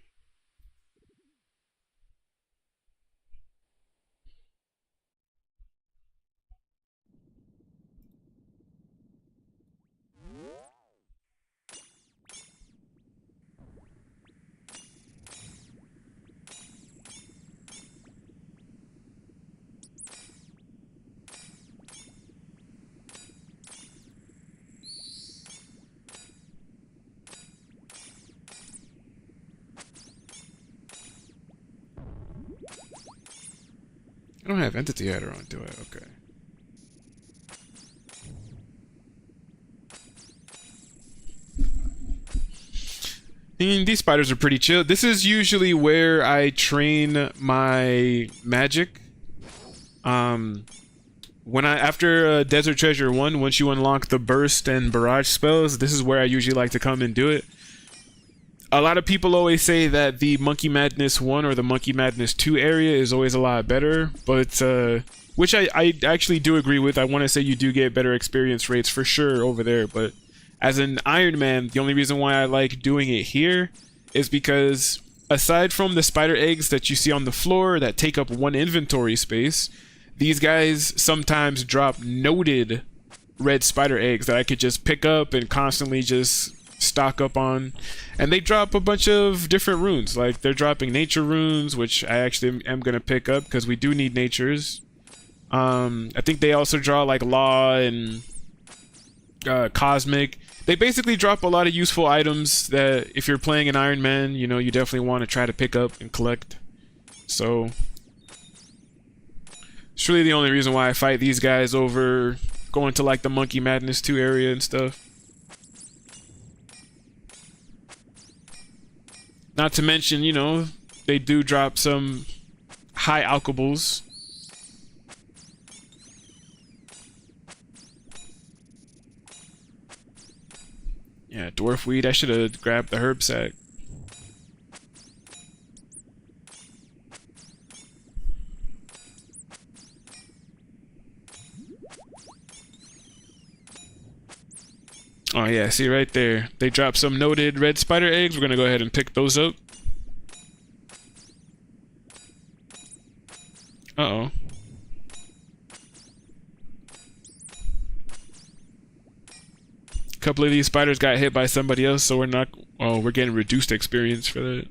don't have entity header on, do I? Okay. And these spiders are pretty chill. This is usually where I train my magic. After Desert Treasure 1, once you unlock the burst and barrage spells, this is where I usually like to come and do it. A lot of people always say that the Monkey Madness 1 or the Monkey Madness 2 area is always a lot better, but which I actually do agree with. I want to say you do get better experience rates for sure over there, but as an Iron Man, the only reason why I like doing it here is because aside from the spider eggs that you see on the floor that take up 1 inventory space, these guys sometimes drop noted red spider eggs that I could just pick up and constantly just stock up on. And they drop a bunch of different runes. Like, they're dropping nature runes, which I actually am going to pick up because we do need natures. I think they also draw like law and cosmic. They basically drop a lot of useful items that if you're playing an Iron Man, you know, you definitely want to try to pick up and collect. So it's really the only reason why I fight these guys over going to like the Monkey Madness 2 area and stuff. Not to mention, you know, they do drop some high alchables. Yeah, dwarf weed. I should have grabbed the herb sack. Oh yeah, see right there. They drop some noted red spider eggs. We're gonna go ahead and pick those up. Uh-oh. A couple of these spiders got hit by somebody else, so we're not... Oh, we're getting reduced experience for that.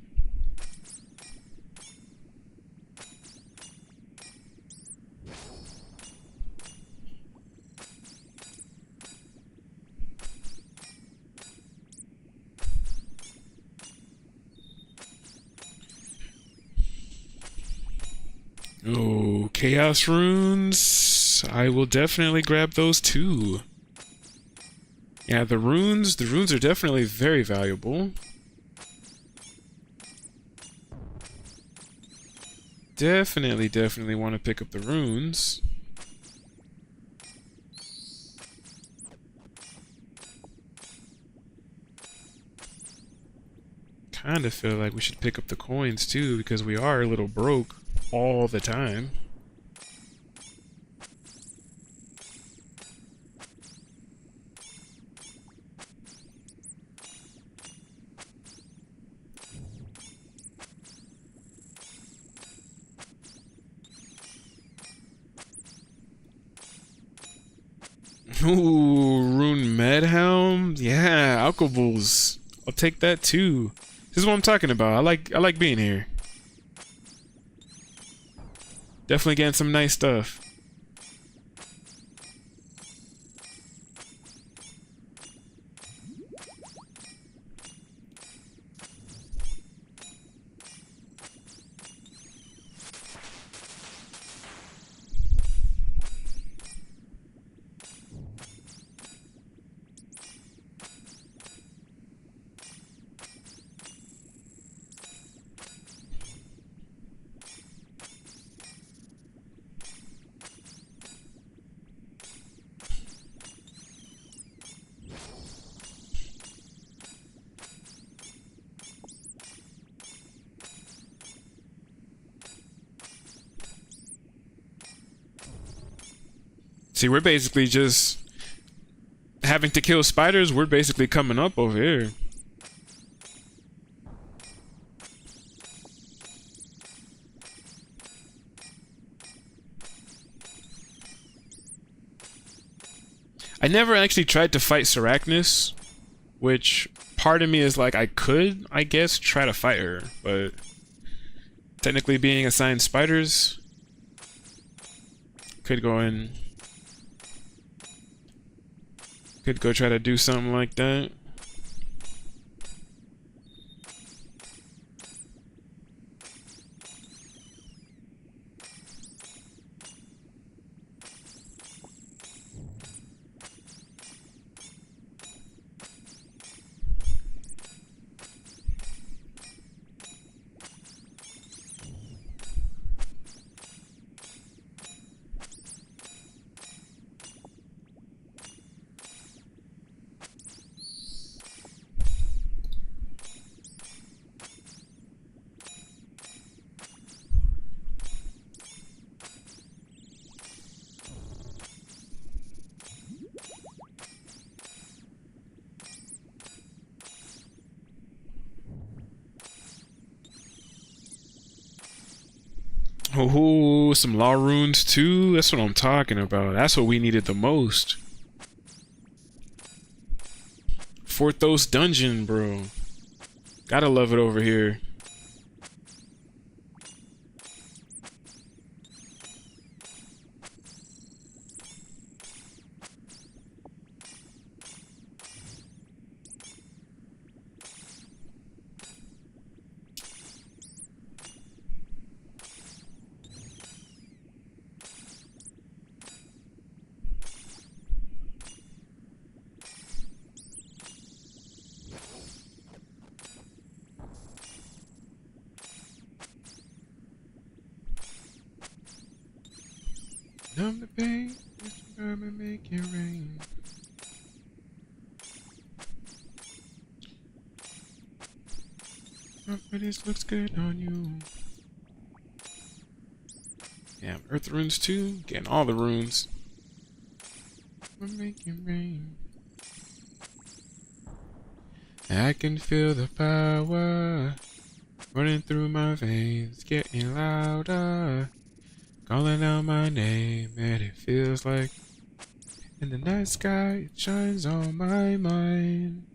Oh, chaos runes. I will definitely grab those too. Yeah, the runes are definitely very valuable. Definitely want to pick up the runes. Kind of feel like we should pick up the coins too, because we are a little broke all the time. Ooh, Rune Medhelm? Yeah, alchables. I'll take that too. This is what I'm talking about. I like being here. Definitely getting some nice stuff. See, we're basically just having to kill spiders. We're basically coming up over here. I never actually tried to fight Sarachnis, which part of me is like, I could, I guess, try to fight her, but technically being assigned spiders, could go in. Could go try to do something like that. Oh, some law runes too. That's what I'm talking about. That's what we needed the most. Forthos dungeon, bro. Gotta love it over here. Numb the pain, I'ma make it rain. But this looks good on you. Damn, earth runes too? Getting all the runes. I'ma make it rain. I can feel the power running through my veins, getting louder. Calling out my name, and it feels like in the night sky it shines on my mind.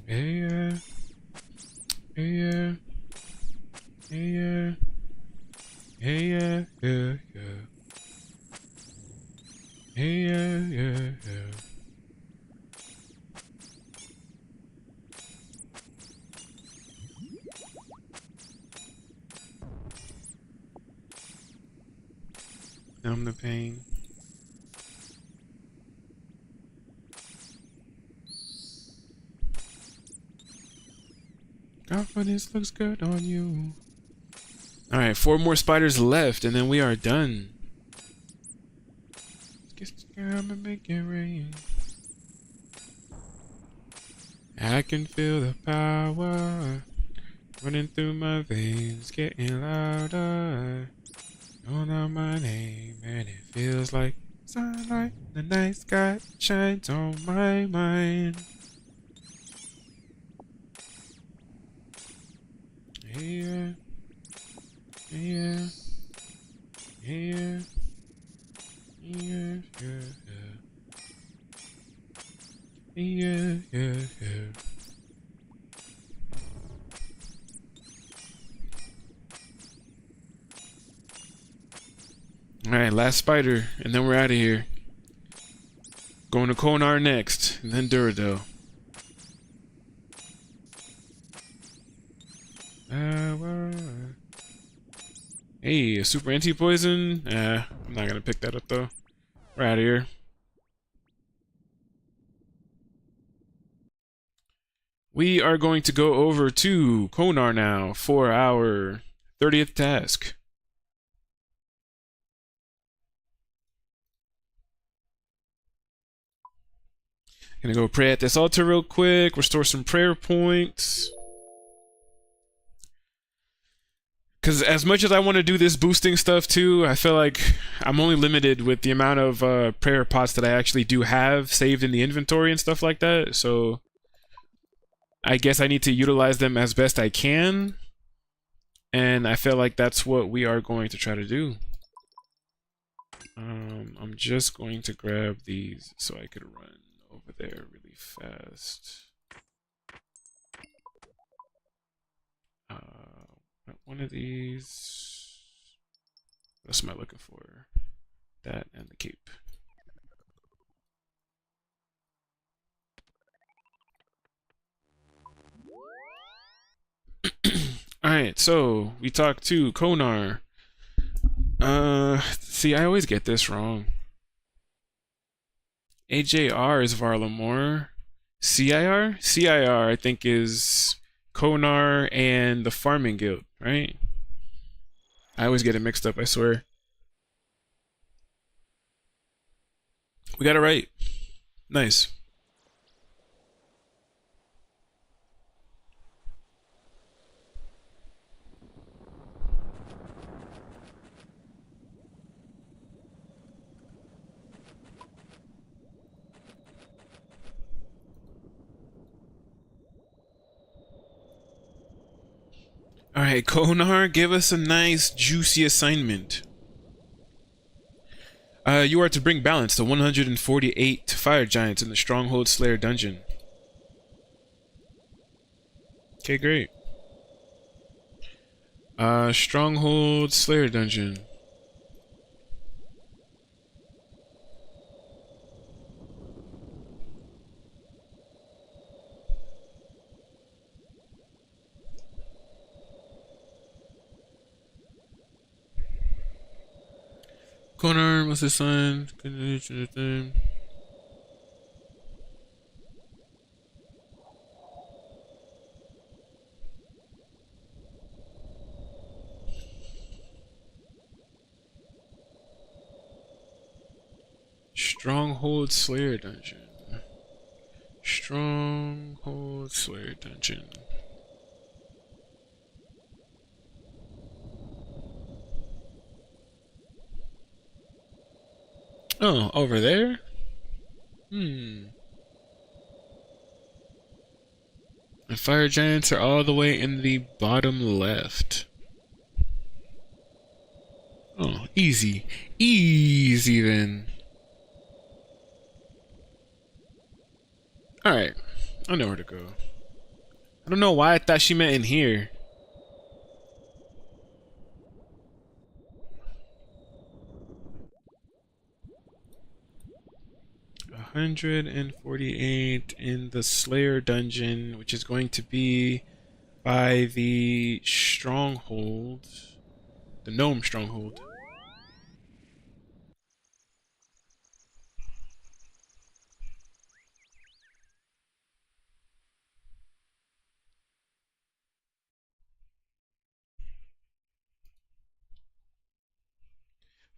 Hey yeah, hey yeah, hey yeah, hey yeah, yeah, yeah. Hey yeah, yeah, yeah. Numb the pain. Confidence looks good on you. Alright, 4 more spiders left, and then we are done. Guess I'ma make it rain. I can feel the power running through my veins, getting louder. Calling out my name, and it feels like sunlight. The night sky shines on my mind. Hey yeah, hey yeah, hey yeah, yeah, yeah, yeah, yeah, yeah, yeah. Alright, last spider, and then we're out of here. Going to Konar next, and then Duradel. Hey, a super anti-poison? I'm not gonna pick that up though. We're out of here. We are going to go over to Konar now for our 30th task. Gonna go pray at this altar real quick, restore some prayer points. Because as much as I want to do this boosting stuff too, I feel like I'm only limited with the amount of prayer pots that I actually do have saved in the inventory and stuff like that. So I guess I need to utilize them as best I can. And I feel like that's what we are going to try to do. I'm just going to grab these so I could run over there really fast. One of these. What else am I looking for? That and the cape. Alright, so we talked to Konar. See, I always get this wrong. AJR is Varlamore. CIR? CIR, I think, is Konar and the Farming Guild, right? I always get it mixed up, I swear. We got it right. Nice. All right, Konar, give us a nice juicy assignment. You are to bring balance to 148 fire giants in the Stronghold Slayer dungeon. Okay, great. Stronghold Slayer dungeon. Konar must assign condition to them. Stronghold Slayer dungeon. Stronghold Slayer dungeon. Oh, over there? Hmm. The fire giants are all the way in the bottom left. Oh, easy. Easy then. Alright. I know where to go. I don't know why I thought she meant in here. $148 in the Slayer dungeon, which is going to be by the stronghold. The gnome stronghold.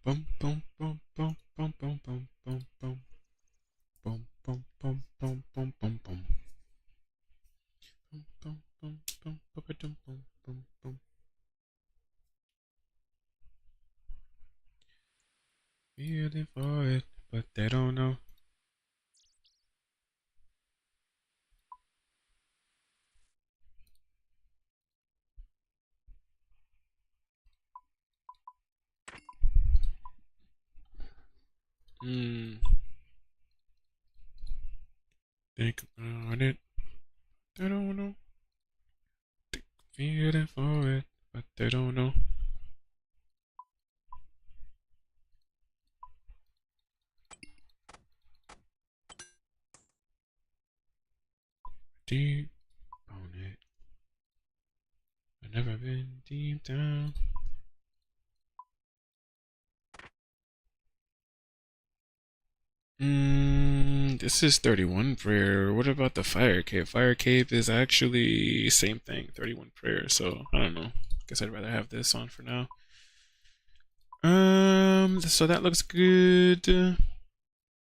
Bum bum bum bum bum bum bum bum bum bum bum bum bum bum bum bum. Bum bum bum bum bum bum bum bum. Feeling for it, but they don't know. Think about it. They don't know. Feeling for it, but they don't know. Deep on it. I've never been deep down. This is 31 prayer. What about the fire cave? Fire cave is actually same thing, 31 prayer. So I don't know. Guess I'd rather have this on for now. So that looks good.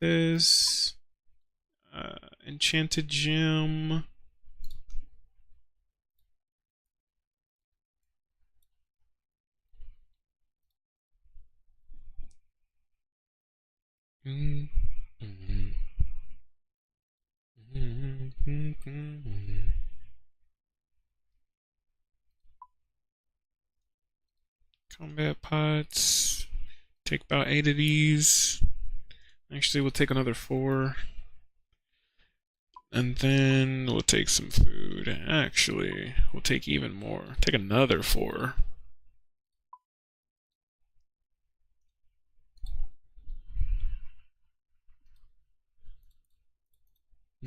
This enchanted gem. Combat pots. Take about 8 of these. Actually, we'll take another 4. And then we'll take some food. Actually, we'll take even more. Take another 4.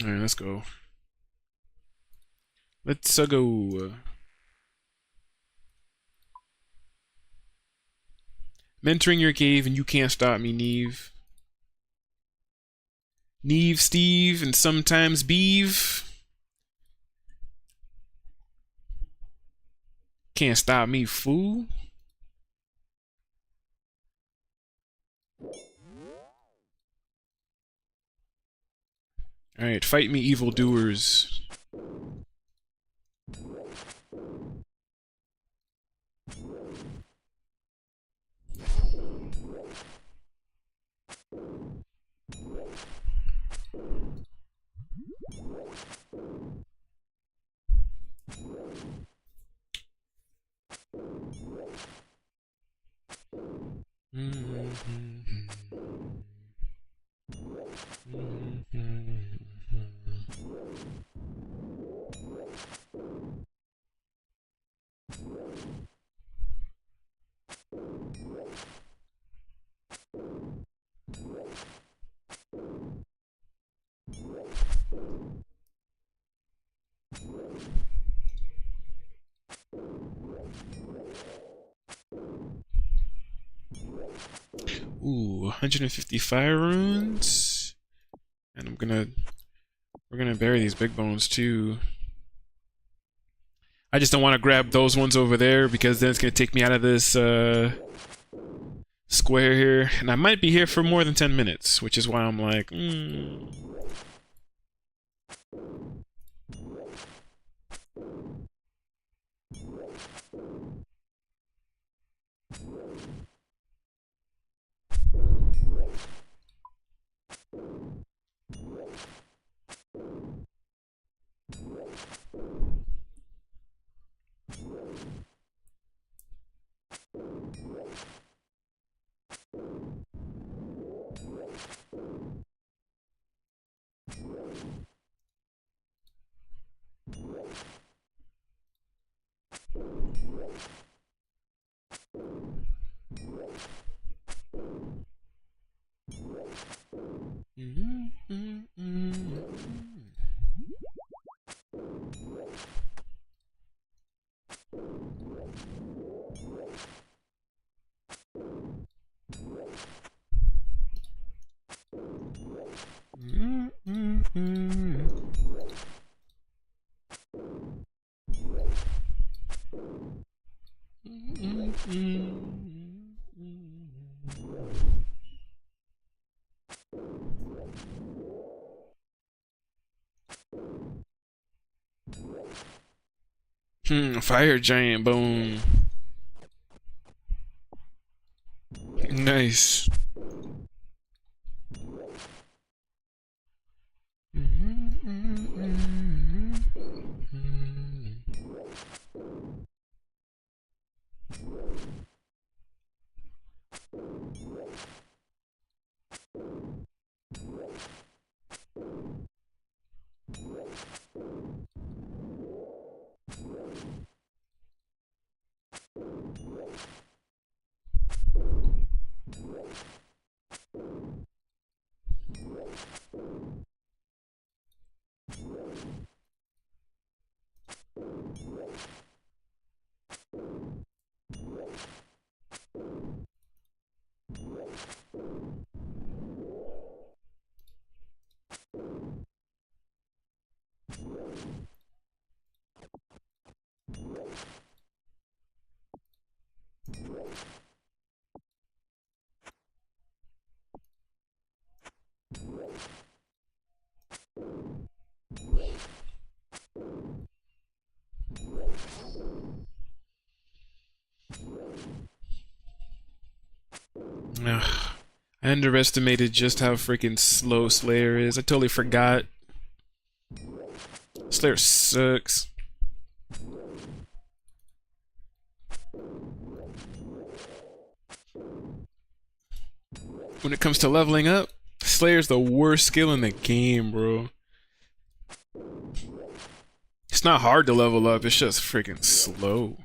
Alright, let's go. Let's go. I'm entering your cave and you can't stop me, Neve. Neve, Steve, and sometimes Beeve. Can't stop me, fool. Alright, fight me, evildoers. Ooh, 150 fire runes. And we're gonna bury these big bones too. I just don't want to grab those ones over there because then it's gonna take me out of this square here, and I might be here for more than 10 minutes, which is why I'm like, fire giant bone. Nice. Ugh. I underestimated just how freaking slow Slayer is. I totally forgot. Slayer sucks. When it comes to leveling up, Slayer's the worst skill in the game, bro. It's not hard to level up, it's just freaking slow.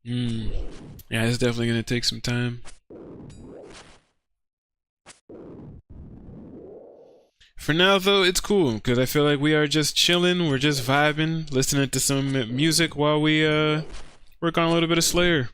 Yeah, it's definitely gonna take some time. For now, though, it's cool because I feel like we are just chilling. We're just vibing, listening to some music while we work on a little bit of Slayer.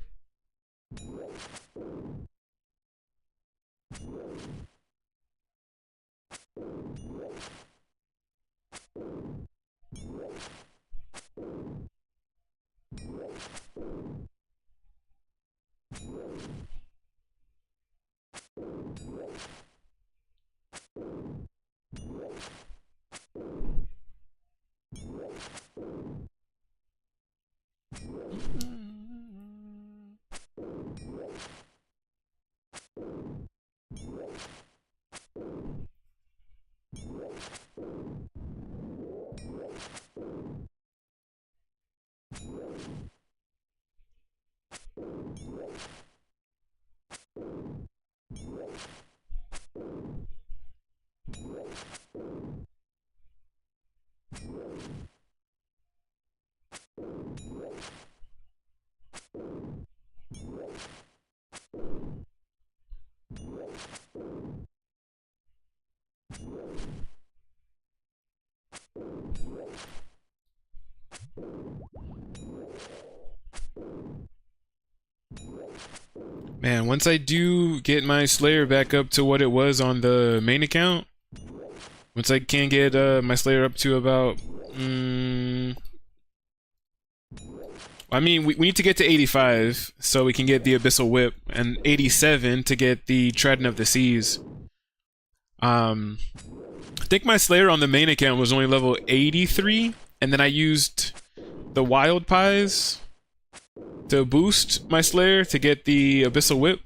Man, once I do get my Slayer back up to what it was on the main account, once I can get my Slayer up to about, I mean, we need to get to 85 so we can get the Abyssal Whip, and 87 to get the Trident of the Seas. I think my Slayer on the main account was only level 83, and then I used the Wild Pies to boost my Slayer to get the Abyssal Whip.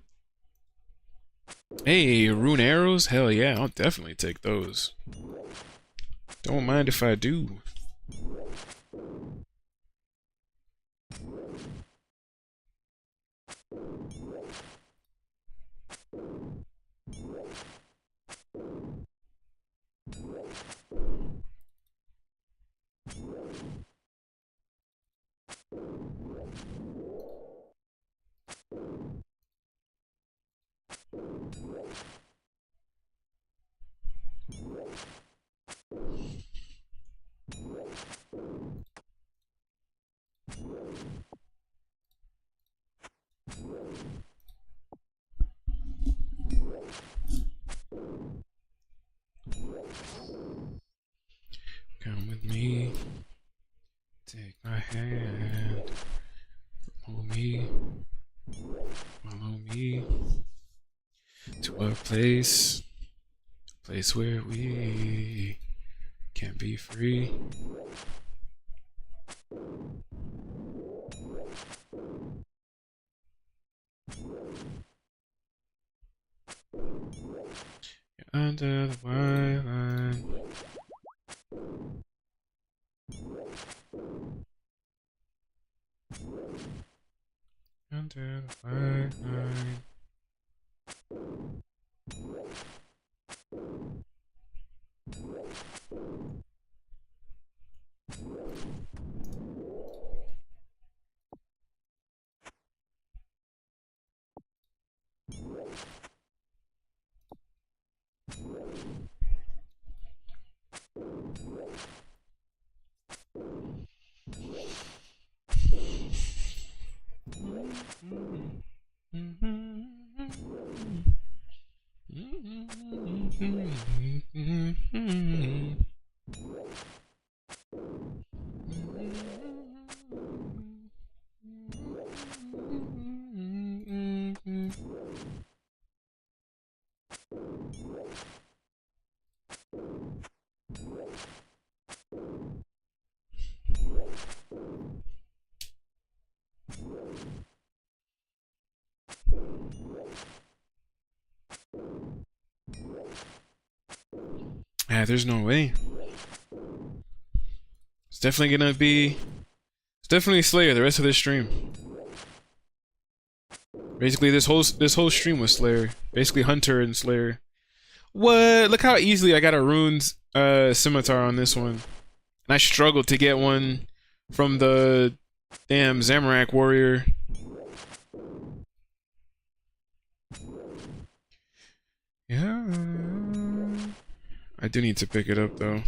Hey, rune arrows? Hell yeah, I'll definitely take those. Don't mind if I do. Come with me, take my hand, follow me to a place where we can be free. Under the white line. Under the white line. Ah, there's no way. It's definitely gonna be... It's definitely Slayer the rest of this stream. Basically, this whole stream was Slayer. Basically, Hunter and Slayer. What? Look how easily I got a runes scimitar on this one. And I struggled to get one from the damn Zamorak warrior. Yeah. I do need to pick it up though.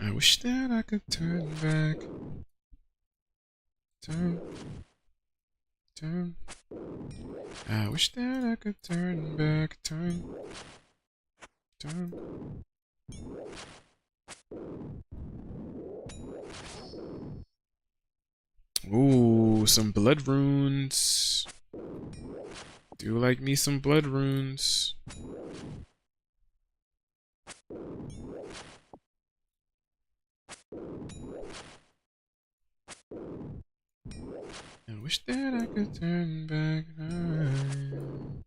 I wish that I could turn back. Turn. I wish that I could turn back. Turn. Ooh, some blood runes. Do like me some blood runes. I wish that I could turn back time.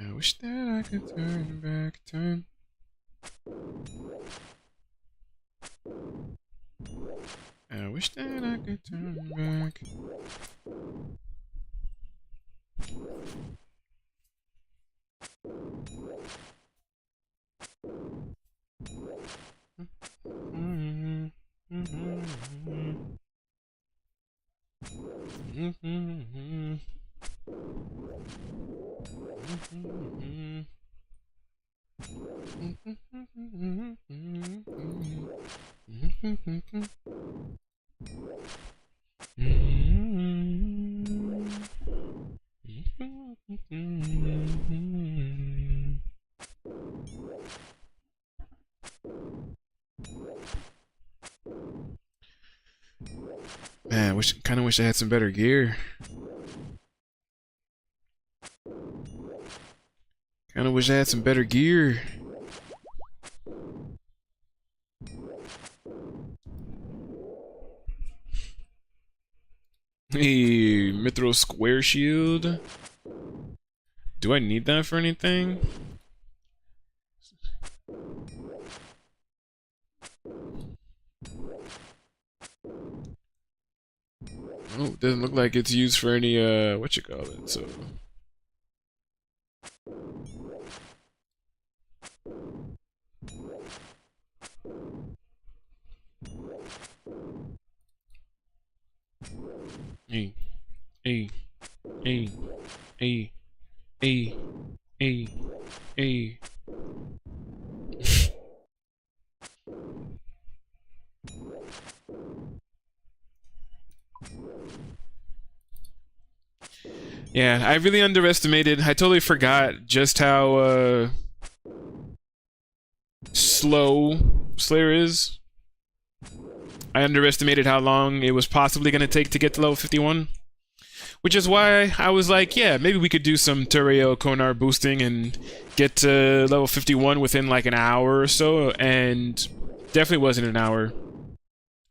I wish that I could turn back time. I wish that I could turn back. Man, kind of wish I had some better gear. Kind of wish I had some better gear. Hey, Mithril Square Shield. Do I need that for anything? Oh, it doesn't look like it's used for any, what you call it, so... Hey, hey, hey, hey, hey, hey, hey. Yeah, I really underestimated. I totally forgot just how slow Slayer is. I underestimated how long it was possibly going to take to get to level 51. Which is why I was like, yeah, maybe we could do some Turiel Konar boosting and get to level 51 within like an hour or so, and definitely wasn't an hour.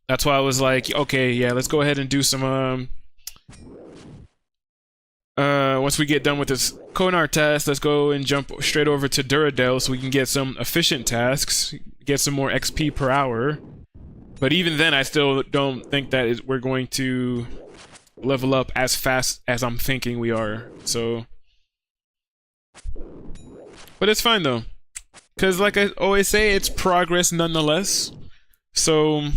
That's why I was like, okay, yeah, let's go ahead and do some, once we get done with this Konar task, let's go and jump straight over to Duradel so we can get some efficient tasks, get some more XP per hour. But even then, I still don't think that we're going to level up as fast as I'm thinking we are, so... But it's fine, though. Because, like I always say, it's progress nonetheless. So...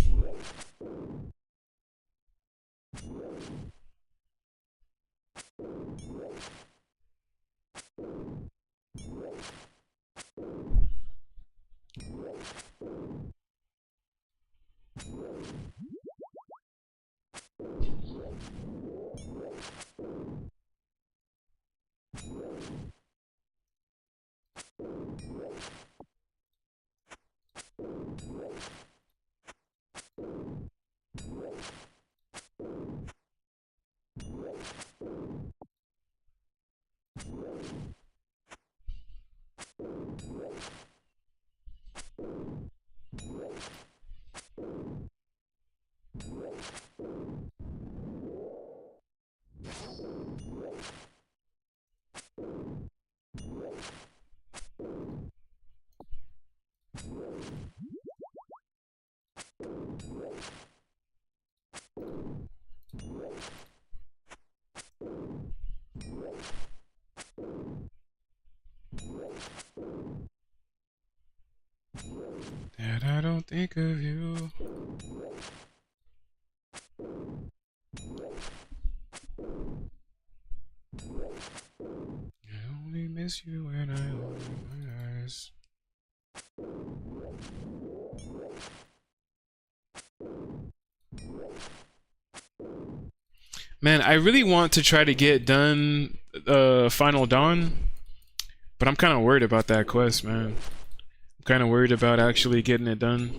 think of you. I only miss you when I open my eyes. Man, I really want to try to get done Final Dawn, but I'm kind of worried about that quest, man. I'm kind of worried about actually getting it done.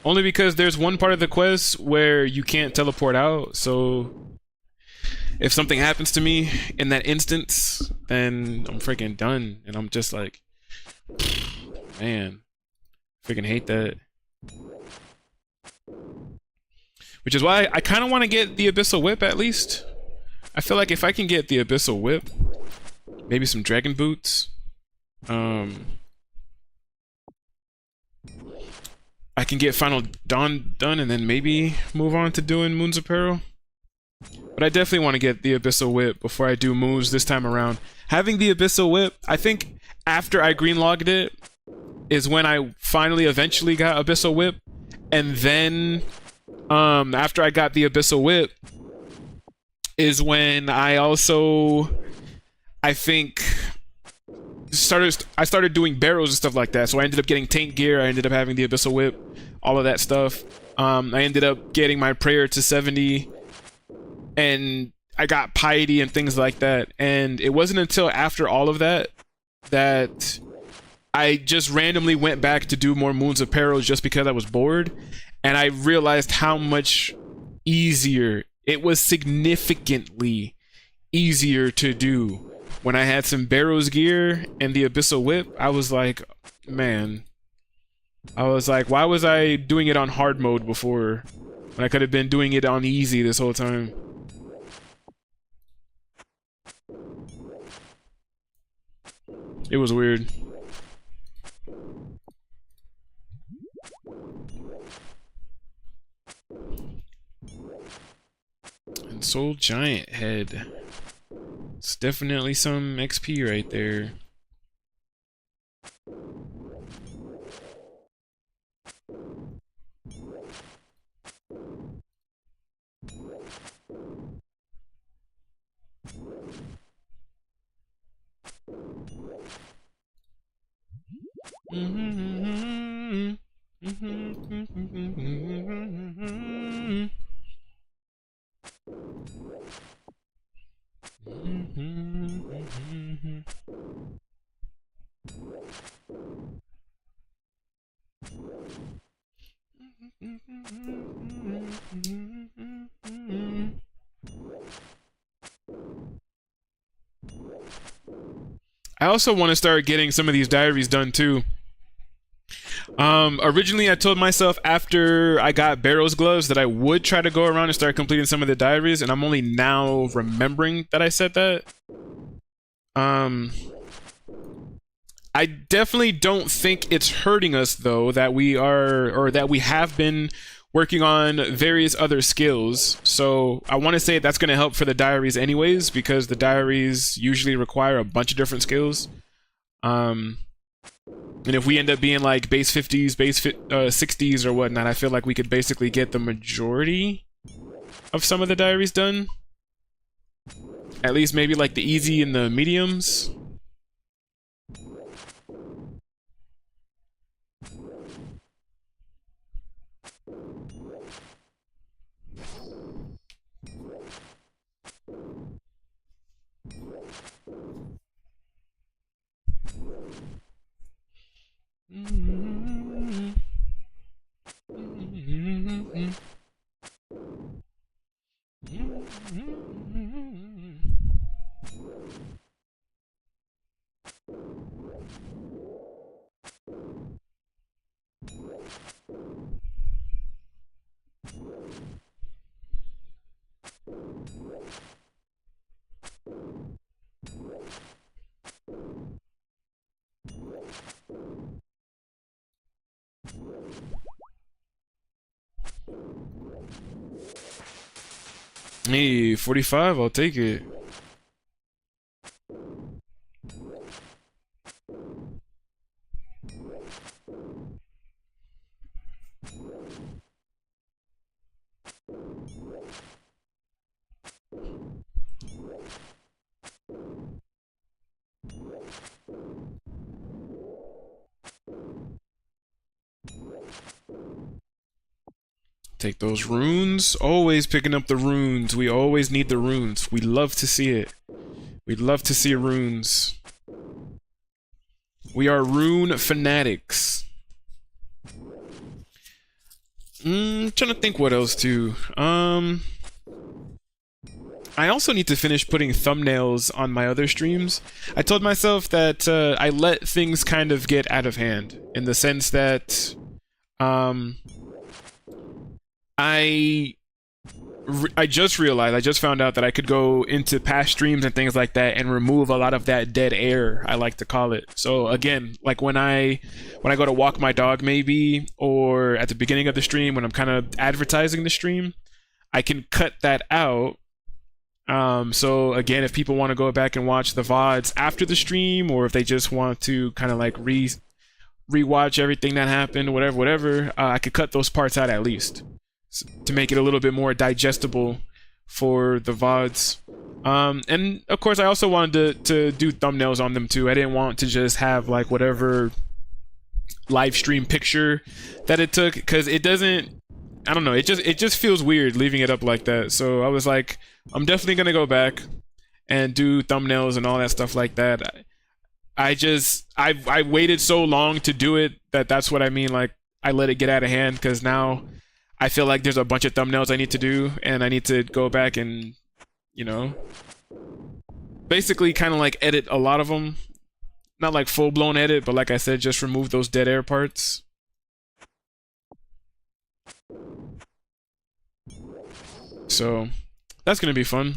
Only because there's one part of the quest where you can't teleport out, so if something happens to me in that instance, then I'm freaking done. And I'm just like, man, freaking hate that. Which is why I kind of want to get the Abyssal Whip at least. I feel like if I can get the Abyssal Whip, maybe some Dragon Boots, I can get Final Dawn done and then maybe move on to doing Moon's Apparel. But I definitely want to get the Abyssal Whip before I do moves this time around. Having the Abyssal Whip, I think after I greenlogged it, is when I finally eventually got Abyssal Whip. And then, after I got the Abyssal Whip, is when I also, I think, I started doing barrels and stuff like that. So I ended up getting tank gear, I ended up having the Abyssal Whip, all of that stuff. I ended up getting my prayer to 70, and I got piety and things like that. And it wasn't until after all of that that I just randomly went back to do more Moons of Peril just because I was bored. And I realized how much easier, it was significantly easier to do. When I had some Barrows gear and the Abyssal Whip, I was like, man. I was like, why was I doing it on hard mode before when I could have been doing it on easy this whole time? It was weird. And Soul Giant Head. It's definitely some XP right there. I also want to start getting some of these diaries done too. Originally I told myself after I got Barrow's gloves that I would try to go around and start completing some of the diaries, and I'm only now remembering that I said that. I definitely don't think it's hurting us though that we are, or that we have been working on various other skills. So I want to say that's going to help for the diaries anyways, because the diaries usually require a bunch of different skills. And if we end up being like base 50s, base 60s or whatnot, I feel like we could basically get the majority of some of the diaries done. At least maybe like the easy and the mediums. Hey, 45, I'll take it. Take those runes. Always picking up the runes. We always need the runes. We love to see it. We'd love to see runes. We are rune fanatics. Trying to think what else too. I also need to finish putting thumbnails on my other streams. I told myself that I let things kind of get out of hand in the sense that I just realized, I just found out that I could go into past streams and things like that and remove a lot of that dead air, I like to call it. So again, like when I go to walk my dog maybe, or at the beginning of the stream when I'm kind of advertising the stream, I can cut that out. So again, if people want to go back and watch the VODs after the stream, or if they just want to kind of like rewatch everything that happened, whatever, I could cut those parts out at least to make it a little bit more digestible for the VODs. And of course, I also wanted to do thumbnails on them too. I didn't want to just have like whatever live stream picture that it took, because it doesn't, I don't know, it just feels weird leaving it up like that. So I was like, I'm definitely gonna go back and do thumbnails and all that stuff like that. I waited so long to do it that's what I mean, like I let it get out of hand, because now I feel like there's a bunch of thumbnails I need to do, and I need to go back and, you know, basically kind of like edit a lot of them. Not like full-blown edit, but like I said, just remove those dead air parts. So that's gonna be fun.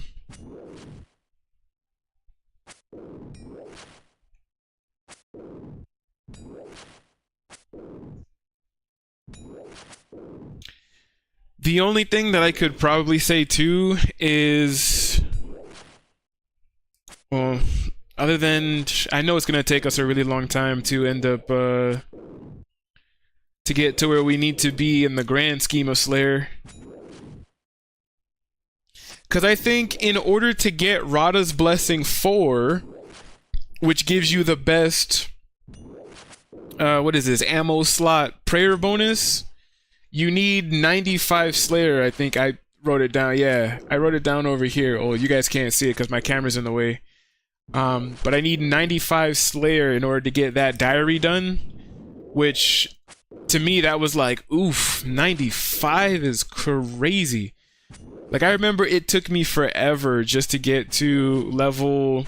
The only thing that I could probably say too is, well, other than, I know it's gonna take us a really long time to end up to get to where we need to be in the grand scheme of Slayer. Because I think in order to get Rada's Blessing 4, which gives you the best, what is this, ammo slot prayer bonus, you need 95 Slayer. I think I wrote it down. Yeah, I wrote it down over here. Oh, you guys can't see it because my camera's in the way. But I need 95 Slayer in order to get that diary done, which to me that was like, oof, 95 is crazy. Like, I remember it took me forever just to get to level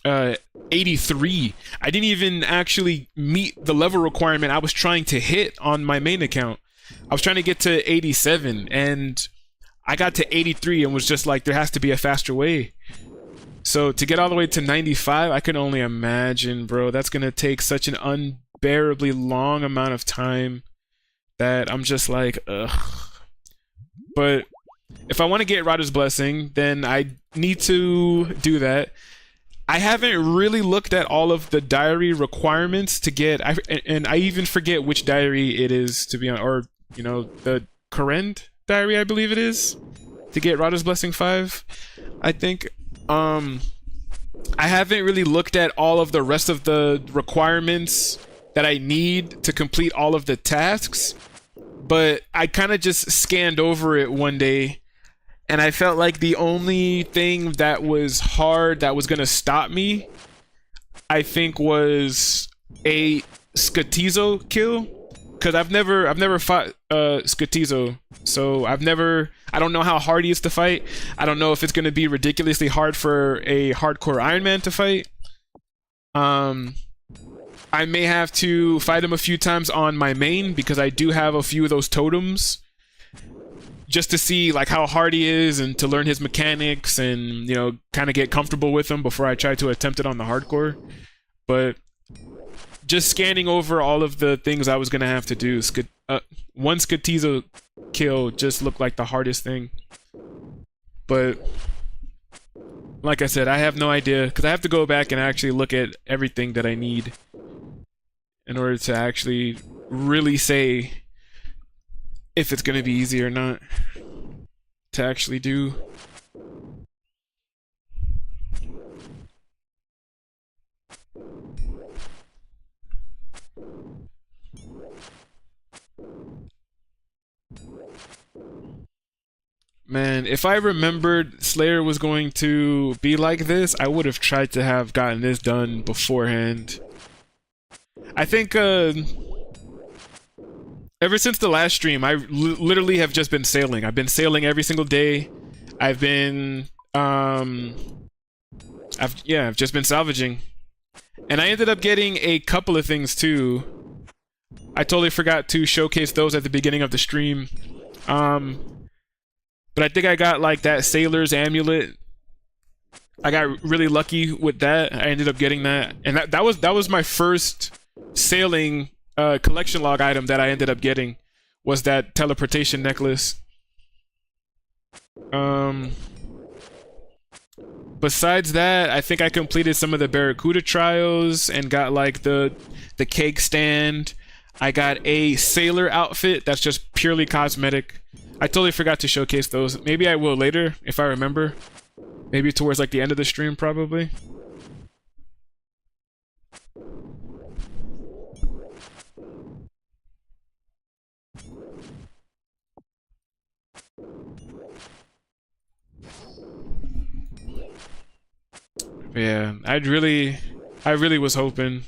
83. I didn't even actually meet the level requirement I was trying to hit on my main account. I was trying to get to 87, and I got to 83 and was just like, there has to be a faster way. So to get all the way to 95, I can only imagine, bro. That's gonna take such an unbearably long amount of time that I'm just like, ugh. But if I want to get Rada's Blessing, then I need to do that. I haven't really looked at all of the diary requirements to get, and I even forget which diary it is, to be honest, or, you know, the Korend diary, I believe it is, to get Rada's Blessing 5, I think. I haven't really looked at all of the rest of the requirements that I need to complete all of the tasks, but I kind of just scanned over it one day, and I felt like the only thing that was hard that was gonna stop me, I think, was a Skatizo kill, because I've never fought Skatizo, so I don't know how hard he is to fight. I don't know if it's gonna be ridiculously hard for a hardcore Iron Man to fight. I may have to fight him a few times on my main, because I do have a few of those totems, just to see like how hard he is and to learn his mechanics and, you know, kind of get comfortable with him before I try to attempt it on the hardcore. But just scanning over all of the things I was gonna have to do, one Skatizo kill just looked like the hardest thing. But like I said, I have no idea, because I have to go back and actually look at everything that I need in order to actually really say if it's gonna be easy or not to actually do. Man, if I remembered Slayer was going to be like this, I would have tried to have gotten this done beforehand. I think ever since the last stream, I literally have just been sailing. I've been sailing every single day. I've been I've just been salvaging. And I ended up getting a couple of things too. I totally forgot to showcase those at the beginning of the stream. But I think I got like that sailor's amulet. I got really lucky with that. I ended up getting that, and that was my first sailing collection log item that I ended up getting, was that teleportation necklace. Besides that, I think I completed some of the Barracuda trials and got like the cake stand. I got a sailor outfit that's just purely cosmetic. I totally forgot to showcase those. Maybe I will later if I remember. Maybe towards like the end of the stream, probably. But yeah, I really was hoping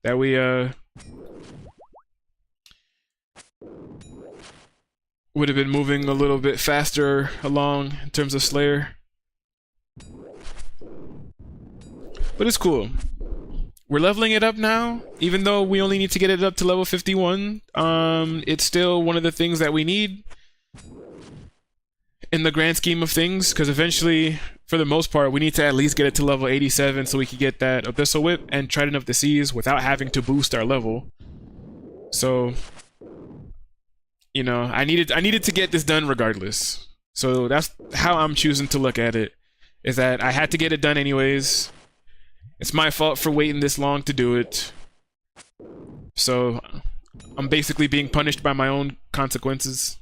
that we would have been moving a little bit faster along in terms of Slayer. But it's cool. We're leveling it up now, even though we only need to get it up to level 51. It's still one of the things that we need in the grand scheme of things, because eventually, for the most part, we need to at least get it to level 87 so we can get that Abyssal Whip and Trident of the Seas without having to boost our level. So, you know, I needed to get this done regardless. So that's how I'm choosing to look at it, is that I had to get it done anyways. It's my fault for waiting this long to do it. So I'm basically being punished by my own consequences.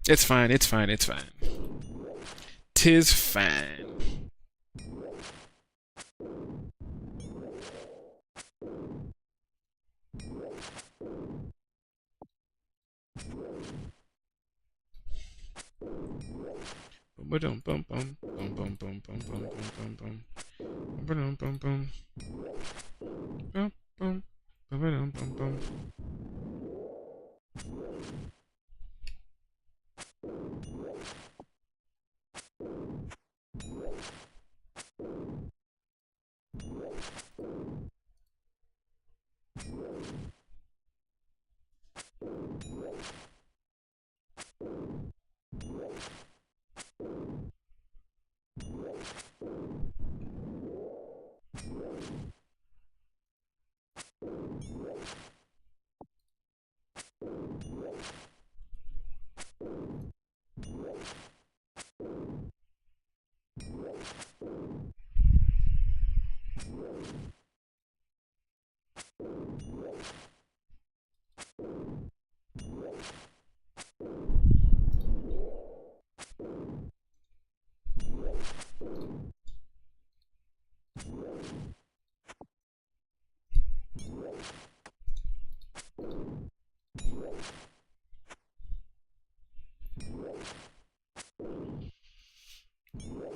It's fine, it's fine, it's fine. 'Tis fine. Bum bum bum bum bum bum bum bum bum bum bum bum bum bum bum bum bum bum.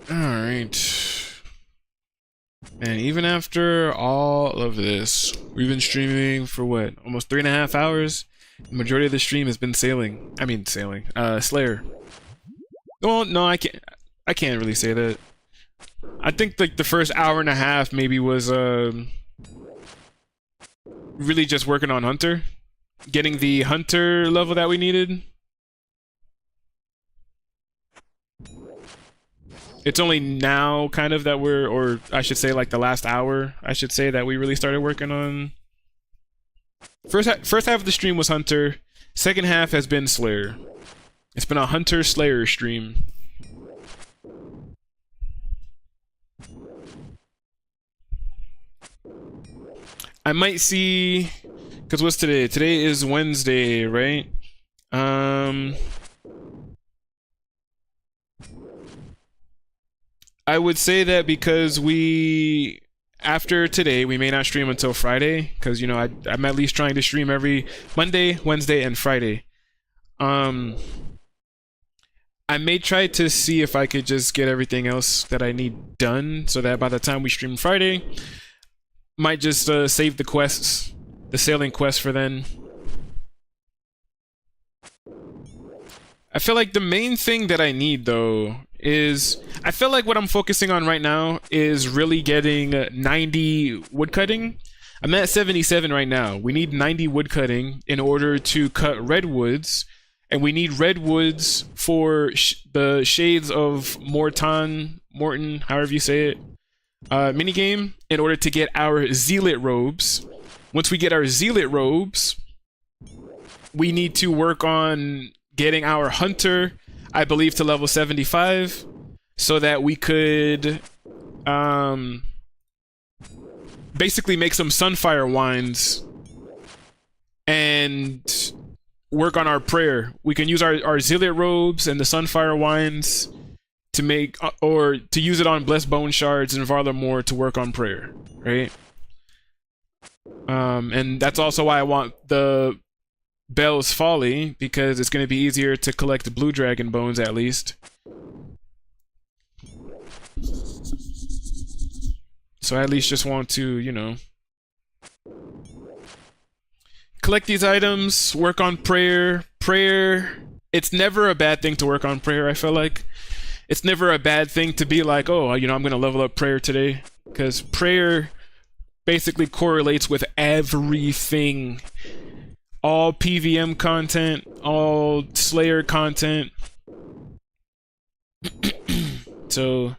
Alright. And even after all of this, we've been streaming for what? Almost 3.5 hours? The majority of the stream has been sailing. I mean sailing. Slayer. Well, no, I can't really say that. I think like the first hour and a half maybe was really just working on Hunter. Getting the Hunter level that we needed. It's only now kind of that we're, or I should say like the last hour, I should say, that we really started working on. First half of the stream was Hunter. Second half has been Slayer. It's been a Hunter Slayer stream. I might see, because what's today? Today is Wednesday, right? I would say that because after today, we may not stream until Friday, because, you know, I'm at least trying to stream every Monday, Wednesday, and Friday. I may try to see if I could just get everything else that I need done so that by the time we stream Friday, might just save the quests, the sailing quest for then. I feel like the main thing that I need though is, I feel like what I'm focusing on right now is really getting 90 woodcutting. I'm at 77 right now. We need 90 woodcutting in order to cut redwoods, and we need redwoods for the Shades of Morton, however you say it, minigame, in order to get our zealot robes. Once we get our zealot robes, we need to work on getting our hunter, I believe, to level 75, so that we could basically make some sunfire wines and work on our prayer. We can use our zealot robes and the sunfire wines to make, or to use it on blessed bone shards and Varlamore to work on prayer, right? And that's also why I want the Bell's Folly, because it's going to be easier to collect blue dragon bones at least. So I at least just want to, you know, collect these items, work on prayer. Prayer, it's never a bad thing to work on prayer, I feel like. It's never a bad thing to be like, oh, you know, I'm going to level up prayer today. Because prayer basically correlates with everything. All PVM content, all Slayer content. So,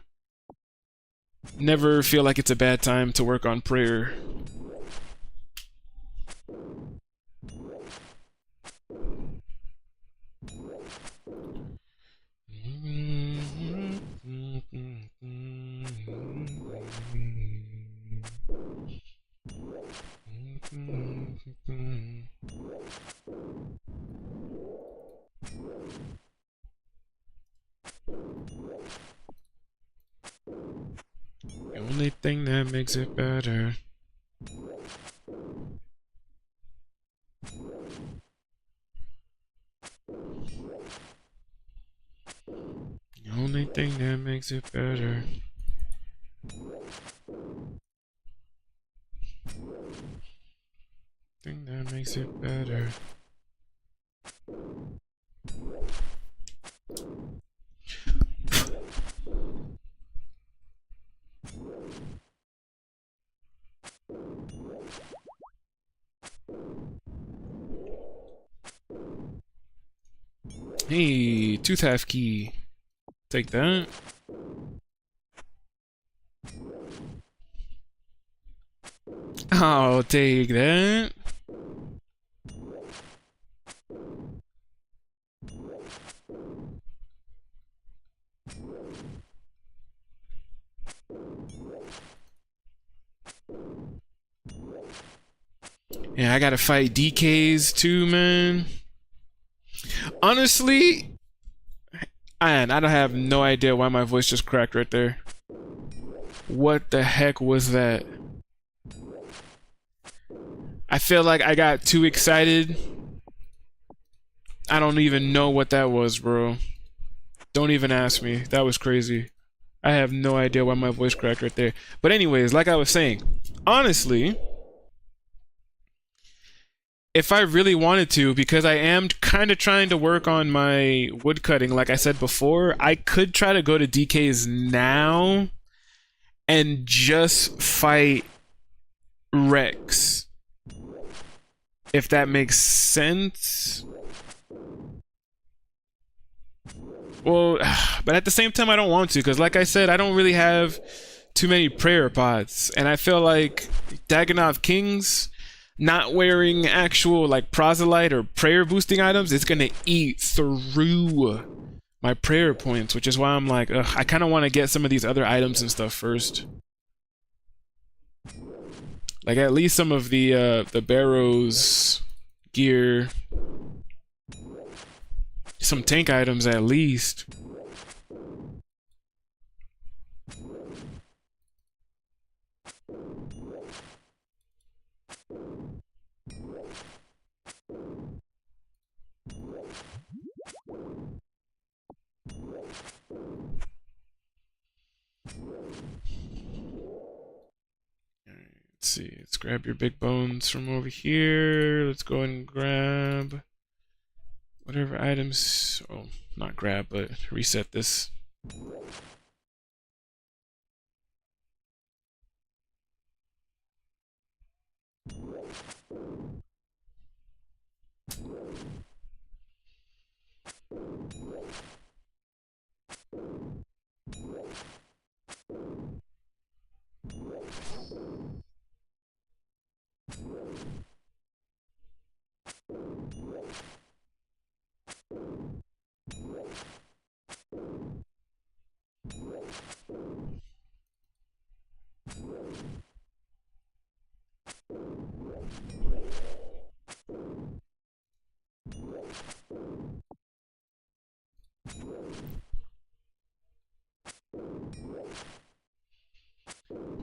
never feel like it's a bad time to work on prayer. The only thing that makes it better. The only thing that makes it better. Thing that makes it better. Hey, tooth half key. Take that. I'll take that. Yeah, I gotta fight DKs too, man. Honestly, I don't have no idea why my voice just cracked right there. What the heck was that? I feel like I got too excited. I don't even know what that was, bro. Don't even ask me. That was crazy. I have no idea why my voice cracked right there. But anyways, like I was saying, honestly, if I really wanted to, because I am kind of trying to work on my woodcutting, like I said before, I could try to go to DK's now and just fight Rex. If that makes sense. Well, but at the same time, I don't want to, because like I said, I don't really have too many prayer pots. And I feel like Daganov Kings not wearing actual like proselyte or prayer boosting items, it's gonna eat through my prayer points, which is why I'm like, ugh, I kind of want to get some of these other items and stuff first. Like at least some of the Barrows gear, some tank items at least. let's see. Let's grab your big bones from over here. Let's go and grab whatever items. Oh, not grab, but reset this.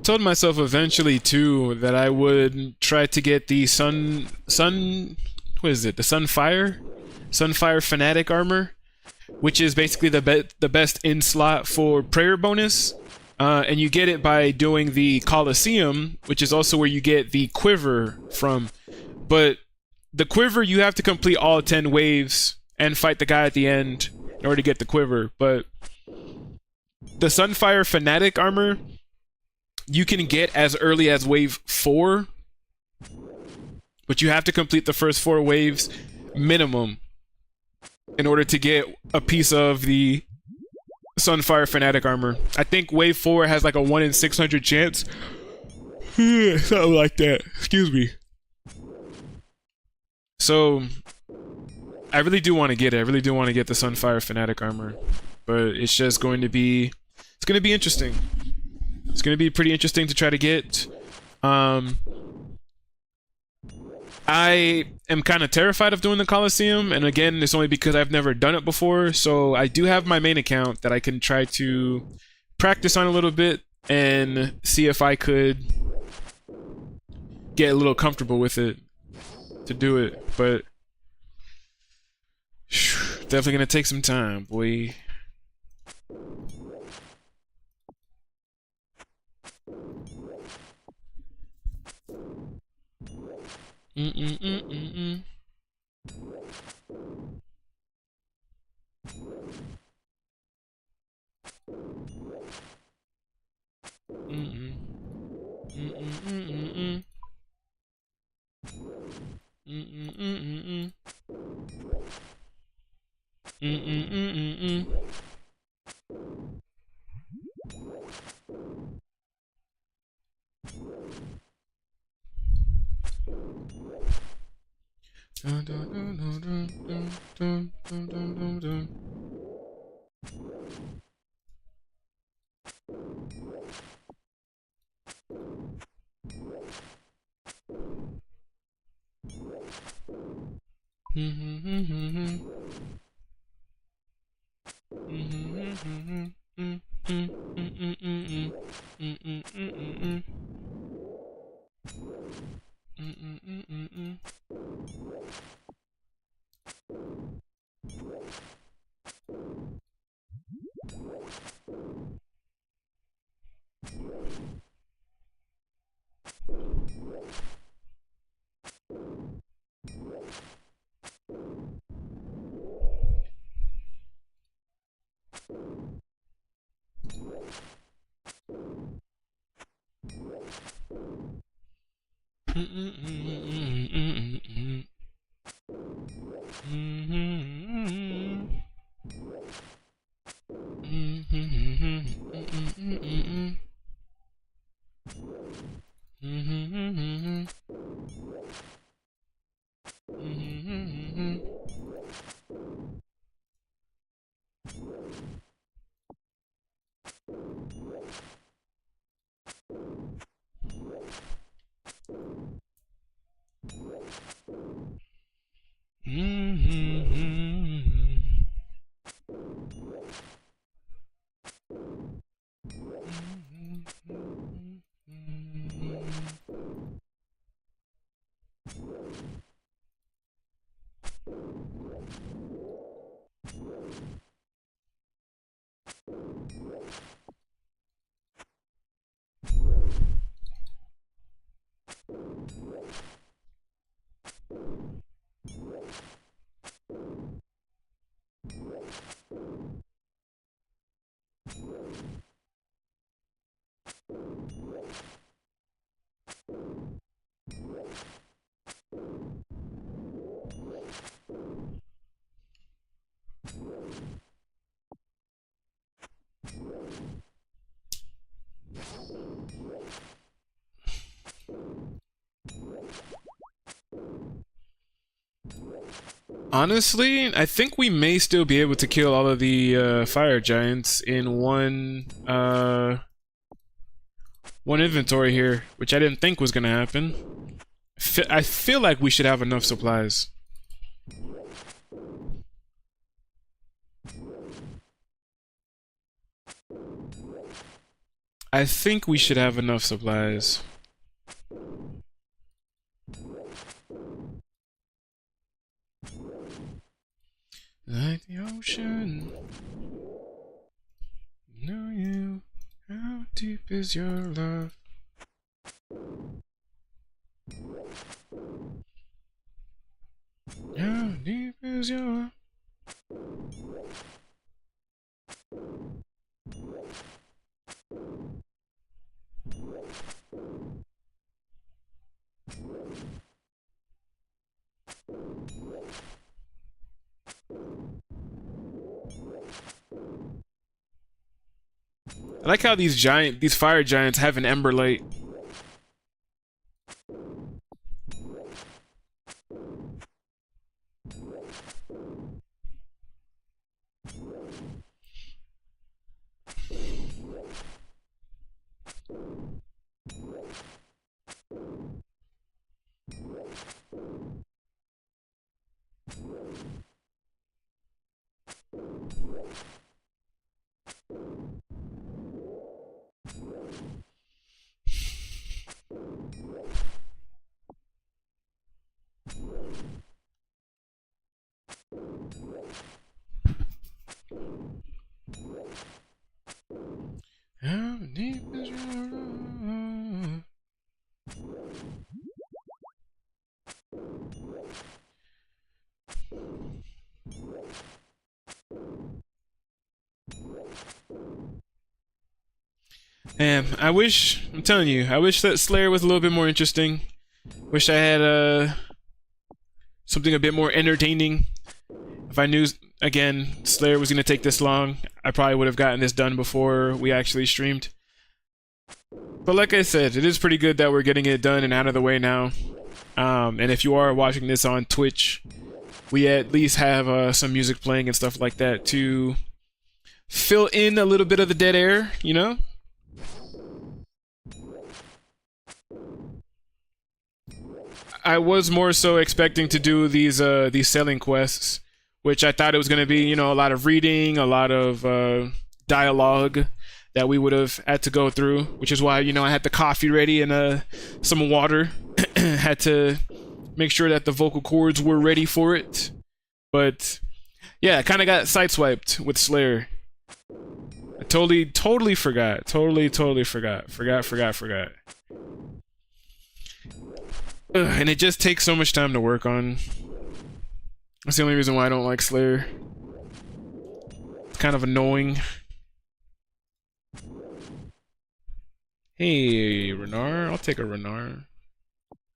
Told myself eventually too that I would try to get the what is it? The Sunfire Fanatic armor, which is basically the best in slot for prayer bonus. And you get it by doing the Coliseum, which is also where you get the quiver from. But the quiver, you have to complete all 10 waves and fight the guy at the end in order to get the quiver. But the Sunfire Fanatic armor, you can get as early as wave 4, but you have to complete the first 4 waves minimum in order to get a piece of the Sunfire Fanatic armor. I think wave 4 has like a 1 in 600 chance. Something like that. Excuse me. So, I really do want to get it. I really do want to get the Sunfire Fanatic armor. But it's just going to be... It's going to be interesting. It's going to be pretty interesting to try to get. I am kind of terrified of doing the Coliseum, and again, it's only because I've never done it before, so I do have my main account that I can try to practice on a little bit and see if I could get a little comfortable with it to do it, but definitely going to take some time, boy. Mm-mm-mm-mm-mm. Mm-mm. Mm-mm-mm-mm-mm. Mm-mm-mm-mm-mm. Mm-mm-mm-mm-mm. Dun, dun, dun, dun, dun, dun, dun, dun, dun, dun. Honestly, I think we may still be able to kill all of the fire giants in one inventory here, which I didn't think was gonna happen. I feel like we should have enough supplies. I think we should have enough supplies. Like the ocean, know you, how deep is your love? How deep is your... I like how these fire giants have an ember light. How deep is your love? Man, I'm telling you, I wish that Slayer was a little bit more interesting. Wish I had something a bit more entertaining. If I knew, again, Slayer was going to take this long, I probably would have gotten this done before we actually streamed. But like I said, it is pretty good that we're getting it done and out of the way now. And if you are watching this on Twitch, we at least have some music playing and stuff like that to fill in a little bit of the dead air, you know? I was more so expecting to do these selling quests, which I thought it was going to be, you know, a lot of reading, a lot of dialogue that we would have had to go through, which is why, you know, I had the coffee ready and some water. Had to make sure that the vocal cords were ready for it. But yeah, I kind of got sideswiped with Slayer. I totally forgot. Totally forgot. Forgot. And it just takes so much time to work on. That's the only reason why I don't like Slayer. It's kind of annoying. Hey, Renard. I'll take a Renard.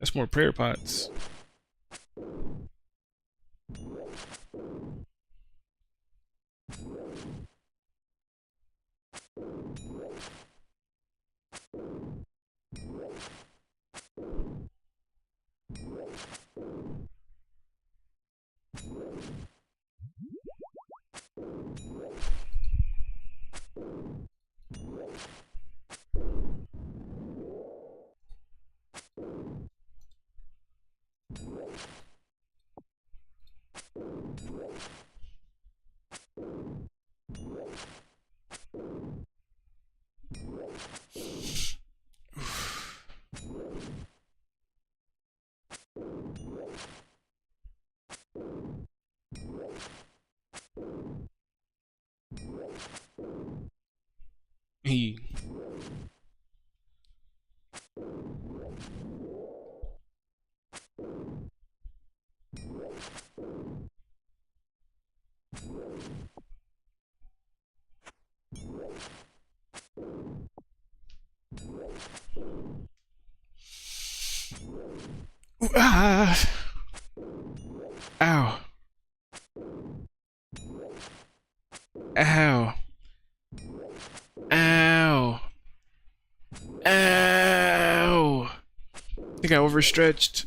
That's more prayer pots. He. Ah. Ow. Ow. Ow. Ow. I think I overstretched.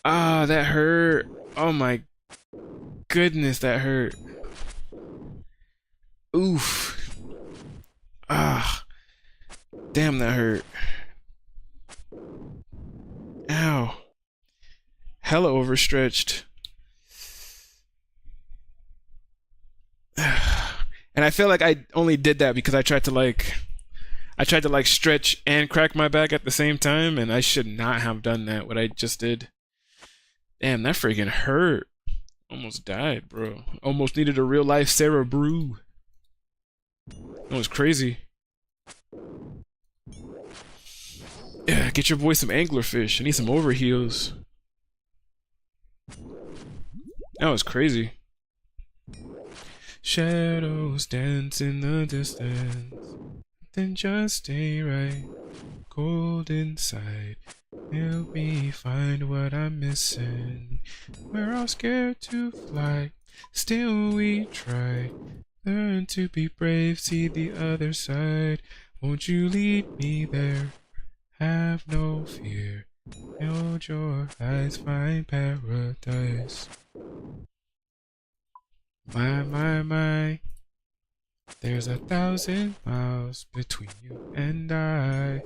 Ah, that hurt. Oh my goodness, that hurt. Oof. Ah. Damn, that hurt. Ow. Hella overstretched. And I feel like I only did that because I tried to like stretch and crack my back at the same time, and I should not have done that, what I just did. Damn, that freaking hurt. Almost died, bro. Almost needed a real life Sarah brew. That was crazy. Yeah, get your boy some anglerfish. I need some overheels. That was crazy. Shadows dance in the distance. Then just stay right. Cold inside. Help me find what I'm missing. We're all scared to fly. Still we try. Learn to be brave. See the other side. Won't you lead me there? Have no fear. Hold your eyes. Find paradise. My, there's 1,000 miles between you and I.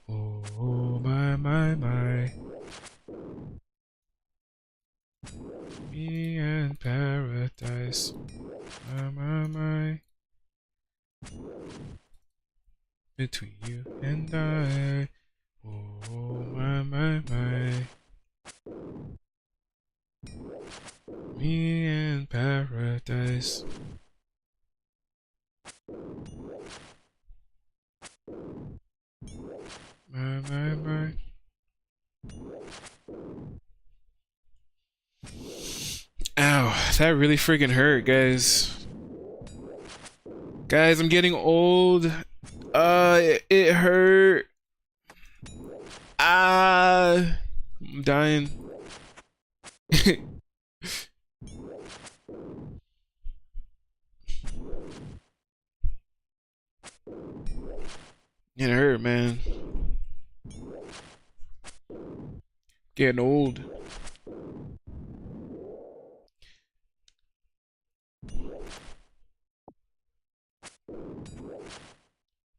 Oh, my. Me and paradise. My. Between you and I. Oh, my. Me and paradise. My. Ow, that really freaking hurt, guys. Guys, I'm getting old. It hurt. I'm dying. It hurt, man. Getting old.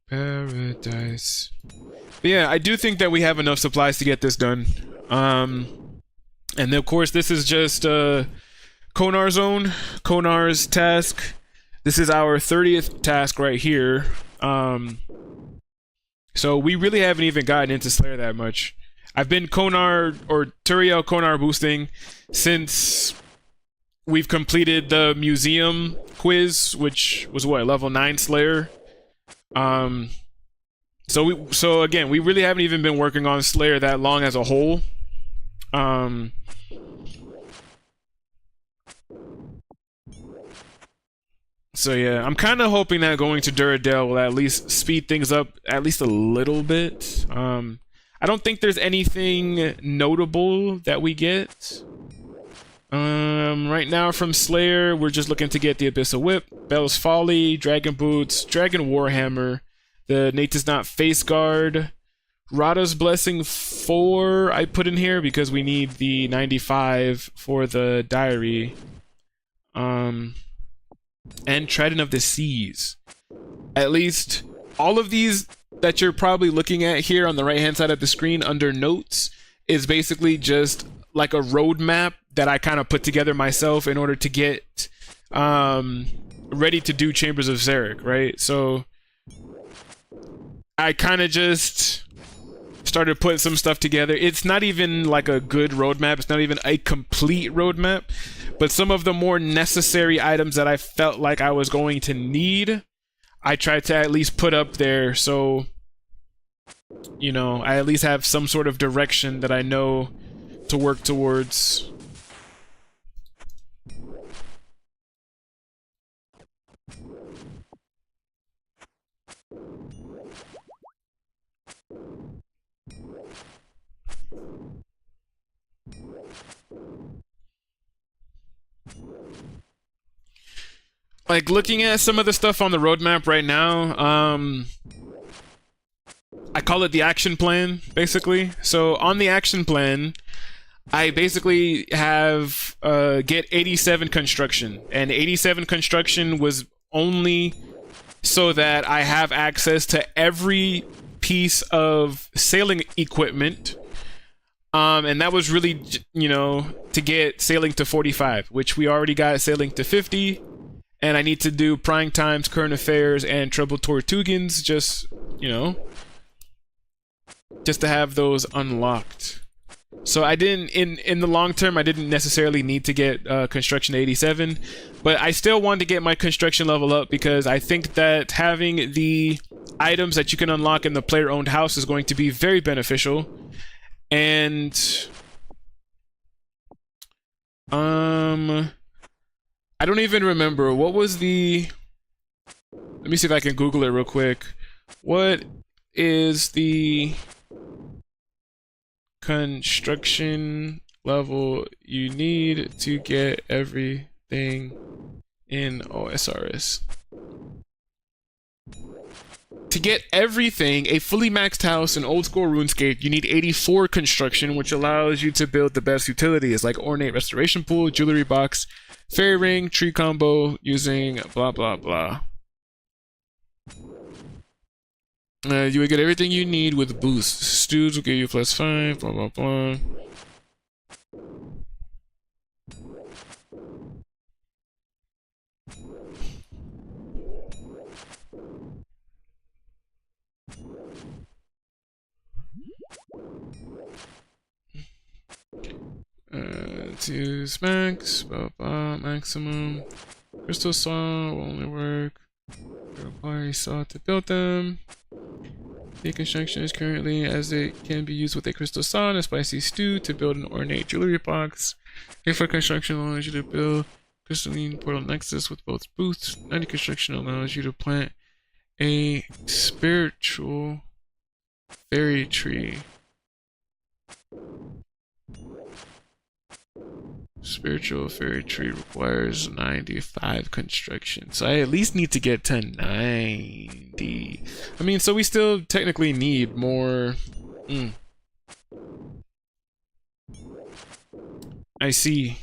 Paradise. But yeah, I do think that we have enough supplies to get this done. And of course, this is just Konar's zone, Konar's task. This is our 30th task right here. So we really haven't even gotten into Slayer that much. I've been Konar or Turiel Konar boosting since we've completed the museum quiz, which was what, level 9 Slayer. So again, we really haven't even been working on Slayer that long as a whole. So yeah, I'm kind of hoping that going to Duradel will at least speed things up at least a little bit. I don't think there's anything notable that we get. Right now from Slayer, we're just looking to get the Abyssal Whip, Bell's Folly, Dragon Boots, Dragon Warhammer, the Nate Does Not Face Guard, Rada's Blessing 4 I put in here because we need the 95 for the diary. And Trident of the Seas. At least all of these that you're probably looking at here on the right hand side of the screen under notes is basically just like a roadmap that I kind of put together myself in order to get ready to do Chambers of Xeric, right? So I kind of just started putting some stuff together. It's not even like a good roadmap. It's not even a complete roadmap. But some of the more necessary items that I felt like I was going to need, I tried to at least put up there so, you know, I at least have some sort of direction that I know to work towards. Like, looking at some of the stuff on the roadmap right now, I call it the action plan, basically. So on the action plan, I basically have get 87 construction, and 87 construction was only so that I have access to every piece of sailing equipment. And that was really, you know, to get sailing to 45, which we already got sailing to 50. And I need to do prime times, current affairs, and treble Tortugans, just, you know, just to have those unlocked. So I didn't, in the long term, I didn't necessarily need to get construction to 87, but I still wanted to get my construction level up because I think that having the items that you can unlock in the player-owned house is going to be very beneficial. And I don't even remember what was the, let me see if I can Google it real quick. What is the construction level you need to get everything in OSRS? To get everything, a fully maxed house in old school RuneScape, you need 84 construction, which allows you to build the best utilities like ornate restoration pool, jewelry box, fairy ring, tree combo, using blah blah blah. You would get everything you need with boosts. Stews will give you +5, blah blah blah. To smacks, blah blah, maximum. Crystal saw will only work. Require saw to build them. The construction is currently as it can be used with a crystal saw and a spicy stew to build an ornate jewelry box. A for construction allows you to build crystalline portal nexus with both boosts. 90 construction allows you to plant a spiritual fairy tree. Spiritual fairy tree requires 95 construction, so I at least need to get to 90. I mean, so we still technically need more. I see.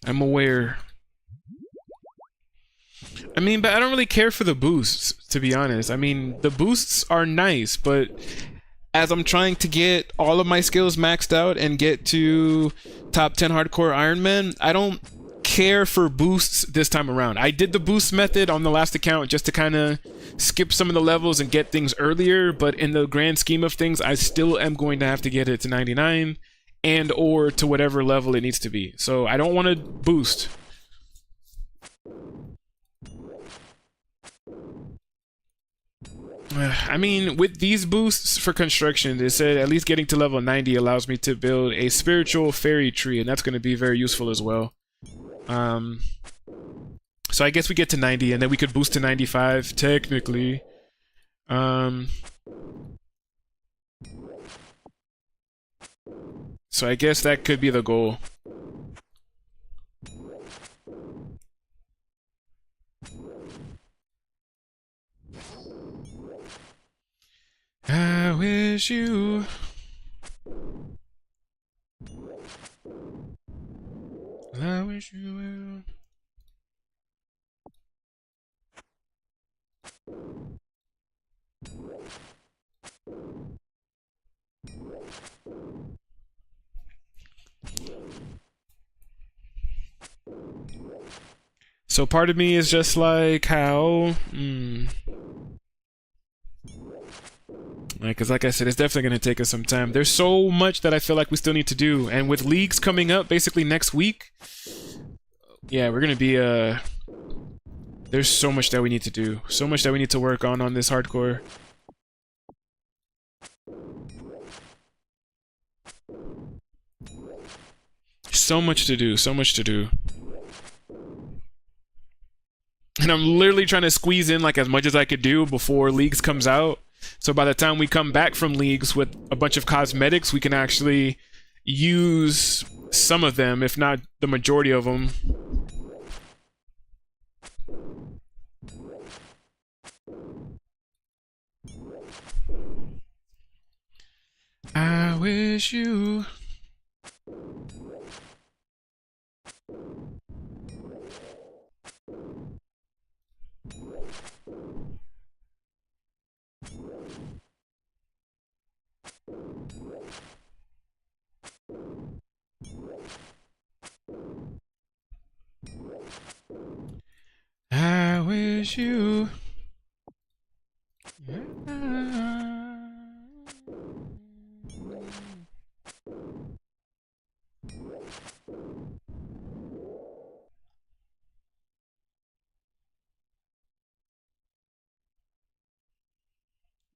I'm aware. I mean, but I don't really care for the boosts, to be honest. I mean, the boosts are nice, but as I'm trying to get all of my skills maxed out and get to top 10 hardcore Iron Man, I don't care for boosts this time around. I did the boost method on the last account just to kind of skip some of the levels and get things earlier, but in the grand scheme of things, I still am going to have to get it to 99 and or to whatever level it needs to be. So I don't want to boost. I mean, with these boosts for construction, they said at least getting to level 90 allows me to build a spiritual fairy tree, and that's going to be very useful as well. So I guess we get to 90, and then we could boost to 95, technically. So I guess that could be the goal. I wish you I wish you will. So part of me is just like, how? Because like I said, it's definitely going to take us some time. There's so much that I feel like we still need to do. And with leagues coming up basically next week, yeah, we're going to be, there's so much that we need to do. So much that we need to work on this hardcore. So much to do, so much to do. And I'm literally trying to squeeze in like as much as I could do before Leagues comes out. So by the time we come back from Leagues with a bunch of cosmetics, we can actually use some of them, if not the majority of them. wish you. I wish you.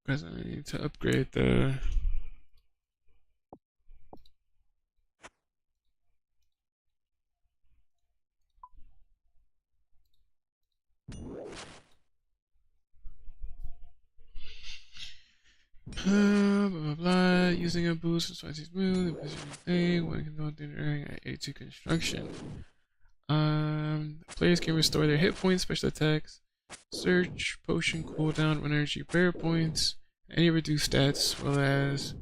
Because I need to upgrade the. Blah, blah, blah. Using a boost is twice smooth. The position thing. One can go during A2 construction. Players can restore their hit points, special attacks, search, potion, cooldown, energy, prayer points, any reduced stats, as well as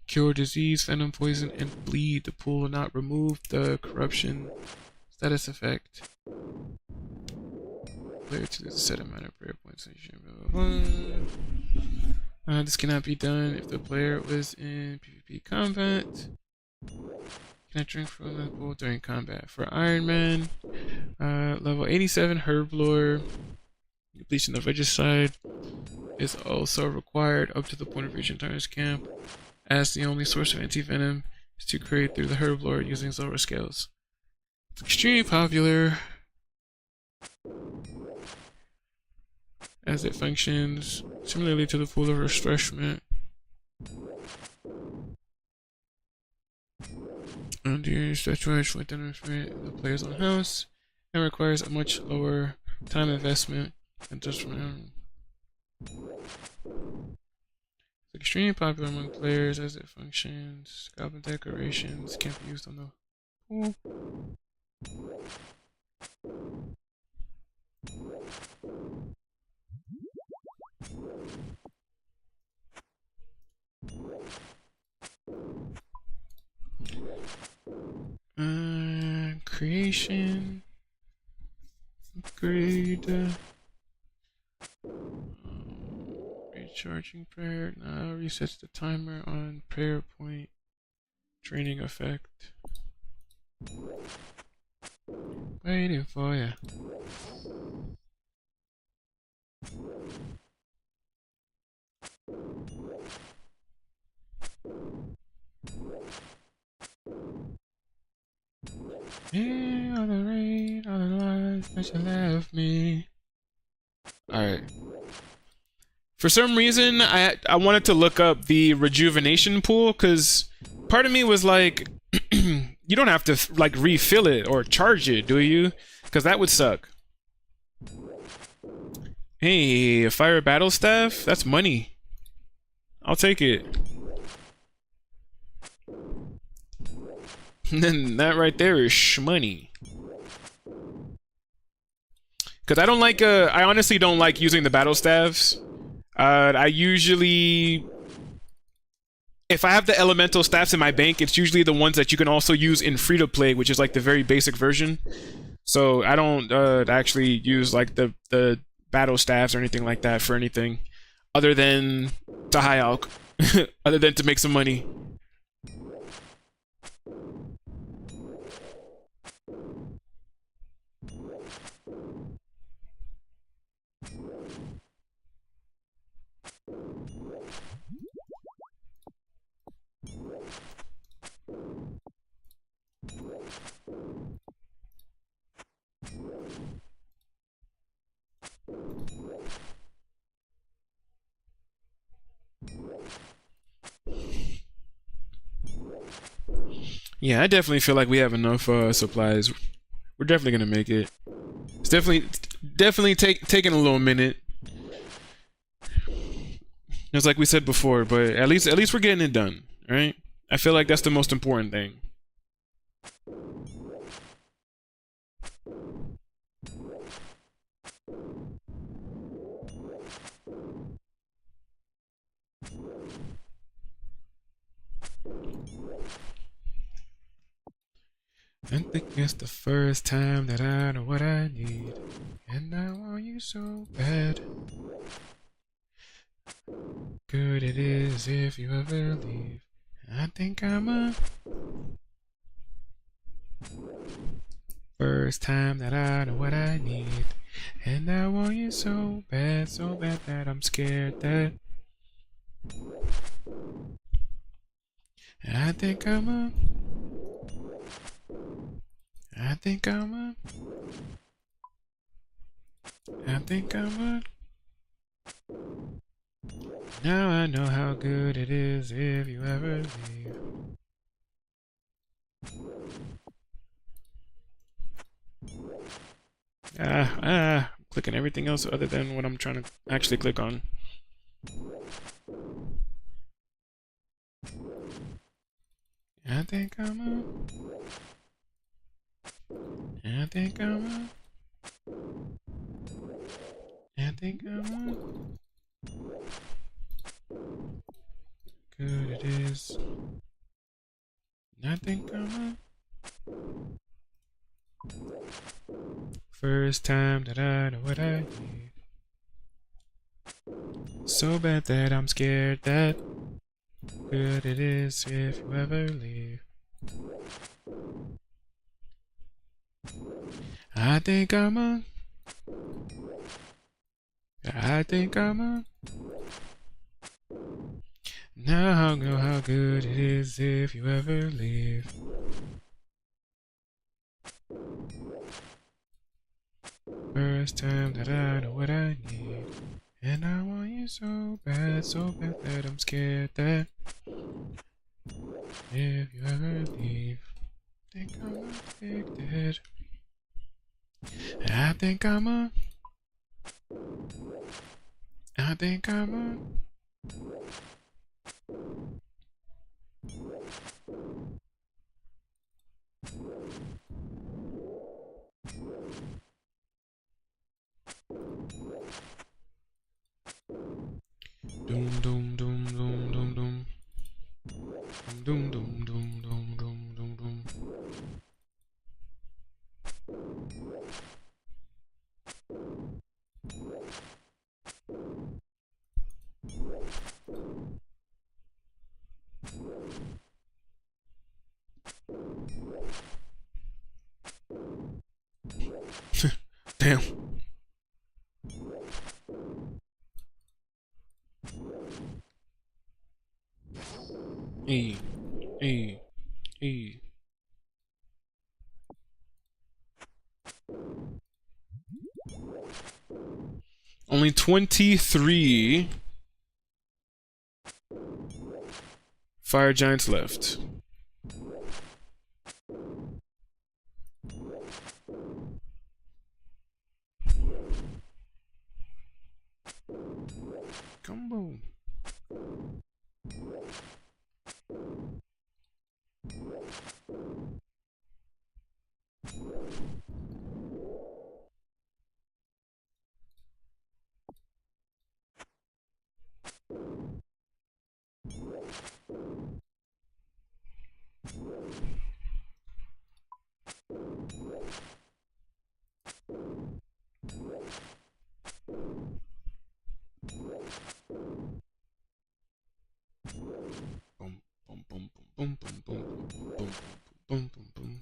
cure disease, venom, poison, and bleed. The pool will not remove the corruption status effect. Player to lose a set amount of prayer points. Blah, blah, blah. This cannot be done if the player was in PvP combat. Can I drink from the pool during combat? For Iron Man, level 87 Herb Lore, Bleaching the Regicide is also required up to the point of reaching Tartar's camp, as the only source of anti-venom is to create through the Herb Lore using Zora scales. It's extremely popular as it functions similarly to the pool of refreshment. And you stretch within the player's own house and requires a much lower time investment than just from it's extremely popular among players as it functions. Goblin decorations can't be used on the pool. Creation, upgrade, recharging prayer. Now resets the timer on prayer point. Training effect. Waiting for ya. Yeah, all the rain, all the lies that you left me. Alright. For some reason, I wanted to look up the rejuvenation pool, because part of me was like, you don't have to like refill it or charge it, do you? Because that would suck. Hey, a fire battle staff? That's money. I'll take it. And then that right there is shmoney. Because I don't like, I honestly don't like using the battle staffs. I usually, if I have the elemental staffs in my bank, it's usually the ones that you can also use in free-to-play, which is like the very basic version. So I don't actually use like the battle staffs or anything like that for anything other than to high alch, other than to make some money. Yeah, I definitely feel like we have enough supplies. We're definitely gonna make it. It's definitely taking a little minute. Just like we said before, but at least we're getting it done, right? I feel like that's the most important thing. I think it's the first time that I know what I need, and I want you so bad. Good it is if you ever leave. I think I'm a first time that I know what I need, and I want you so bad that I'm scared that I think I'm a I think I'm a I think I'm a Now I know how good it is if you ever leave. I'm clicking everything else other than what I'm trying to actually click on. I think I'm a I think I'm a I think I'm a good it is. I think I'm a first time that I know what I need. So bad that I'm scared that good it is if you ever leave. I think I'm a Now I know how good it is if you ever leave. First time that I know what I need, and I want you so bad that I'm scared that if you ever leave, think I'm addicted. I think I'm a doom doom doom doom doom doom doom doom doom doom doom doom doom. Damn. E, E, E. Only 23 fire giants left. Combo. Boom, boom, boom, boom, boom, boom, boom, boom, boom, boom, boom.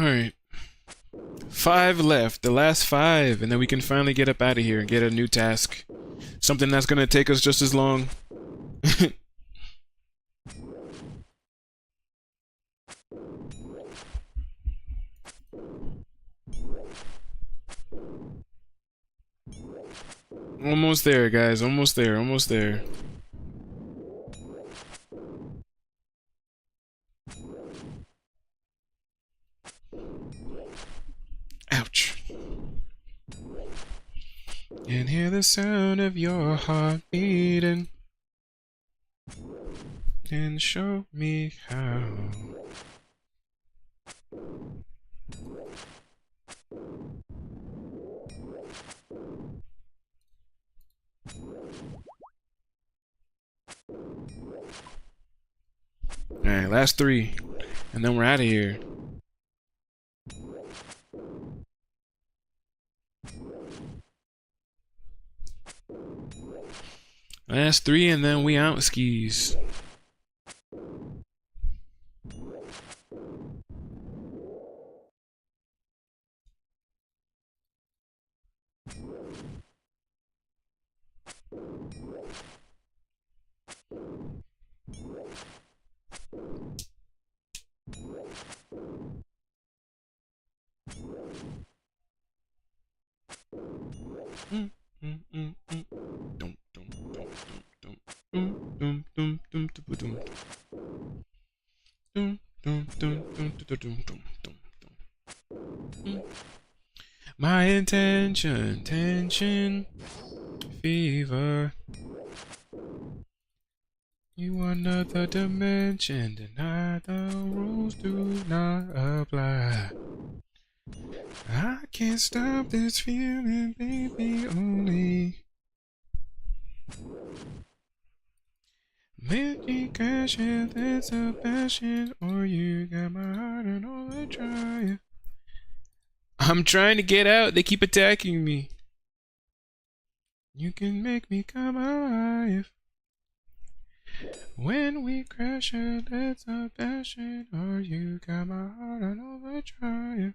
Alright. 5 left. The last 5. And then we can finally get up out of here and get a new task. Something that's gonna take us just as long. Almost there, guys. Almost there. Almost there. Ouch. And hear the sound of your heart beating. And show me how. Alright, last 3. And then we're out of here. Last 3 and then we out skis. My intention, tension, fever. You another dimension, deny the rules do not apply. I can't stop this feeling, baby, only. Maybe crashing, that's a passion, or you got my heart on overdrive. I'm trying to get out, they keep attacking me. You can make me come alive. When we crash it, that's a passion, or you got my heart on overdrive.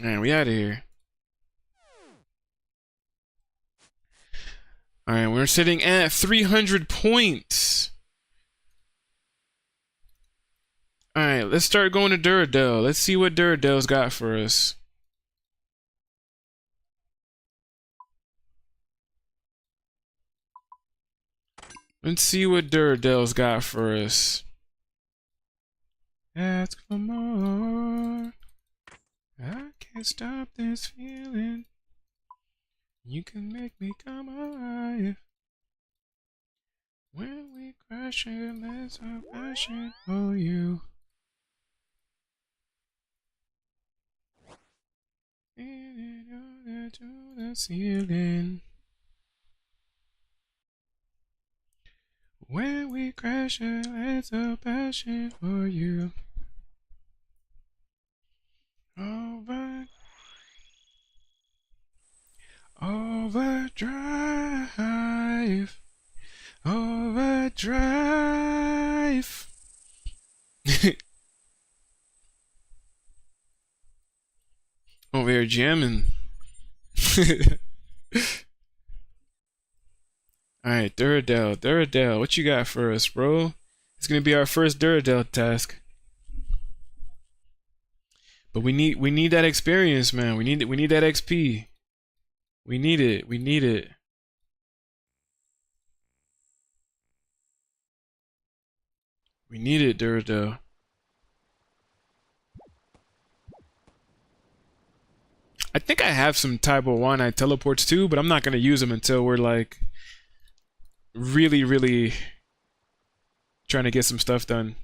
Alright, we out of here. Alright, we're sitting at 300 points. Alright, let's start going to Duradel. Let's see what Duradel's got for us. Let's see what Duradel's got for us. Ask for more. I can't stop this feeling. You can make me come alive. When we crash it, let's have passion for you. To the ceiling. When we crash it, let's have passion for you. Overdrive. Overdrive. Over here jamming. Alright, Duradel, what you got for us, bro? It's gonna be our first Duradel task. But we need that experience, man. We need that XP. We need it. We need it. We need it, Duradel. I think I have some Taibo Wanai teleports too, but I'm not gonna use them until we're like really trying to get some stuff done.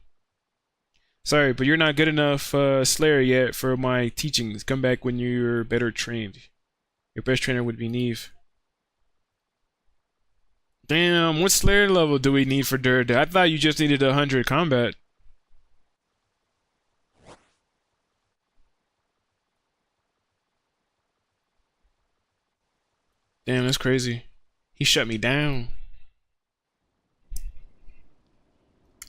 Sorry, but you're not good enough Slayer yet for my teachings. Come back when you're better trained. Your best trainer would be Neve. Damn, what Slayer level do we need for Durd? I thought you just needed 100 combat. Damn, that's crazy. He shut me down.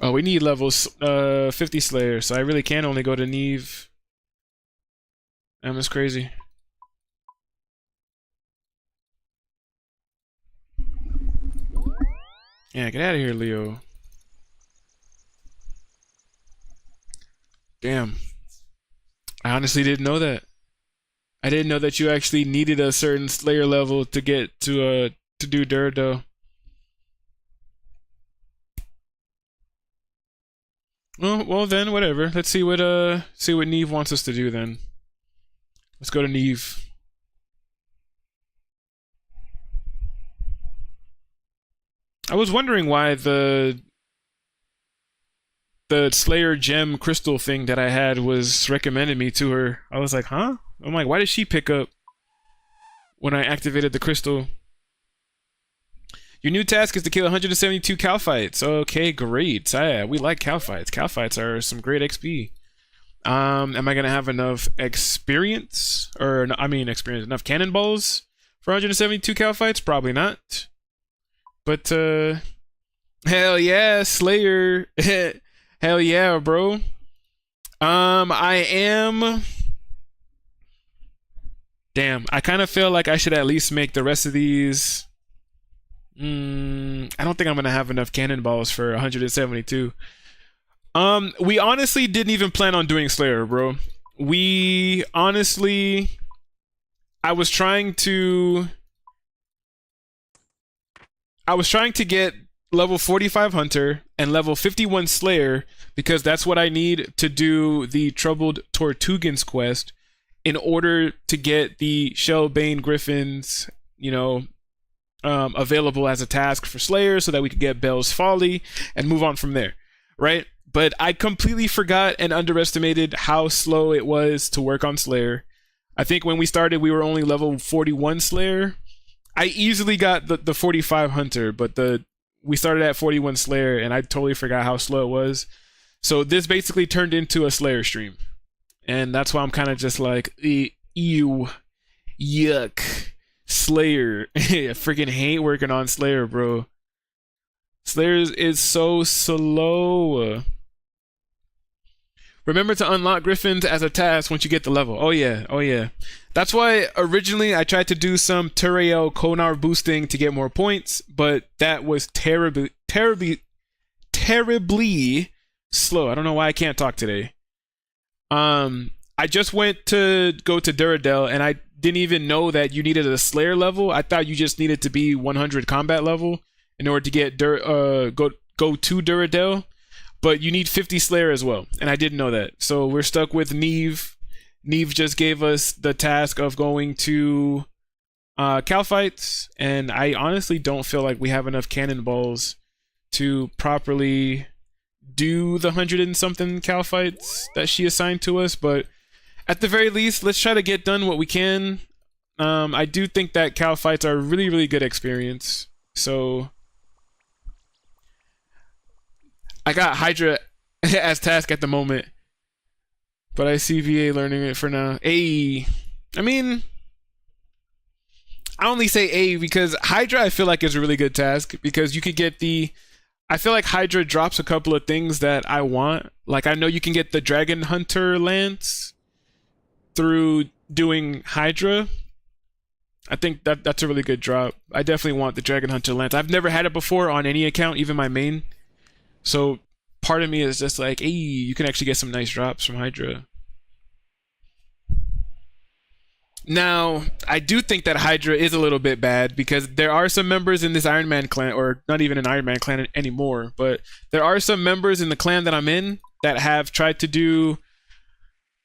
Oh, we need levels 50 Slayer, so I really can only go to Neve. That's crazy. Yeah, get out of here, Leo. Damn. I honestly didn't know that. I didn't know that you actually needed a certain Slayer level to get to do Durado. Well then, whatever. Let's see what Neve wants us to do then. Let's go to Neve. I was wondering why the Slayer gem crystal thing that I had was recommended me to her. I was like, huh? I'm like, why did she pick up when I activated the crystal? Your new task is to kill 172 cow fights. Okay, great. Yeah, we like cow fights. Cow fights are some great XP. Am I gonna have enough experience? Or, I mean, experience, enough cannonballs for 172 cow fights? Probably not. But, hell yeah, Slayer. Hell yeah, bro. I am... Damn, I kind of feel like I should at least make the rest of these... I don't think I'm gonna have enough cannonballs for 172. We honestly didn't even plan on doing Slayer, bro. We honestly... I was trying to get level 45 Hunter and level 51 Slayer because that's what I need to do the Troubled Tortugan's quest in order to get the Shellbane Griffins, you know, available as a task for Slayer so that we could get Bell's Folly and move on from there, right? But I completely forgot and underestimated how slow it was to work on Slayer. I think when we started, we were only level 41 Slayer. I easily got the 45 Hunter, but we started at 41 Slayer, and I totally forgot how slow it was. So this basically turned into a Slayer stream. And that's why I'm kind of just like, ew, yuck, Slayer. I freaking hate working on Slayer, bro. Slayer is so slow. Remember to unlock Griffins as a task once you get the level. Oh yeah, oh yeah. That's why originally I tried to do some Turael Konar boosting to get more points, but that was terribly slow. I don't know why I can't talk today. I just went to go to Duradel and I didn't even know that you needed a Slayer level. I thought you just needed to be 100 combat level in order to get go to Duradel. But you need 50 Slayer as well, and I didn't know that. So we're stuck with Neve. Neve just gave us the task of going to Cal fights, and I honestly don't feel like we have enough cannonballs to properly do the 100 and something Cal fights that she assigned to us. But at the very least, let's try to get done what we can. I do think that Cal fights are a really, really good experience. So I got Hydra as task at the moment, but I see VA learning it for now. I mean, I only say A because Hydra I feel like is a really good task because you could get I feel like Hydra drops a couple of things that I want. Like I know you can get the Dragon Hunter Lance through doing Hydra. I think that's a really good drop. I definitely want the Dragon Hunter Lance. I've never had it before on any account, even my main. So part of me is just like, hey, you can actually get some nice drops from Hydra. Now, I do think that Hydra is a little bit bad because there are some members in this Iron Man clan, or not even an Iron Man clan anymore, but there are some members in the clan that I'm in that have tried to do,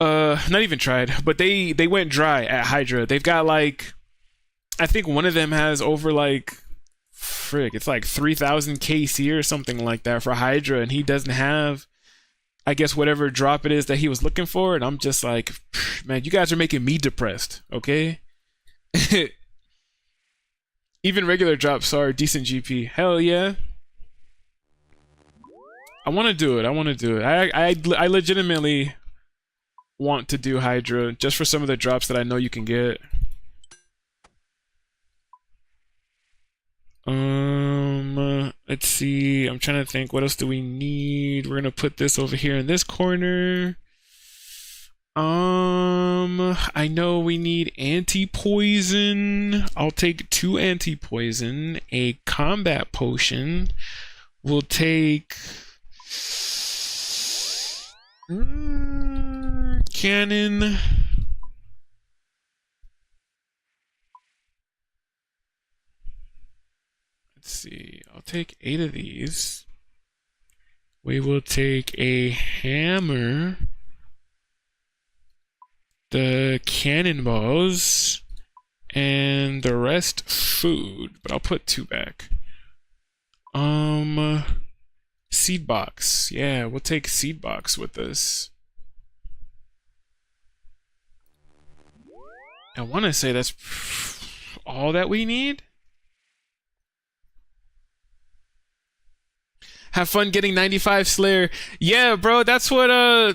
not even tried, but they went dry at Hydra. They've got like, I think one of them has over like, it's like 3,000 KC or something like that for Hydra, and he doesn't have, I guess, whatever drop it is that he was looking for, and I'm just like, man, you guys are making me depressed, okay? Even regular drops are decent GP. Hell yeah. I want to do it. I legitimately want to do Hydra just for some of the drops that I know you can get. Let's see. I'm trying to think. What else do we need? We're gonna put this over here in this corner. I know we need anti-poison. I'll take 2 anti-poison, a combat potion. We'll take cannon. Let's see. I'll take 8 of these. We will take a hammer. The cannonballs, and the rest food, but I'll put 2 back. Seed box. Yeah, we'll take seed box with us. I want to say that's all that we need. Have fun getting 95 Slayer. Yeah, bro, that's what I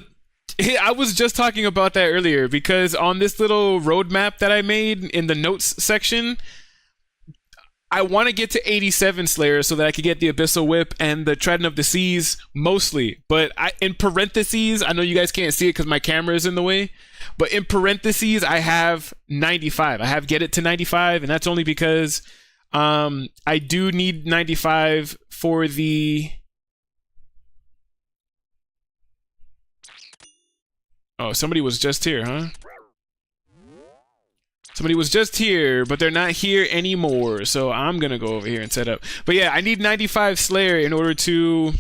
was just talking about that earlier, because on this little roadmap that I made in the notes section, I want to get to 87 Slayer so that I could get the Abyssal Whip and the Trident of the Seas mostly. But in parentheses, I know you guys can't see it because my camera is in the way, but in parentheses, I have 95. I have get it to 95, and that's only because I do need 95 for the... Oh, somebody was just here, huh? Somebody was just here, but they're not here anymore. So I'm gonna go over here and set up. But yeah, I need 95 Slayer in order to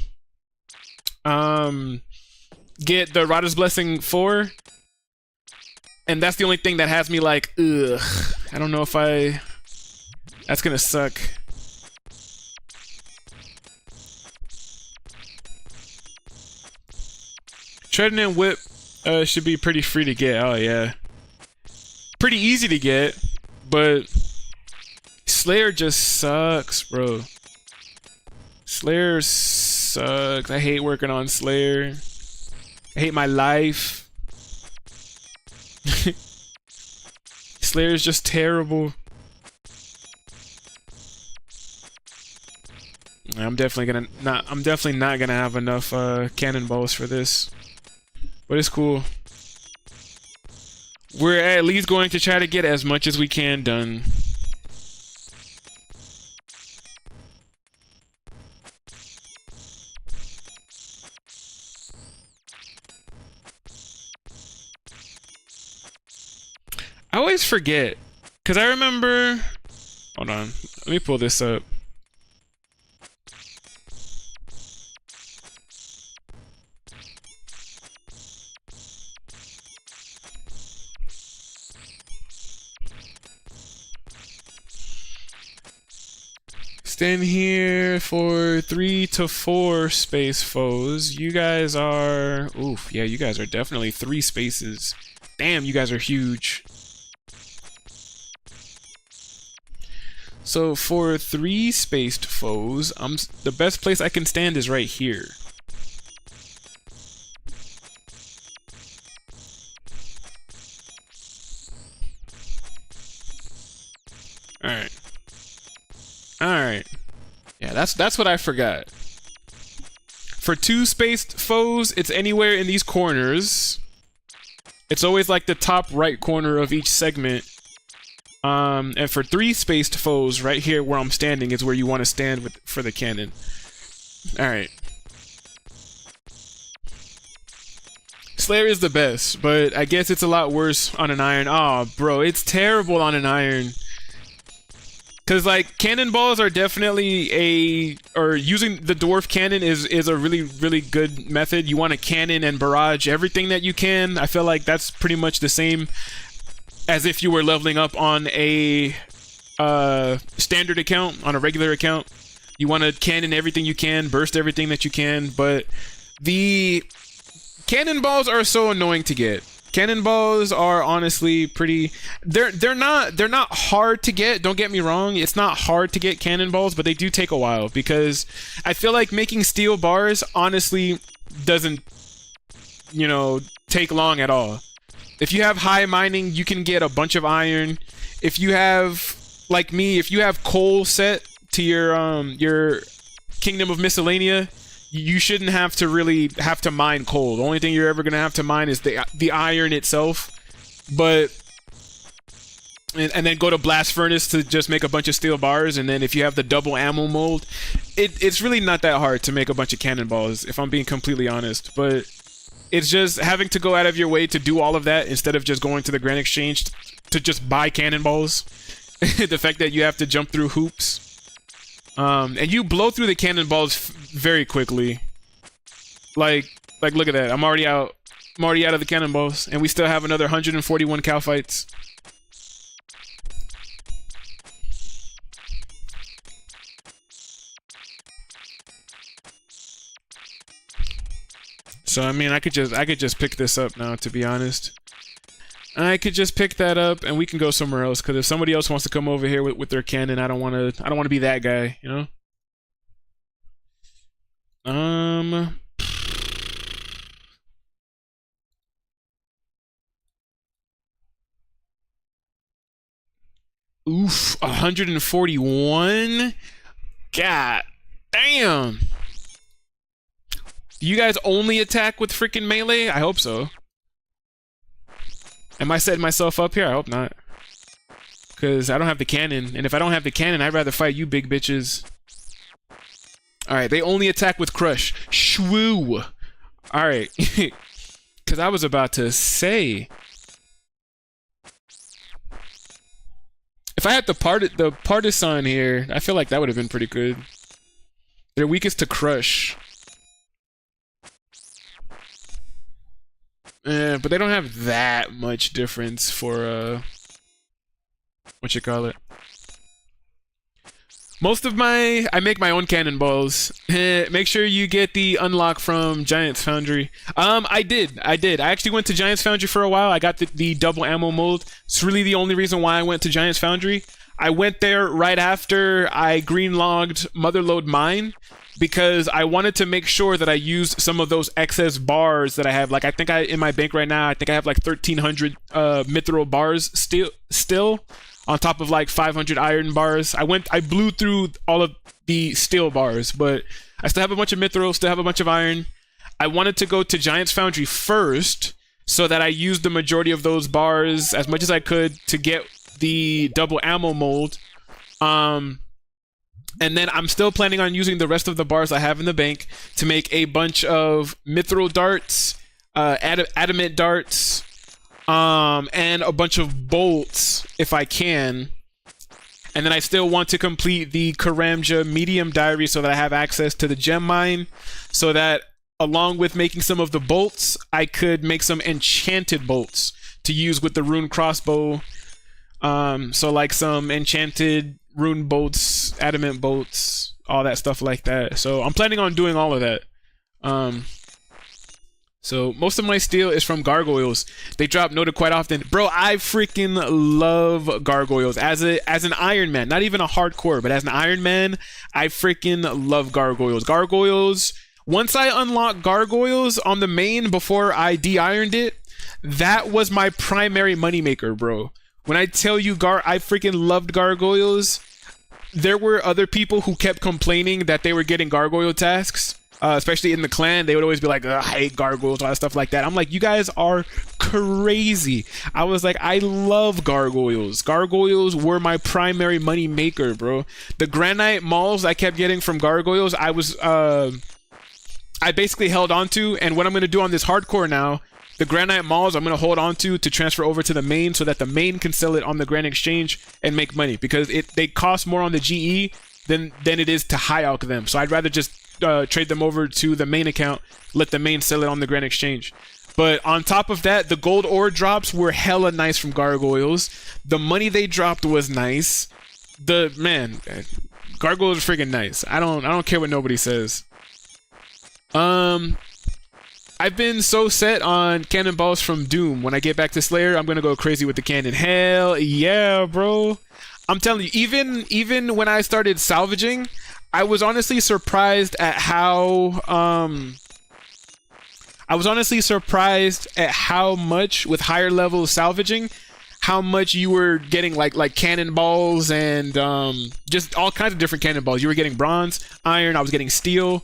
get the Rada's Blessing 4. And that's the only thing that has me like, ugh. I don't know if that's gonna suck. Trident Whip should be pretty free to get. Oh yeah, pretty easy to get, but Slayer just sucks, bro. Slayer sucks. I hate working on Slayer. I hate my life. Slayer is just terrible. I'm definitely not gonna have enough cannonballs for this. But it's cool. We're at least going to try to get as much as we can done. I always forget, because I remember... Hold on, let me pull this up. Stand here for 3 to 4 space foes. You guys are... Oof, yeah, you guys are definitely 3 spaces. Damn, you guys are huge. So for 3 spaced foes, the best place I can stand is right here. Alright. Alright. Yeah, that's what I forgot. For 2 spaced foes, it's anywhere in these corners. It's always like the top right corner of each segment. And for 3 spaced foes, right here where I'm standing is where you want to stand for the cannon. Alright. Slayer is the best, but I guess it's a lot worse on an iron. Oh, bro, it's terrible on an iron. Because, like, cannonballs are definitely or using the dwarf cannon is a really, really good method. You want to cannon and barrage everything that you can. I feel like that's pretty much the same as if you were leveling up on a standard account, on a regular account. You want to cannon everything you can, burst everything that you can, but the cannonballs are so annoying to get. Cannonballs are honestly pretty... They're not hard to get, don't get me wrong. It's not hard to get cannonballs, but they do take a while, because I feel like making steel bars honestly doesn't, you know, take long at all. If you have high mining, you can get a bunch of iron. If you have, like me, if you have coal set to your Kingdom of Miscellanea, you shouldn't have to really have to mine coal. The only thing you're ever gonna have to mine is the iron itself. But and then go to blast furnace to just make a bunch of steel bars, and then if you have the double ammo mold, it's really not that hard to make a bunch of cannonballs, if I'm being completely honest. But it's just having to go out of your way to do all of that instead of just going to the Grand Exchange to just buy cannonballs. The fact that you have to jump through hoops, and you blow through the cannonballs very quickly. Like look at that, I'm already out of the cannonballs, and we still have another 141 cow fights. So I mean, I could just pick this up now, to be honest. I could just pick that up and we can go somewhere else, because if somebody else wants to come over here with their cannon, I don't want to be that guy, you know? Oof, 141? God damn. You guys only attack with freaking melee? I hope so. Am I setting myself up here? I hope not. Because I don't have the cannon. And if I don't have the cannon, I'd rather fight you big bitches. Alright, they only attack with crush. Shwoo! Alright. Because I was about to say... If I had the partisan here, I feel like that would have been pretty good. They're weakest to crush. But they don't have that much difference for, what you call it. Most of I make my own cannonballs. Make sure you get the unlock from Giant's Foundry. I did. I actually went to Giant's Foundry for a while. I got the double ammo mold. It's really the only reason why I went to Giant's Foundry. I went there right after I green-logged Motherlode Mine, because I wanted to make sure that I used some of those excess bars that I have. Like, I think in my bank right now, I think I have like 1,300 mithril bars still, on top of like 500 iron bars. I blew through all of the steel bars, but I still have a bunch of mithril, still have a bunch of iron. I wanted to go to Giant's Foundry first, so that I used the majority of those bars as much as I could to get the double ammo mold. And then I'm still planning on using the rest of the bars I have in the bank to make a bunch of mithril darts, adamant darts, and a bunch of bolts if I can. And then I still want to complete the Karamja medium diary so that I have access to the gem mine, so that along with making some of the bolts, I could make some enchanted bolts to use with the rune crossbow. So like some enchanted rune bolts, adamant bolts, all that stuff like that. So I'm planning on doing all of that. So most of my steel is from gargoyles. They drop noted quite often. Bro, I freaking love gargoyles. As an Iron Man, not even a hardcore, but as an Iron Man, I freaking love gargoyles. Gargoyles, once I unlocked gargoyles on the main before I de-ironed it, that was my primary moneymaker, bro. When I tell you I freaking loved gargoyles, there were other people who kept complaining that they were getting gargoyle tasks, especially in the clan. They would always be like, I hate gargoyles, all that stuff like that. I'm like, you guys are crazy. I was like, I love gargoyles. Gargoyles were my primary money maker, bro. The granite malls I kept getting from gargoyles, I basically held on to, and what I'm going to do on this hardcore now, the granite malls I'm going to hold on to transfer over to the main, so that the main can sell it on the Grand Exchange and make money, because they cost more on the GE than it is to high alch them. So I'd rather just trade them over to the main account, let the main sell it on the Grand Exchange. But on top of that, the gold ore drops were hella nice from gargoyles. The money they dropped was nice. Gargoyles are freaking nice. I don't care what nobody says. I've been so set on cannonballs from Doom. When I get back to Slayer, I'm gonna go crazy with the cannon. Hell yeah, bro. I'm telling you, even when I started salvaging, I was honestly surprised at how much with higher level salvaging, how much you were getting like cannonballs and just all kinds of different cannonballs. You were getting bronze, iron, I was getting steel.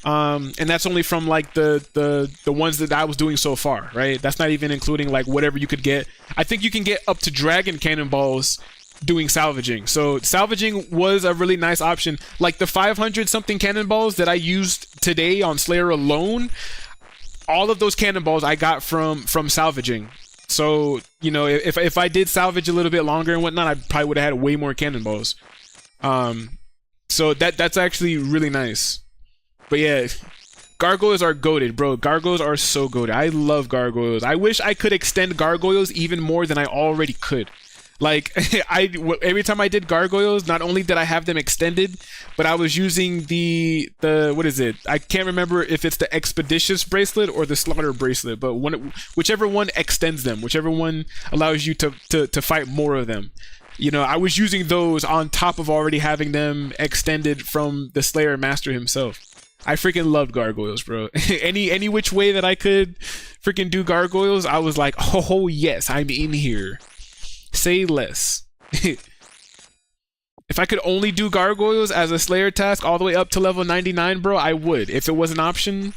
And that's only from like the ones that I was doing so far, right? That's not even including like whatever you could get. I think you can get up to dragon cannonballs doing salvaging. So salvaging was a really nice option. Like the 500 something cannonballs that I used today on Slayer alone, all of those cannonballs I got from salvaging. So, you know, if I did salvage a little bit longer and whatnot, I probably would have had way more cannonballs. So that's actually really nice. But yeah, gargoyles are goated, bro. Gargoyles are so goated. I love gargoyles. I wish I could extend gargoyles even more than I already could. Like, every time I did gargoyles, not only did I have them extended, but I was using the what is it? I can't remember if it's the expeditious bracelet or the slaughter bracelet, but whichever one extends them, whichever one allows you to fight more of them. You know, I was using those on top of already having them extended from the Slayer Master himself. I freaking loved gargoyles, bro. any which way that I could freaking do gargoyles, I was like, oh yes, I'm in here. Say less. If I could only do gargoyles as a Slayer task all the way up to level 99, bro, I would. If it was an option,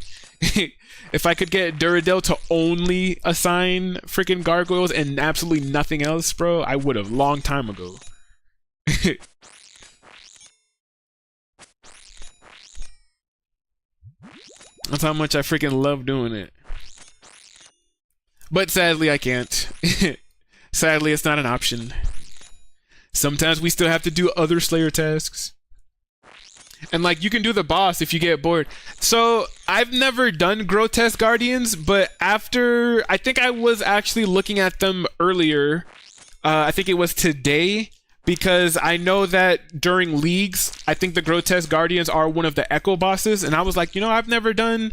if I could get Duradel to only assign freaking gargoyles and absolutely nothing else, bro, I would have long time ago. That's how much I freaking love doing it. But sadly, I can't. Sadly, it's not an option. Sometimes we still have to do other Slayer tasks. And like, you can do the boss if you get bored. So, I've never done Grotesque Guardians, but after... I think I was actually looking at them earlier. I think it was today. Because I know that during leagues, I think the Grotesque Guardians are one of the Echo bosses. And I was like, you know, I've never done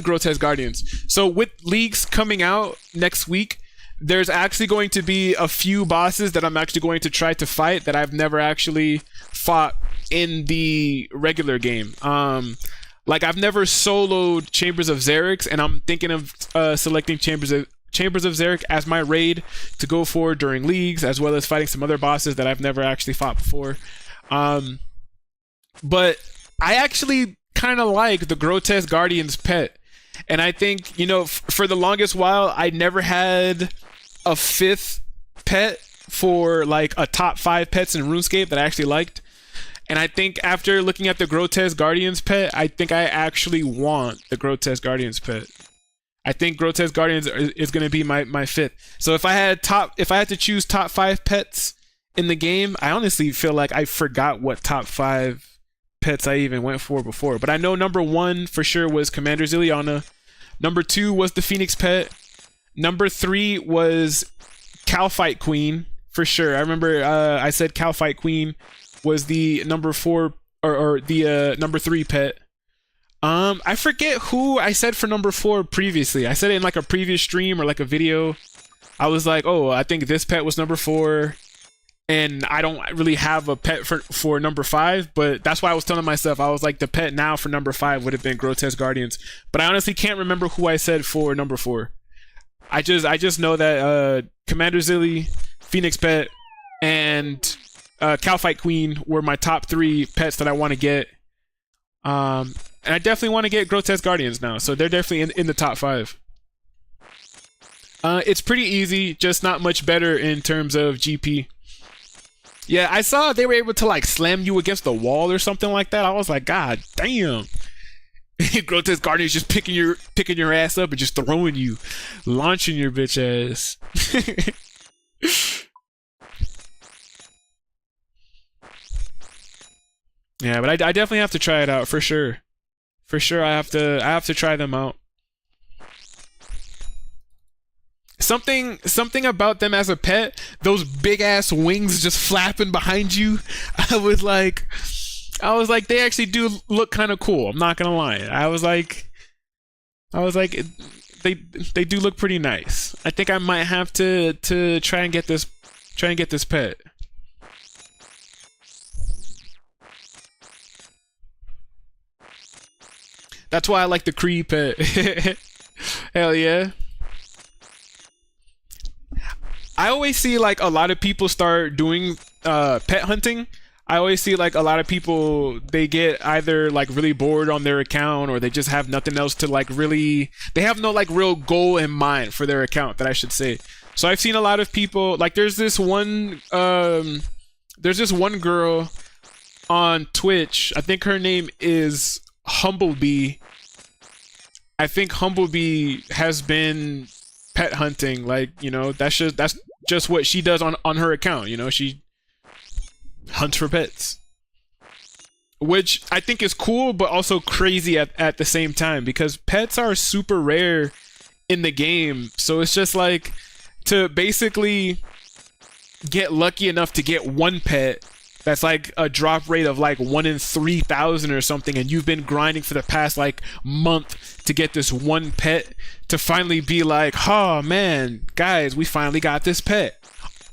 Grotesque Guardians. So with leagues coming out next week, there's actually going to be a few bosses that I'm actually going to try to fight that I've never actually fought in the regular game. Like I've never soloed Chambers of Xerix, and I'm thinking of selecting Chambers of Xerix as my raid to go for during leagues, as well as fighting some other bosses that I've never actually fought before. But I actually kind of like the Grotesque Guardian's pet. And I think, you know, for the longest while, I never had a fifth pet for like a top 5 pets in RuneScape that I actually liked. And I think after looking at the Grotesque Guardian's pet, I think I actually want the Grotesque Guardian's pet. I think Grotesque Guardians is going to be my fifth. So if I had to choose top 5 pets in the game, I honestly feel like I forgot what top 5 pets I even went for before. But I know number 1 for sure was Commander Zilliana. Number 2 was the Phoenix pet. Number 3 was Calfight Queen for sure. I remember I said Calfight Queen was the number 4 or the number 3 pet. I forget who I said for number 4 previously. I said it in like a previous stream or like a video. I was like, oh, I think this pet was number 4. And I don't really have a pet for number 5, but that's why I was telling myself, I was like, the pet now for number 5 would have been Grotesque Guardians. But I honestly can't remember who I said for number 4. I just know that Commander Zilly, Phoenix pet, and Calfight Queen were my top 3 pets that I want to get. And I definitely want to get Grotesque Guardians now, so they're definitely in the top 5. It's pretty easy, just not much better in terms of GP. Yeah, I saw they were able to like slam you against the wall or something like that. I was like, God damn. Grotesque Guardians just picking your ass up and just throwing you, launching your bitch ass. Yeah, but I definitely have to try it out for sure. For sure, I have to try them out. Something about them as a pet, those big ass wings just flapping behind you. I was like, they actually do look kind of cool. I'm not gonna lie. I was like, they do look pretty nice. I think I might have to try and get this pet. That's why I like the Creed pet. Hell yeah. I always see like a lot of people start doing pet hunting. I always see like a lot of people, they get either like really bored on their account, or they just have nothing else to like really, they have no like real goal in mind for their account, that I should say. So I've seen a lot of people, like there's this one girl on Twitch. I think her name is Humblebee. I think Humblebee has been pet hunting, like, you know, that's just what she does on her account, you know. She hunts for pets, which I think is cool but also crazy at the same time, because pets are super rare in the game. So it's just like, to basically get lucky enough to get one pet that's like a drop rate of like 1 in 3,000 or something, and you've been grinding for the past like month to get this one pet, to finally be like, oh man, guys, we finally got this pet.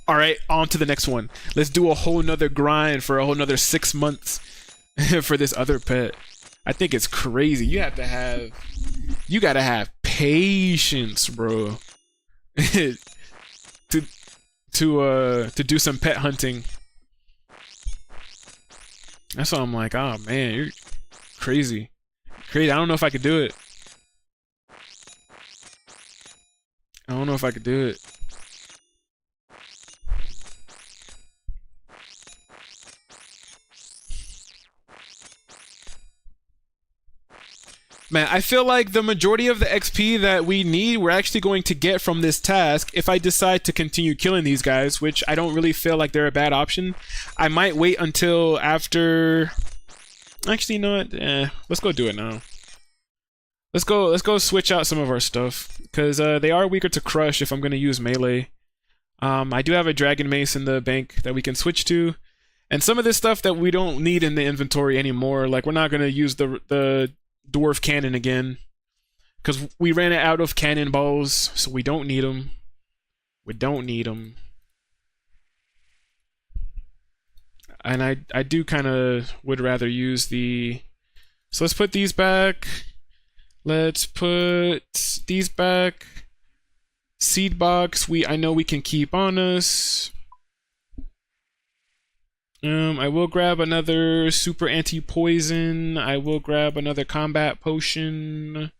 All right, on to the next one. Let's do a whole nother grind for a whole nother 6 months for this other pet. I think it's crazy. You gotta have patience, bro, to do some pet hunting. That's why I'm like, oh man, you're crazy. Crazy. I don't know if I could do it. I don't know if I could do it. Man, I feel like the majority of the XP that we need, we're actually going to get from this task if I decide to continue killing these guys, which I don't really feel like they're a bad option. I might wait until after... Actually, you know what? Let's go do it now. Let's go switch out some of our stuff, because they are weaker to crush if I'm going to use melee. I do have a dragon mace in the bank that we can switch to, and some of this stuff that we don't need in the inventory anymore, like we're not going to use the dwarf cannon again, because we ran out of cannonballs, so we don't need them. We don't need them. And I do kind of would rather use the... So let's put these back. Let's put these back. Seed box, I know we can keep on us. I will grab another super anti-poison. I will grab another combat potion.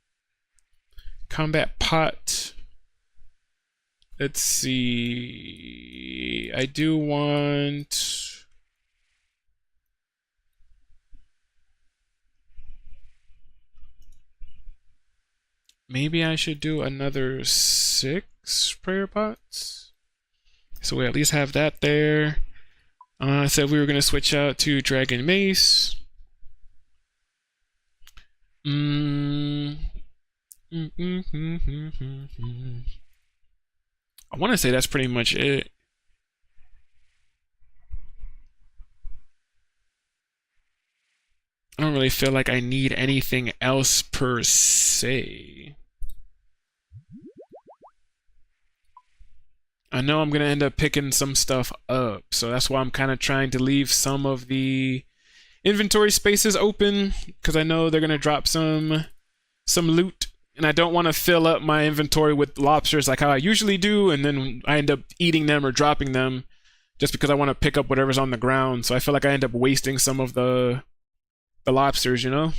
Combat pot. Let's see. I do want... Maybe I should do another 6 prayer pots. So we at least have that there. I said we were going to switch out to Dragon Mace. I want to say that's pretty much it. I don't really feel like I need anything else per se. I know I'm gonna end up picking some stuff up, so that's why I'm kind of trying to leave some of the inventory spaces open, because I know they're gonna drop some loot, and I don't want to fill up my inventory with lobsters like how I usually do, and then I end up eating them or dropping them just because I want to pick up whatever's on the ground. So I feel like I end up wasting some of the lobsters, you know?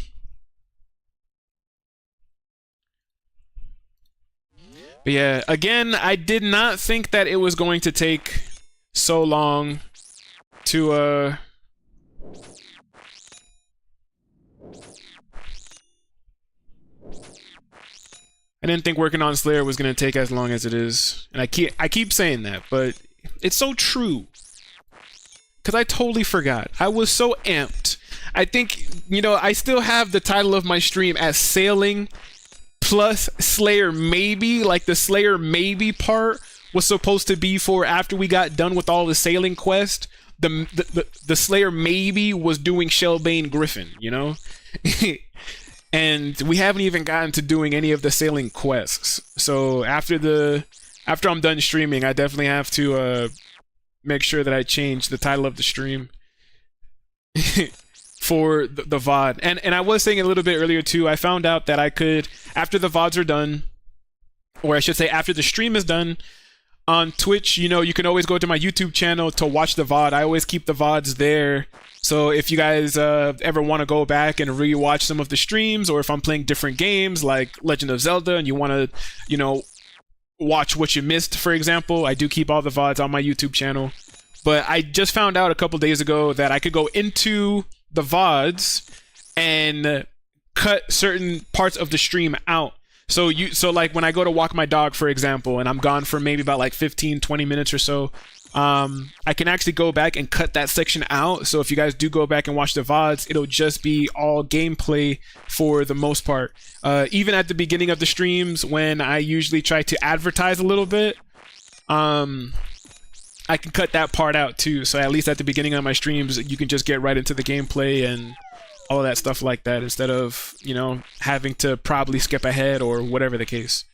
But yeah, again, I did not think that it was going to take so long to I didn't think working on Slayer was going to take as long as it is. And I keep saying that, but it's so true. Because I totally forgot. I was so amped. I think, you know, I still have the title of my stream as Sailing plus Slayer Maybe. Like, the Slayer Maybe part was supposed to be for after we got done with all the sailing quest. The Slayer Maybe was doing Shellbane Griffin, you know? And we haven't even gotten to doing any of the sailing quests. So after I'm done streaming, I definitely have to make sure that I change the title of the stream for the VOD. And I was saying a little bit earlier too, I found out that I could, after the VODs are done, or I should say after the stream is done, On Twitch, you know, you can always go to my YouTube channel to watch the VOD. I always keep the VODs there. So if you guys ever want to go back and rewatch some of the streams, or if I'm playing different games like Legend of Zelda and you want to, you know, watch what you missed, for example, I do keep all the VODs on my YouTube channel. But I just found out a couple days ago that I could go into the VODs and cut certain parts of the stream out. So like when I go to walk my dog, for example, and I'm gone for maybe about like 15-20 minutes or so, I can actually go back and cut that section out. So if you guys do go back and watch the VODs, it'll just be all gameplay for the most part. Even at the beginning of the streams, when I usually try to advertise a little bit, I can cut that part out too. So at least at the beginning of my streams, you can just get right into the gameplay and all of that stuff like that, instead of, you know, having to probably skip ahead or whatever the case.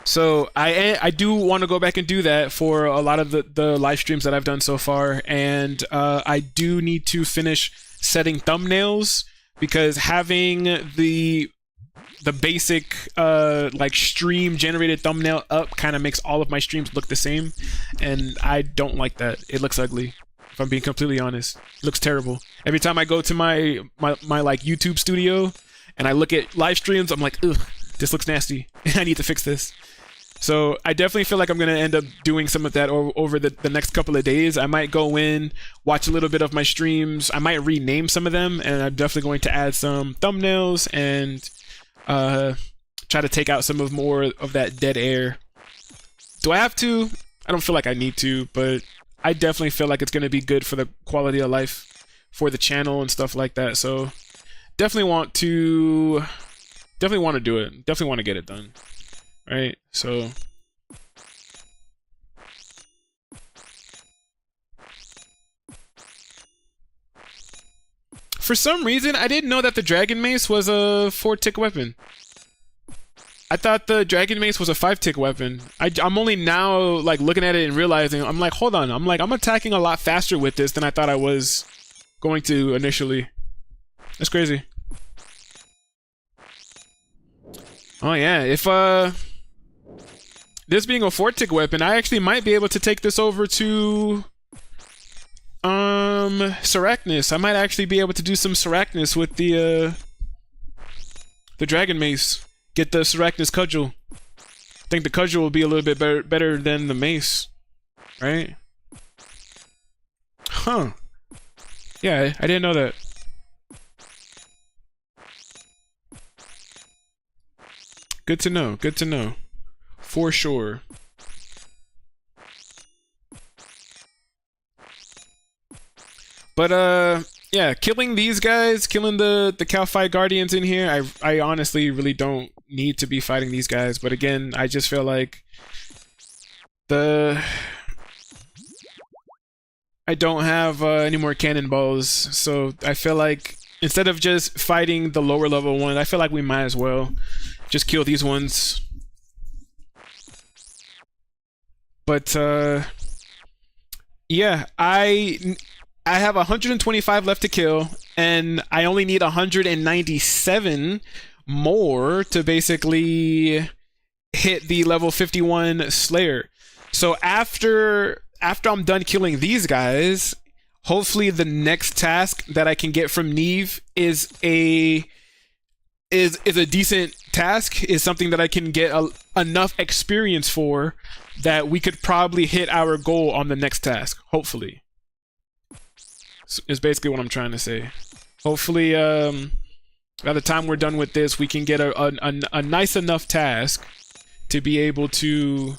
So I do want to go back and do that for a lot of the live streams that I've done so far, and I do need to finish setting thumbnails, because having the basic like stream generated thumbnail up kind of makes all of my streams look the same, and I don't like that. It looks ugly, if I'm being completely honest. It looks terrible. Every time I go to my like YouTube studio and I look at live streams, I'm like, ugh, this looks nasty. I need to fix this. So I definitely feel like I'm going to end up doing some of that over the next couple of days. I might go in, watch a little bit of my streams. I might rename some of them, and I'm definitely going to add some thumbnails and try to take out some more of that dead air. Do I have to? I don't feel like I need to, but I definitely feel like it's going to be good for the quality of life for the channel and stuff like that. So definitely want to do it. Definitely want to get it done. Right? So for some reason, I didn't know that the Dragon Mace was a 4-tick weapon. I thought the Dragon Mace was a 5-tick weapon. I'm only now like looking at it and realizing, I'm like, hold on. I'm attacking a lot faster with this than I thought I was going to initially. That's crazy. Oh yeah, if this being a 4-tick weapon, I actually might be able to take this over to Sarachnis. I might actually be able to do some Sarachnis with the Dragon Mace. Get the Sarachnis cudgel. I think the cudgel will be a little bit better than the mace, right? Huh. Yeah, I didn't know that. Good to know. Good to know. For sure. But yeah, killing these guys, killing the Cal-Fight Guardians in here, I honestly really don't need to be fighting these guys. But again, I just feel like I don't have any more cannonballs, so I feel like instead of just fighting the lower level one, I feel like we might as well just kill these ones. But yeah, I have 125 left to kill, and I only need 197 more to basically hit the level 51 Slayer. So after I'm done killing these guys, hopefully the next task that I can get from Neve is a decent task, is something that I can get enough experience for that we could probably hit our goal on the next task, hopefully. Is basically what I'm trying to say. Hopefully, by the time we're done with this, we can get a nice enough task to be able to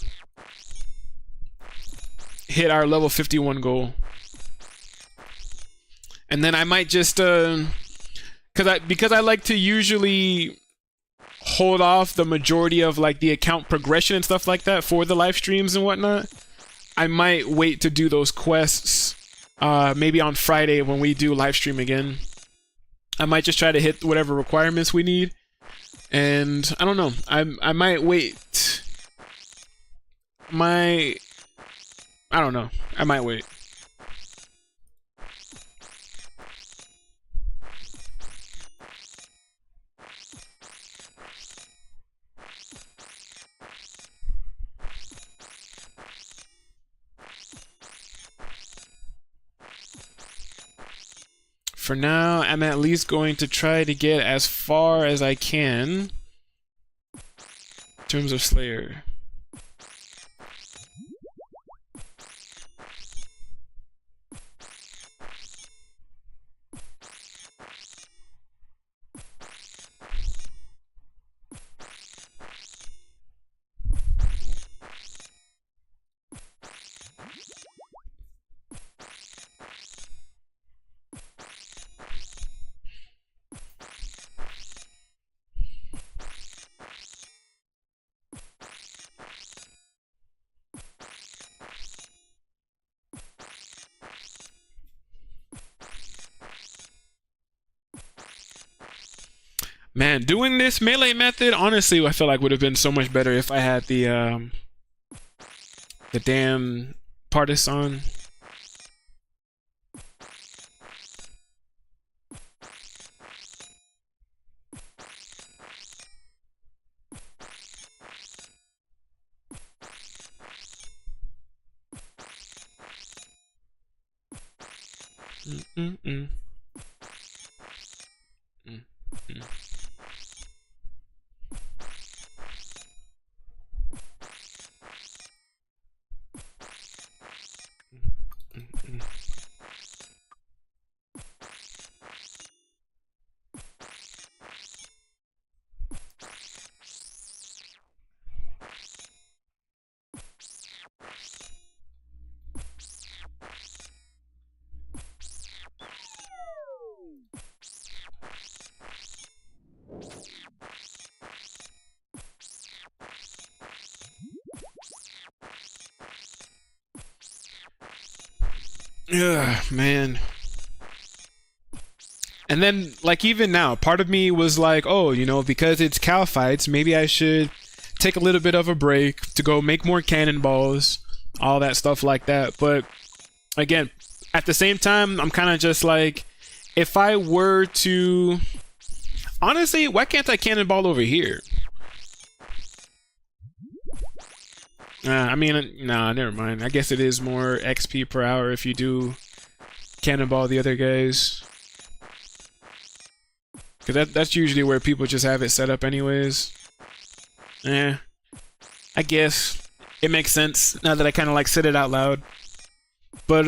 hit our level 51 goal. And then I might just, because I like to usually hold off the majority of like the account progression and stuff like that for the live streams and whatnot, I might wait to do those quests maybe on Friday when we do live stream again. I might just try to hit whatever requirements we need, and I don't know, I might wait. I don't know, I might wait. for now, I'm at least going to try to get as far as I can in terms of Slayer. Man, doing this melee method, honestly, I feel like would have been so much better if I had the damn partisan. Yeah, man. And then, like, even now, part of me was like, oh, you know, because it's Cal fights, maybe I should take a little bit of a break to go make more cannonballs, all that stuff like that. But again, at the same time, I'm kind of just like, if I were to, honestly, why can't I cannonball over here? I mean, nah, never mind. I guess it is more XP per hour if you do cannonball the other guys. Because that's usually where people just have it set up anyways. I guess it makes sense now that I kind of like said it out loud. But,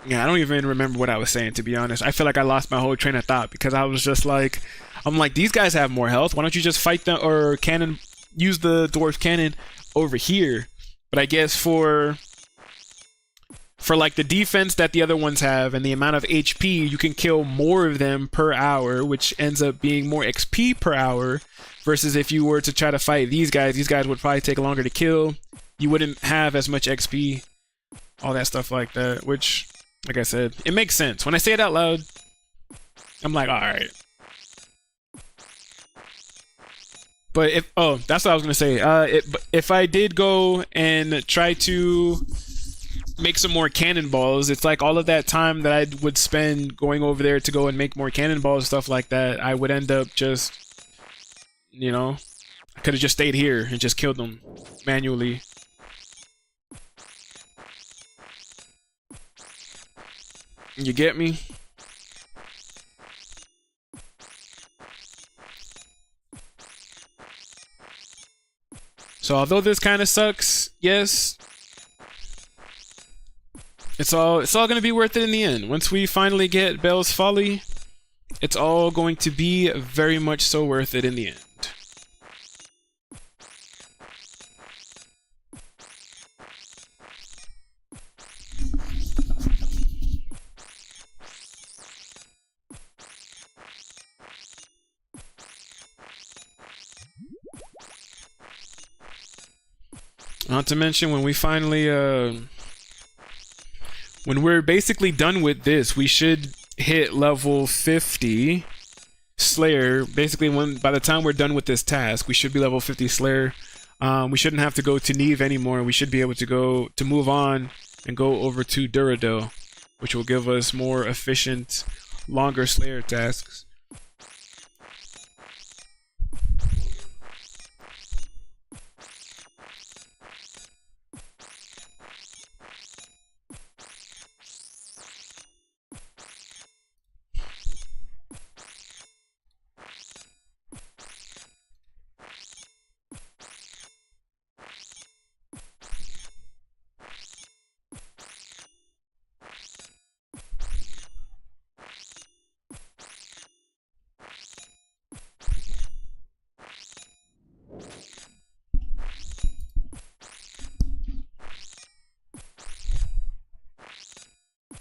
yeah, I don't even remember what I was saying, to be honest. I feel like I lost my whole train of thought because I was just like, I'm like, these guys have more health. Why don't you just fight them or use the dwarf cannon over here? But I guess for like the defense that the other ones have and the amount of HP, you can kill more of them per hour, which ends up being more XP per hour versus if you were to try to fight these guys would probably take longer to kill. You wouldn't have as much XP, all that stuff like that, which, like I said, it makes sense. When I say it out loud, I'm like, all right. But that's what I was gonna say. If I did go and try to make some more cannonballs, it's like all of that time that I would spend going over there to go and make more cannonballs, stuff like that, I would end up just, you know, I could have just stayed here and just killed them manually. You get me? So although this kind of sucks, yes, it's all gonna be worth it in the end. Once we finally get Bell's Folly, it's all going to be very much so worth it in the end. Not to mention when we finally when we're basically done with this, we should hit level 50 Slayer. Basically, by the time we're done with this task, we should be level 50 Slayer. We shouldn't have to go to Neve anymore. We should be able to move on and go over to Duradel, which will give us more efficient, longer Slayer tasks.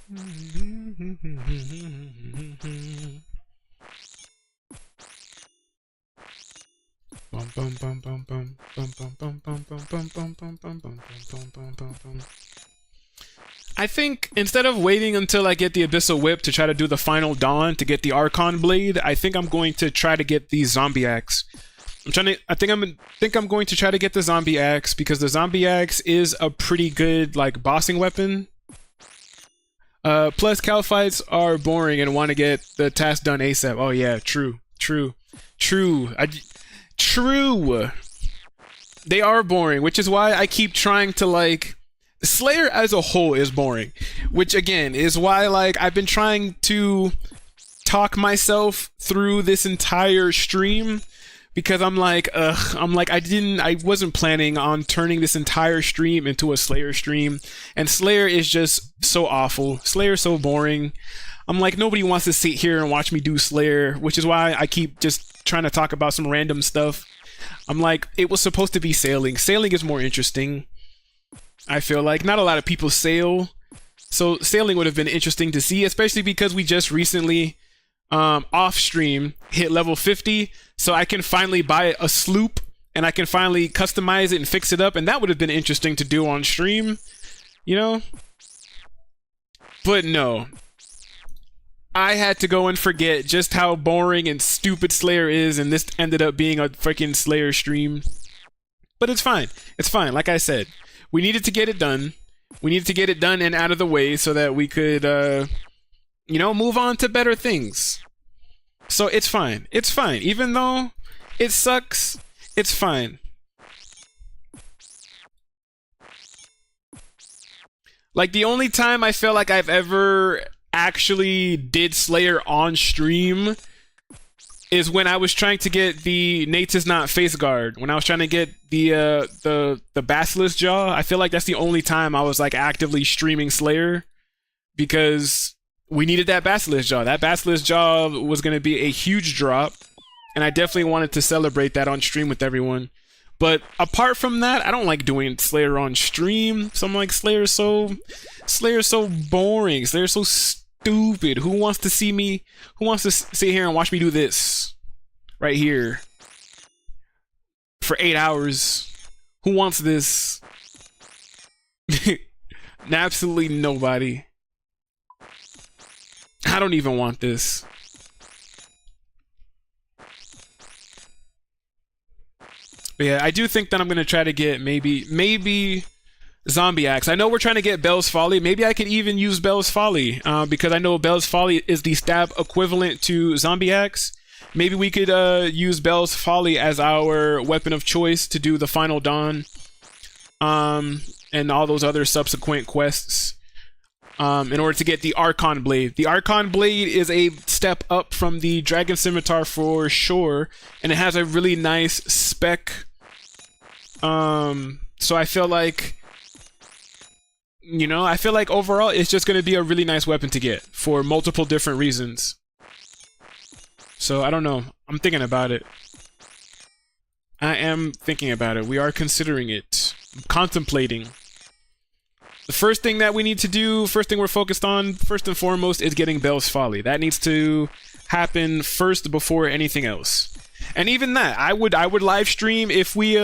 I think instead of waiting until I get the Abyssal Whip to try to do the final Dawn to get the Archon Blade, I think I'm going to try to get the Zombie Axe. I think I'm going to try to get the Zombie Axe because the Zombie Axe is a pretty good like bossing weapon. Plus Cal fights are boring and want to get the task done ASAP. Oh yeah, true. They are boring, which is why I keep trying to like Slayer as a whole is boring, which again is why like I've been trying to talk myself through this entire stream because I'm like I wasn't planning on turning this entire stream into a Slayer stream, and Slayer is just so awful. Slayer's so boring. I'm like, nobody wants to sit here and watch me do Slayer, which is why I keep just trying to talk about some random stuff. I'm like, it was supposed to be sailing. Sailing is more interesting. I feel like not a lot of people sail, so sailing would have been interesting to see, especially because we just recently off stream hit level 50, so I can finally buy a sloop and I can finally customize it and fix it up, and that would have been interesting to do on stream, you know? But no, I had to go and forget just how boring and stupid Slayer is, and this ended up being a freaking Slayer stream. But it's fine. It's fine. Like I said, we needed to get it done. We needed to get it done and out of the way so that we could, you know, move on to better things. So it's fine. It's fine. Even though it sucks, it's fine. Like, the only time I feel like I've ever actually did Slayer on stream is when I was trying to get the Nate's is not face guard. When I was trying to get the Basilisk Jaw, I feel like that's the only time I was like actively streaming Slayer, because we needed that Basilisk Jaw. That Basilisk Jaw was going to be a huge drop, and I definitely wanted to celebrate that on stream with everyone. But apart from that, I don't like doing Slayer on stream. So I'm like, Slayer's so boring. Slayer's so stupid. Who wants to see me? Who wants to sit here and watch me do this right here for 8 hours? Who wants this? Absolutely nobody. I don't even want this. But yeah, I do think that I'm gonna try to get maybe Zombie Axe. I know we're trying to get Bell's Folly. Maybe I could even use Bell's Folly, because I know Bell's Folly is the stab equivalent to Zombie Axe. Maybe we could use Bell's Folly as our weapon of choice to do the final Dawn, and all those other subsequent quests, in order to get the Archon Blade. The Archon Blade is a step up from the Dragon Scimitar for sure, and it has a really nice spec. So I feel like, you know, I feel like overall it's just going to be a really nice weapon to get for multiple different reasons. So I don't know. I'm thinking about it. I am thinking about it. We are considering it. I'm contemplating. The first thing that we need to do, first thing we're focused on, first and foremost, is getting Bell's Folly. That needs to happen first before anything else. And even that, I would live stream if we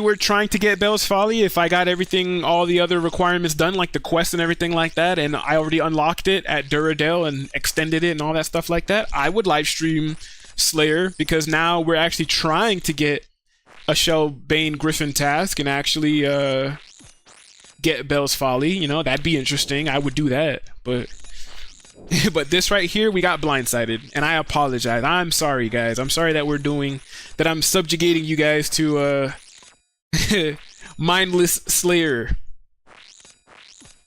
were trying to get Bell's Folly, if I got everything, all the other requirements done, like the quest and everything like that, and I already unlocked it at Duradel and extended it and all that stuff like that, I would live stream Slayer, because now we're actually trying to get a Shellbane Griffin task and actually get Bell's Folly. You know, that'd be interesting. I would do that, but this right here, we got blindsided, and I apologize. I'm sorry, guys. I'm sorry that I'm subjugating you guys to mindless Slayer.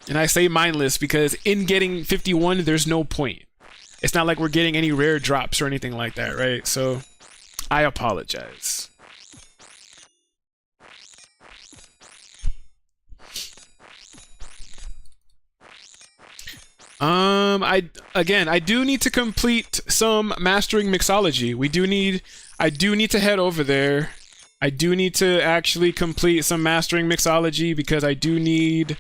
And I say mindless because in getting 51, there's no point. It's not like we're getting any rare drops or anything like that, right? So I apologize. I do need to complete some mastering mixology. I do need to head over there. I do need to actually complete some mastering mixology, because I do need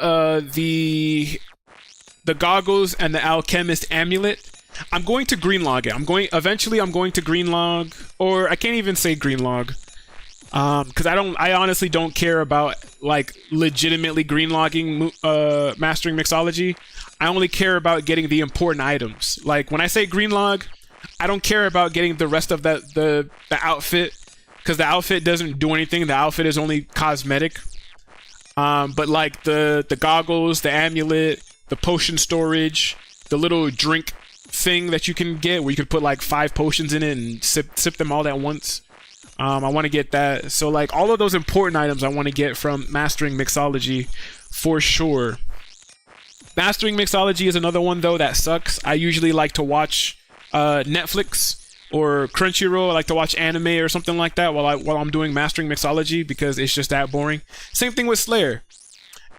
the goggles and the alchemist amulet, I'm going to greenlog it. I'm going to greenlog, or I can't even say greenlog, because I honestly don't care about like legitimately greenlogging mastering mixology. I only care about getting the important items. Like when I say greenlog, I don't care about getting the rest of the outfit, because the outfit doesn't do anything. The outfit is only cosmetic. But like the goggles, the amulet, the potion storage, the little drink thing that you can get where you could put like 5 potions in it and sip them all at once. I want to get that. So like all of those important items I want to get from mastering mixology for sure. Mastering mixology is another one though that sucks. I usually like to watch Netflix or Crunchyroll. I like to watch anime or something like that while I'm doing mastering mixology, because it's just that boring. Same thing with Slayer.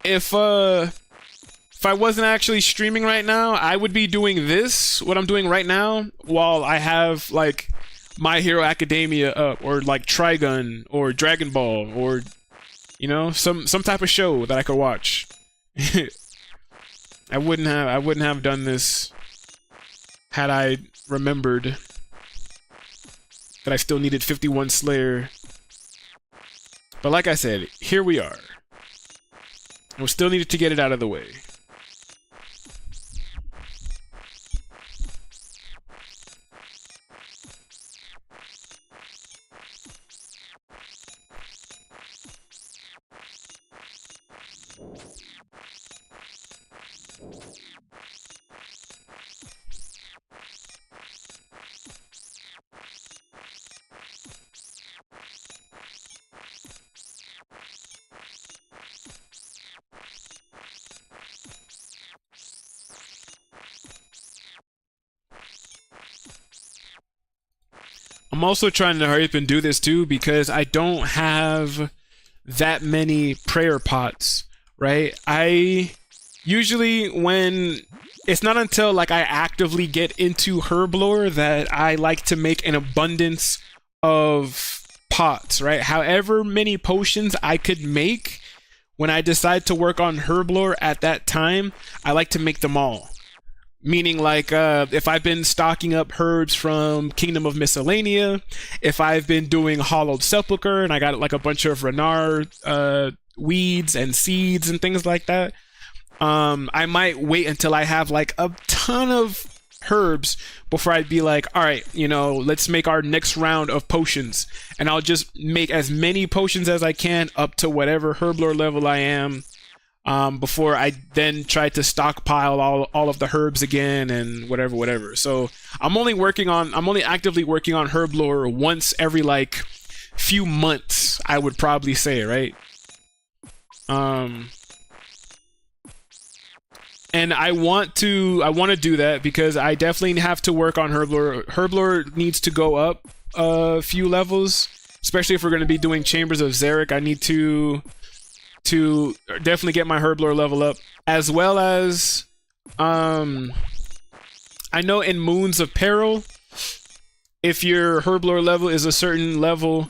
If I wasn't actually streaming right now, I would be doing what I'm doing right now, while I have like My Hero Academia up, or like Trigun, or Dragon Ball, or you know, some type of show that I could watch. I wouldn't have done this had I remembered that I still needed 51 Slayer. But like I said, here we are. And we still needed to get it out of the way. I'm also trying to hurry up and do this too, because I don't have that many prayer pots, right? I usually, when it's not until like I actively get into herb lore that I like to make an abundance of pots, right? However many potions I could make when I decide to work on herb lore at that time, I like to make them all. Meaning like if I've been stocking up herbs from Kingdom of Miscellanea, if I've been doing Hollowed Sepulchre and I got like a bunch of Renard weeds and seeds and things like that, I might wait until I have like a ton of herbs before I'd be like, all right, you know, let's make our next round of potions. And I'll just make as many potions as I can up to whatever herb lore level I am. Before I then try to stockpile all of the herbs again and whatever. So I'm only actively working on herb lore once every like few months, I would probably say, right? And I want to do that because I definitely have to work on herb lore. Herb lore needs to go up a few levels, especially if we're going to be doing Chambers of Xeric. I need to definitely get my herb lore level up, as well as I know in Moons of Peril, if your herb lore level is a certain level,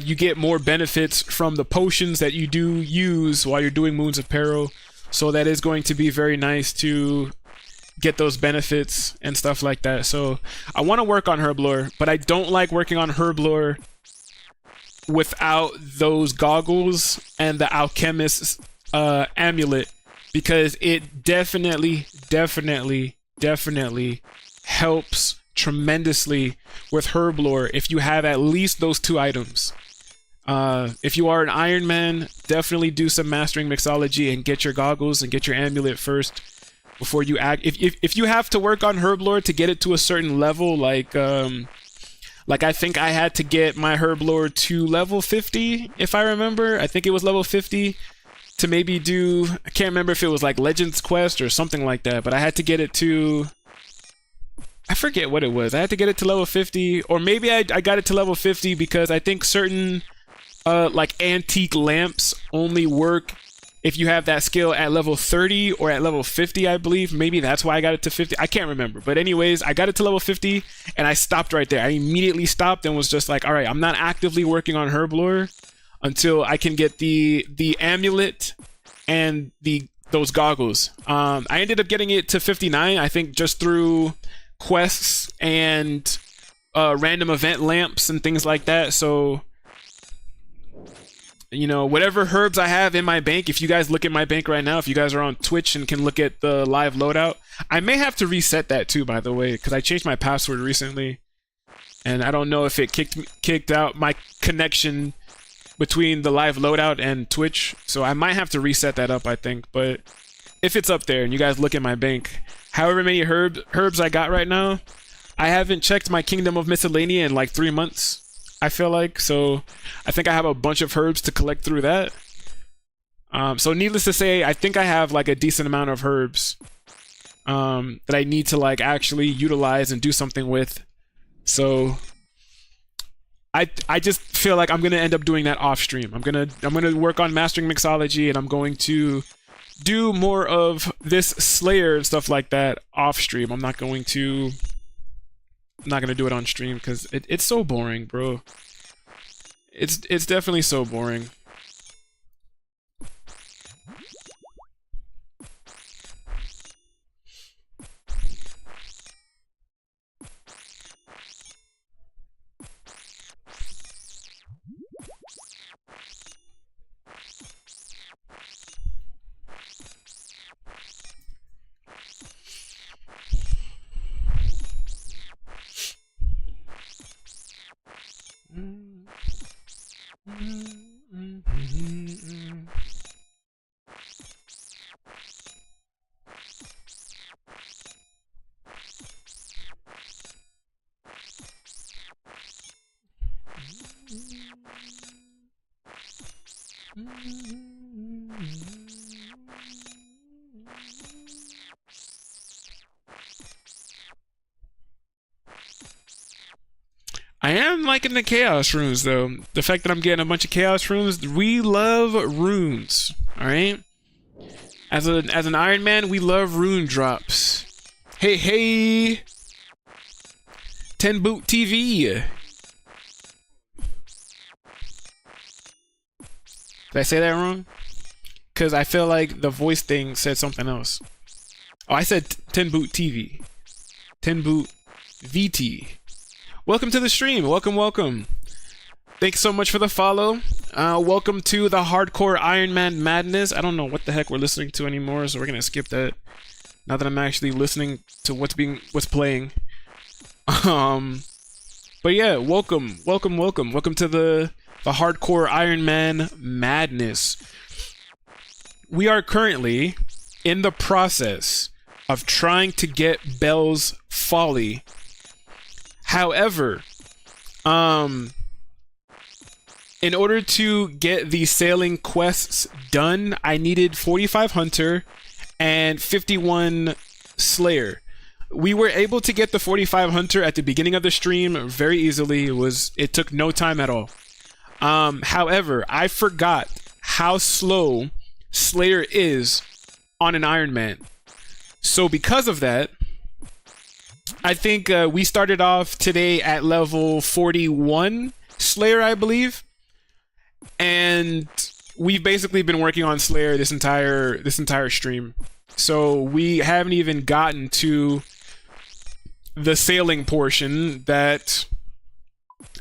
you get more benefits from the potions that you do use while you're doing Moons of Peril. So that is going to be very nice to get those benefits and stuff like that. So I want to work on herb lore, but I don't like working on herb lore without those goggles and the alchemist's amulet, because it definitely helps tremendously with herb lore if you have at least those 2 items. If you are an Iron Man, definitely do some mastering mixology and get your goggles and get your amulet first before you act. If you have to work on herb lore to get it to a certain level, like I think I had to get my herb lore to level 50, if I remember. I think it was level 50 to maybe do, I can't remember if it was like Legends Quest or something like that, but I had to get it to, I forget what it was. I had to get it to level 50, or maybe I got it to level 50 because I think certain like antique lamps only work if you have that skill at level 30 or at level 50, I believe. Maybe that's why I got it to 50. I can't remember. But anyways, I got it to level 50 and I stopped right there. I immediately stopped and was just like, all right, I'm not actively working on herb lore until I can get the amulet and the those goggles. I ended up getting it to 59, I think, just through quests and random event lamps and things like that. So, you know, whatever herbs I have in my bank, if you guys look at my bank right now, if you guys are on Twitch and can look at the live loadout, I may have to reset that too, by the way, because I changed my password recently, and I don't know if it kicked out my connection between the live loadout and Twitch, so I might have to reset that up, I think. But if it's up there and you guys look at my bank, however many herbs I got right now, I haven't checked my Kingdom of Miscellanea in like 3 months, I feel like, so I think I have a bunch of herbs to collect through that. So needless to say, I think I have like a decent amount of herbs that I need to like actually utilize and do something with. So I just feel like I'm gonna end up doing that off stream. I'm gonna work on mastering mixology, and I'm going to do more of this Slayer and stuff like that off stream. I'm not gonna do it on stream because it's so boring, bro. It's definitely so boring. I am liking the chaos runes though. The fact that I'm getting a bunch of chaos runes, we love runes, all right? As an Iron Man, we love rune drops. Hey, 10 Boot TV. Did I say that wrong? Because I feel like the voice thing said something else. Oh, I said 10 Boot TV. 10 Boot VT. Welcome to the stream. Welcome. Thanks so much for the follow. Welcome to the Hardcore Iron Man Madness. I don't know what the heck we're listening to anymore, so we're gonna skip that. Now that I'm actually listening to what's playing. But yeah, welcome to the Hardcore Iron Man Madness. We are currently in the process of trying to get Bell's Folly. However, in order to get the sailing quests done, I needed 45 Hunter and 51 Slayer. We were able to get the 45 Hunter at the beginning of the stream very easily. It took no time at all. However, I forgot how slow Slayer is on an Iron Man. So because of that, I think we started off today at level 41 Slayer, I believe. And we've basically been working on Slayer this entire stream. So we haven't even gotten to the sailing portion that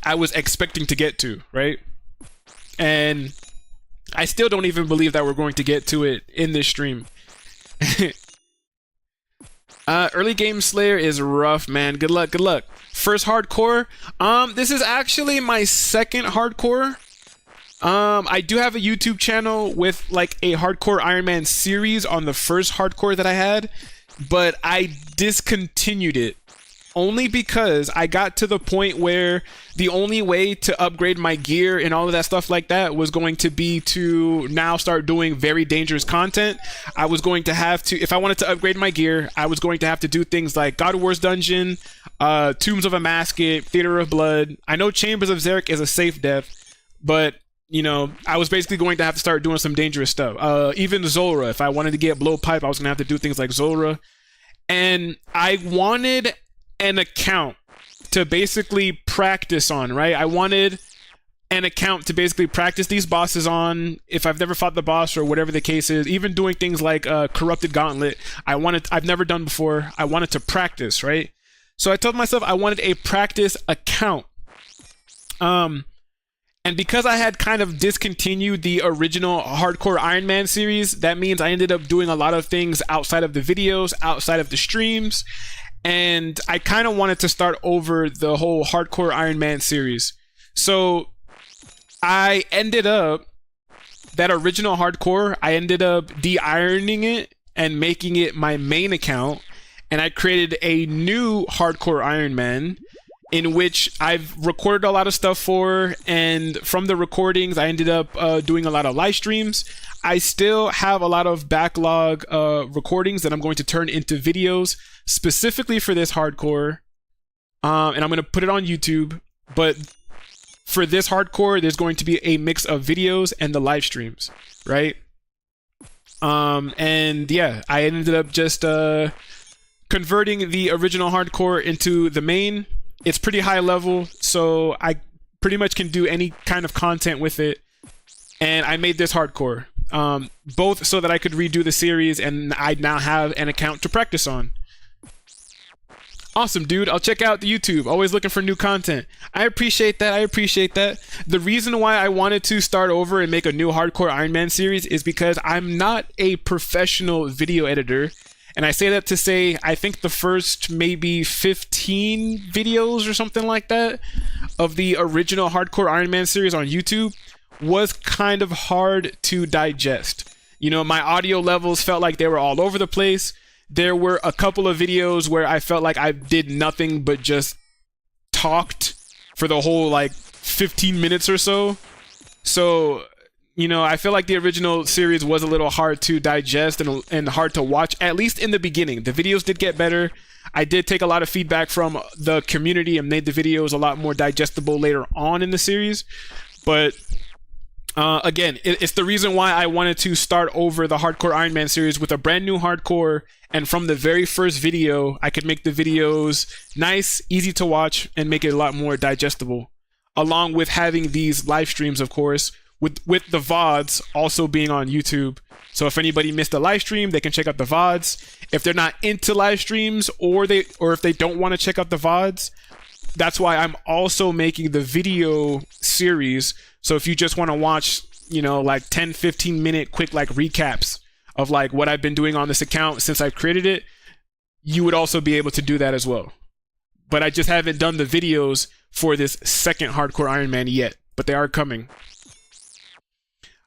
I was expecting to get to, right? And I still don't even believe that we're going to get to it in this stream. Early game Slayer is rough, man. Good luck. First hardcore. This is actually my second hardcore. I do have a YouTube channel with like a hardcore Iron Man series on the first hardcore that I had, but I discontinued it only because I got to the point where the only way to upgrade my gear and all of that stuff like that was going to be to now start doing very dangerous content. I was going to have to, if I wanted to upgrade my gear, I was going to have to do things like God of War's Dungeon, Tombs of a Masket, Theater of Blood. I know Chambers of Xeric is a safe death, but you know, I was basically going to have to start doing some dangerous stuff. Even Zora, if I wanted to get blowpipe, I was going to have to do things like Zora. And I wanted an account to basically practice on, right? I wanted an account to basically practice these bosses on if I've never fought the boss or whatever the case is. Even doing things like Corrupted Gauntlet, I've never done before. I wanted to practice, right? So I told myself I wanted a practice account. And because I had kind of discontinued the original Hardcore Iron Man series, that means I ended up doing a lot of things outside of the videos, outside of the streams, and I kind of wanted to start over the whole Hardcore Iron Man series. So I ended up, that original Hardcore, I ended up de-ironing it and making it my main account, and I created a new Hardcore Iron Man in which I've recorded a lot of stuff for, and from the recordings I ended up doing a lot of live streams. I still have a lot of backlog recordings that I'm going to turn into videos specifically for this Hardcore, and I'm going to put it on YouTube. But for this Hardcore, there's going to be a mix of videos and the live streams, right? And yeah, I ended up just converting the original Hardcore into the main. It's pretty high level, so I pretty much can do any kind of content with it. And I made this Hardcore, both so that I could redo the series, and I now have an account to practice on. Awesome, dude. I'll check out the YouTube. Always looking for new content. I appreciate that. I appreciate that. The reason why I wanted to start over and make a new Hardcore Iron Man series is because I'm not a professional video editor. And I say that to say, I think the first maybe 15 videos or something like that of the original Hardcore Iron Man series on YouTube was kind of hard to digest. You know, my audio levels felt like they were all over the place. There were a couple of videos where I felt like I did nothing but just talked for the whole like 15 minutes or so. So, you know, I feel like the original series was a little hard to digest and hard to watch, at least in the beginning. The videos did get better. I did take a lot of feedback from the community and made the videos a lot more digestible later on in the series. But again, it's the reason why I wanted to start over the Hardcore Iron Man series with a brand new Hardcore. And from the very first video, I could make the videos nice, easy to watch, and make it a lot more digestible. Along with having these live streams, of course, with the VODs also being on YouTube. So if anybody missed a live stream, they can check out the VODs. If they're not into live streams, or if they don't want to check out the VODs, that's why I'm also making the video series. So if you just want to watch, you know, like 10-15 minute quick like recaps of like what I've been doing on this account since I've created it, you would also be able to do that as well. But I just haven't done the videos for this second Hardcore Iron Man yet, but they are coming.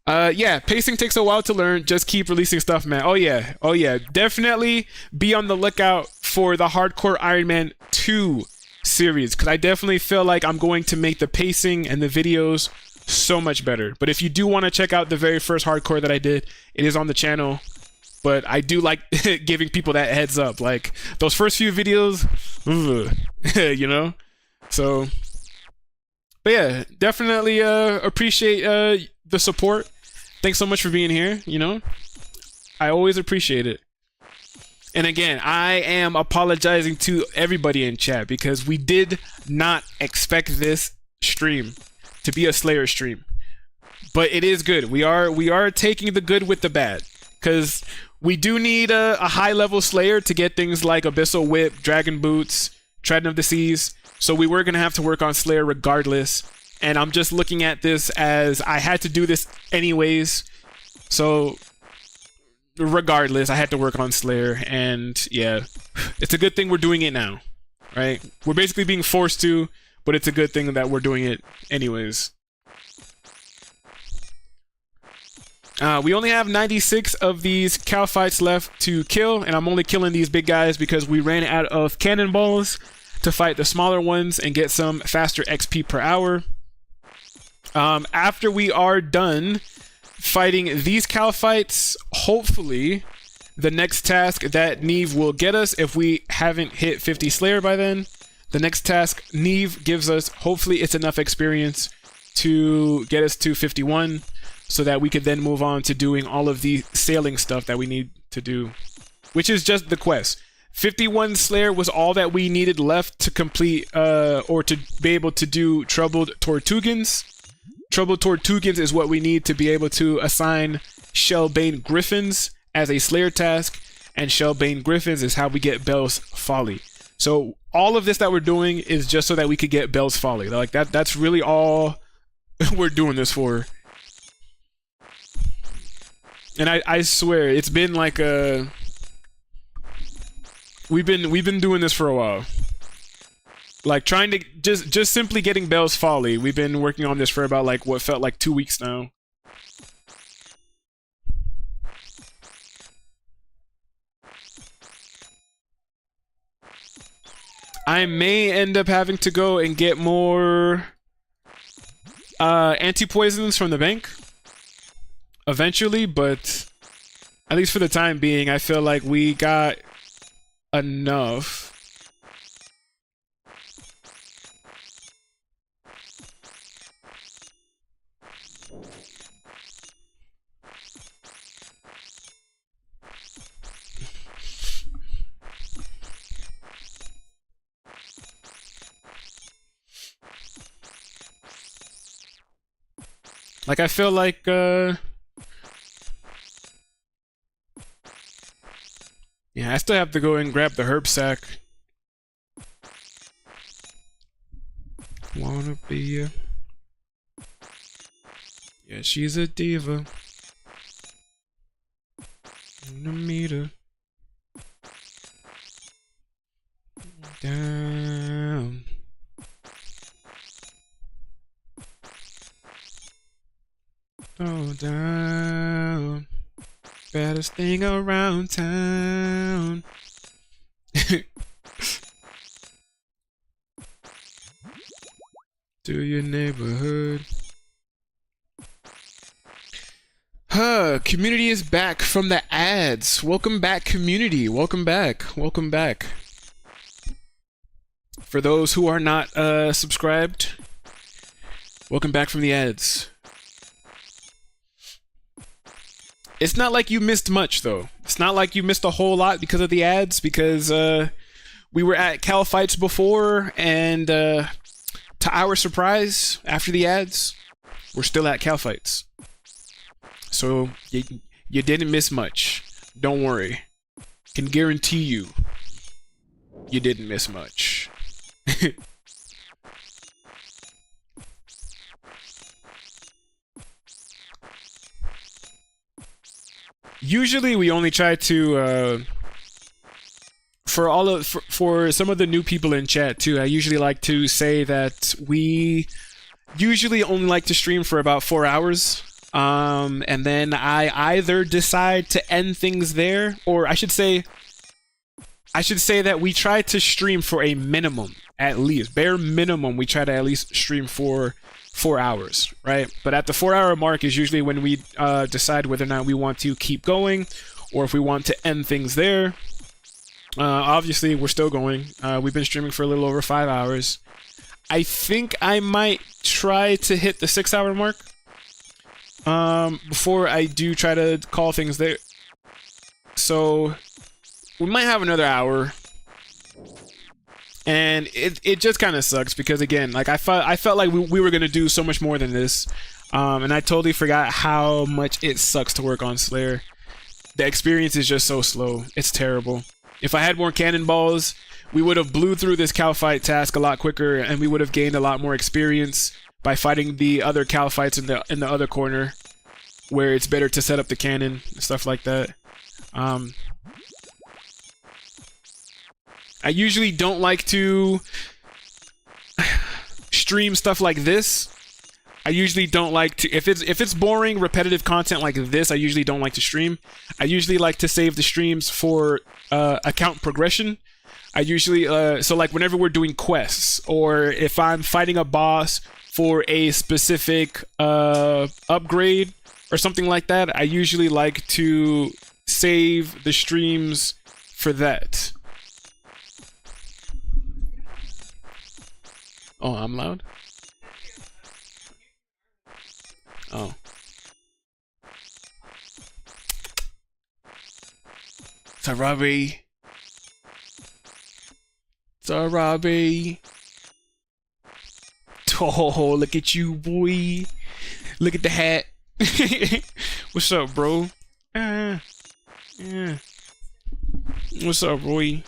Yeah, pacing takes a while to learn. Just keep releasing stuff, man. Oh yeah. Definitely be on the lookout for the Hardcore Iron Man 2 series, because I definitely feel like I'm going to make the pacing and the videos so much better. But if you do want to check out the very first Hardcore that I did, it is on the channel. But I do like giving people that heads up. Like, those first few videos, you know? So, but yeah, definitely appreciate the support. Thanks so much for being here, you know? I always appreciate it. And again, I am apologizing to everybody in chat because we did not expect this stream to be a Slayer stream. But it is good. We are taking the good with the bad, because we do need a high-level Slayer to get things like Abyssal Whip, Dragon Boots, Trident of the Seas. So we were going to have to work on Slayer regardless. And I'm just looking at this as I had to do this anyways. So regardless, I had to work on Slayer. And yeah, it's a good thing we're doing it now, right? We're basically being forced to, but it's a good thing that we're doing it anyways. We only have 96 of these cow fights left to kill, and I'm only killing these big guys because we ran out of cannonballs to fight the smaller ones and get some faster XP per hour. After we are done fighting these cow fights, hopefully the next task that Neve will get us, if we haven't hit 50 Slayer by then, the next task Neve gives us, hopefully it's enough experience to get us to 51, so that we could then move on to doing all of the sailing stuff that we need to do, which is just the quest. 51 Slayer was all that we needed left to complete, or to be able to do Troubled Tortugans. Trouble Tortugans is what we need to be able to assign Shellbane Griffins as a Slayer task, and Shellbane Griffins is how we get Bell's Folly. So all of this that we're doing is just so that we could get Bell's Folly. Like that's really all we're doing this for. And I swear it's been like we've been doing this for a while. Like trying to just simply getting Bell's Folly. We've been working on this for about like what felt like 2 weeks now. I may end up having to go and get more anti-poisons from the bank eventually, but at least for the time being, I feel like we got enough. Like, I feel like, yeah, I still have to go and grab the herb sack. Wanna be a... Yeah, she's a diva. Wanna meet her. Down. Go down. Baddest thing around town. To your neighborhood. Community is back from the ads. Welcome back, community. Welcome back. Welcome back. For those who are not subscribed, welcome back from the ads. It's not like you missed much, though. It's not like you missed a whole lot because of the ads, because we were at Cal Fights before, and to our surprise, after the ads, we're still at Cal Fights. So you didn't miss much. Don't worry. Can guarantee you, you didn't miss much. Usually we only try to for some of the new people in chat too, I usually like to say that we usually only like to stream for about 4 hours, and then I either decide to end things there, or I should say that we try to stream for a minimum, at least bare minimum, we try to at least stream for 4 hours, right? But at the 4 hour mark is usually when we decide whether or not we want to keep going or if we want to end things there. Obviously, we're still going. We've been streaming for a little over 5 hours. I think I might try to hit the 6 hour mark before I do try to call things there. So we might have another hour. And it just kind of sucks because, again, like I felt like we were gonna do so much more than this, and I totally forgot how much it sucks to work on Slayer. The experience is just so slow. It's terrible. If I had more cannonballs, we would have blew through this cow fight task a lot quicker, and we would have gained a lot more experience by fighting the other cow fights in the other corner, where it's better to set up the cannon and stuff like that. I usually don't like to stream stuff like this. I usually don't like to, if it's boring, repetitive content like this, I usually don't like to stream. I usually like to save the streams for account progression. I usually, so like whenever we're doing quests, or if I'm fighting a boss for a specific upgrade or something like that, I usually like to save the streams for that. Oh, I'm loud? Oh. Sarabi. Sarabi. Oh, look at you, boy. Look at the hat. What's up, bro? Yeah. What's up, Roy?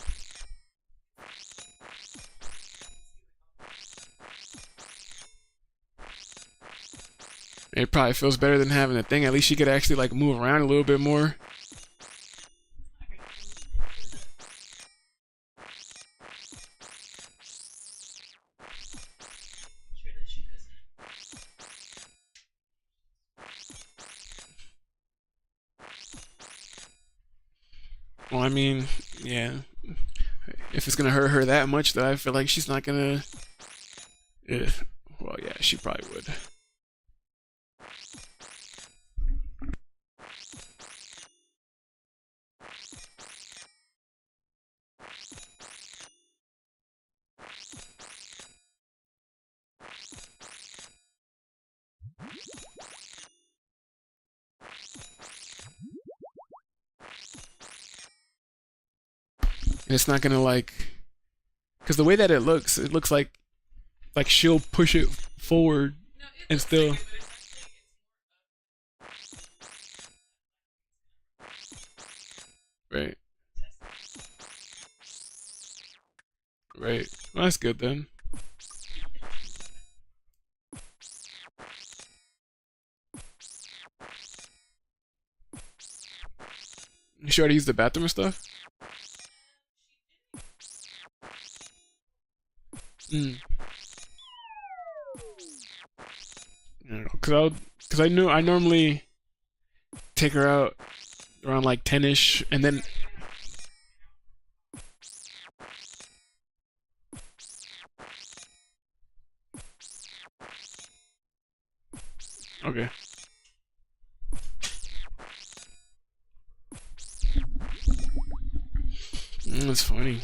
It probably feels better than having a thing. At least she could actually like move around a little bit more. Well, I mean, yeah. If it's gonna hurt her that much, though, I feel like she's not gonna. Well, yeah, she probably would. It's not gonna like, because the way that it looks like she'll push it forward and still. Right. Right. Well, that's good then. You sure to use the bathroom and stuff? Cause I knew I normally take her out around like 10ish, and then okay. That's funny.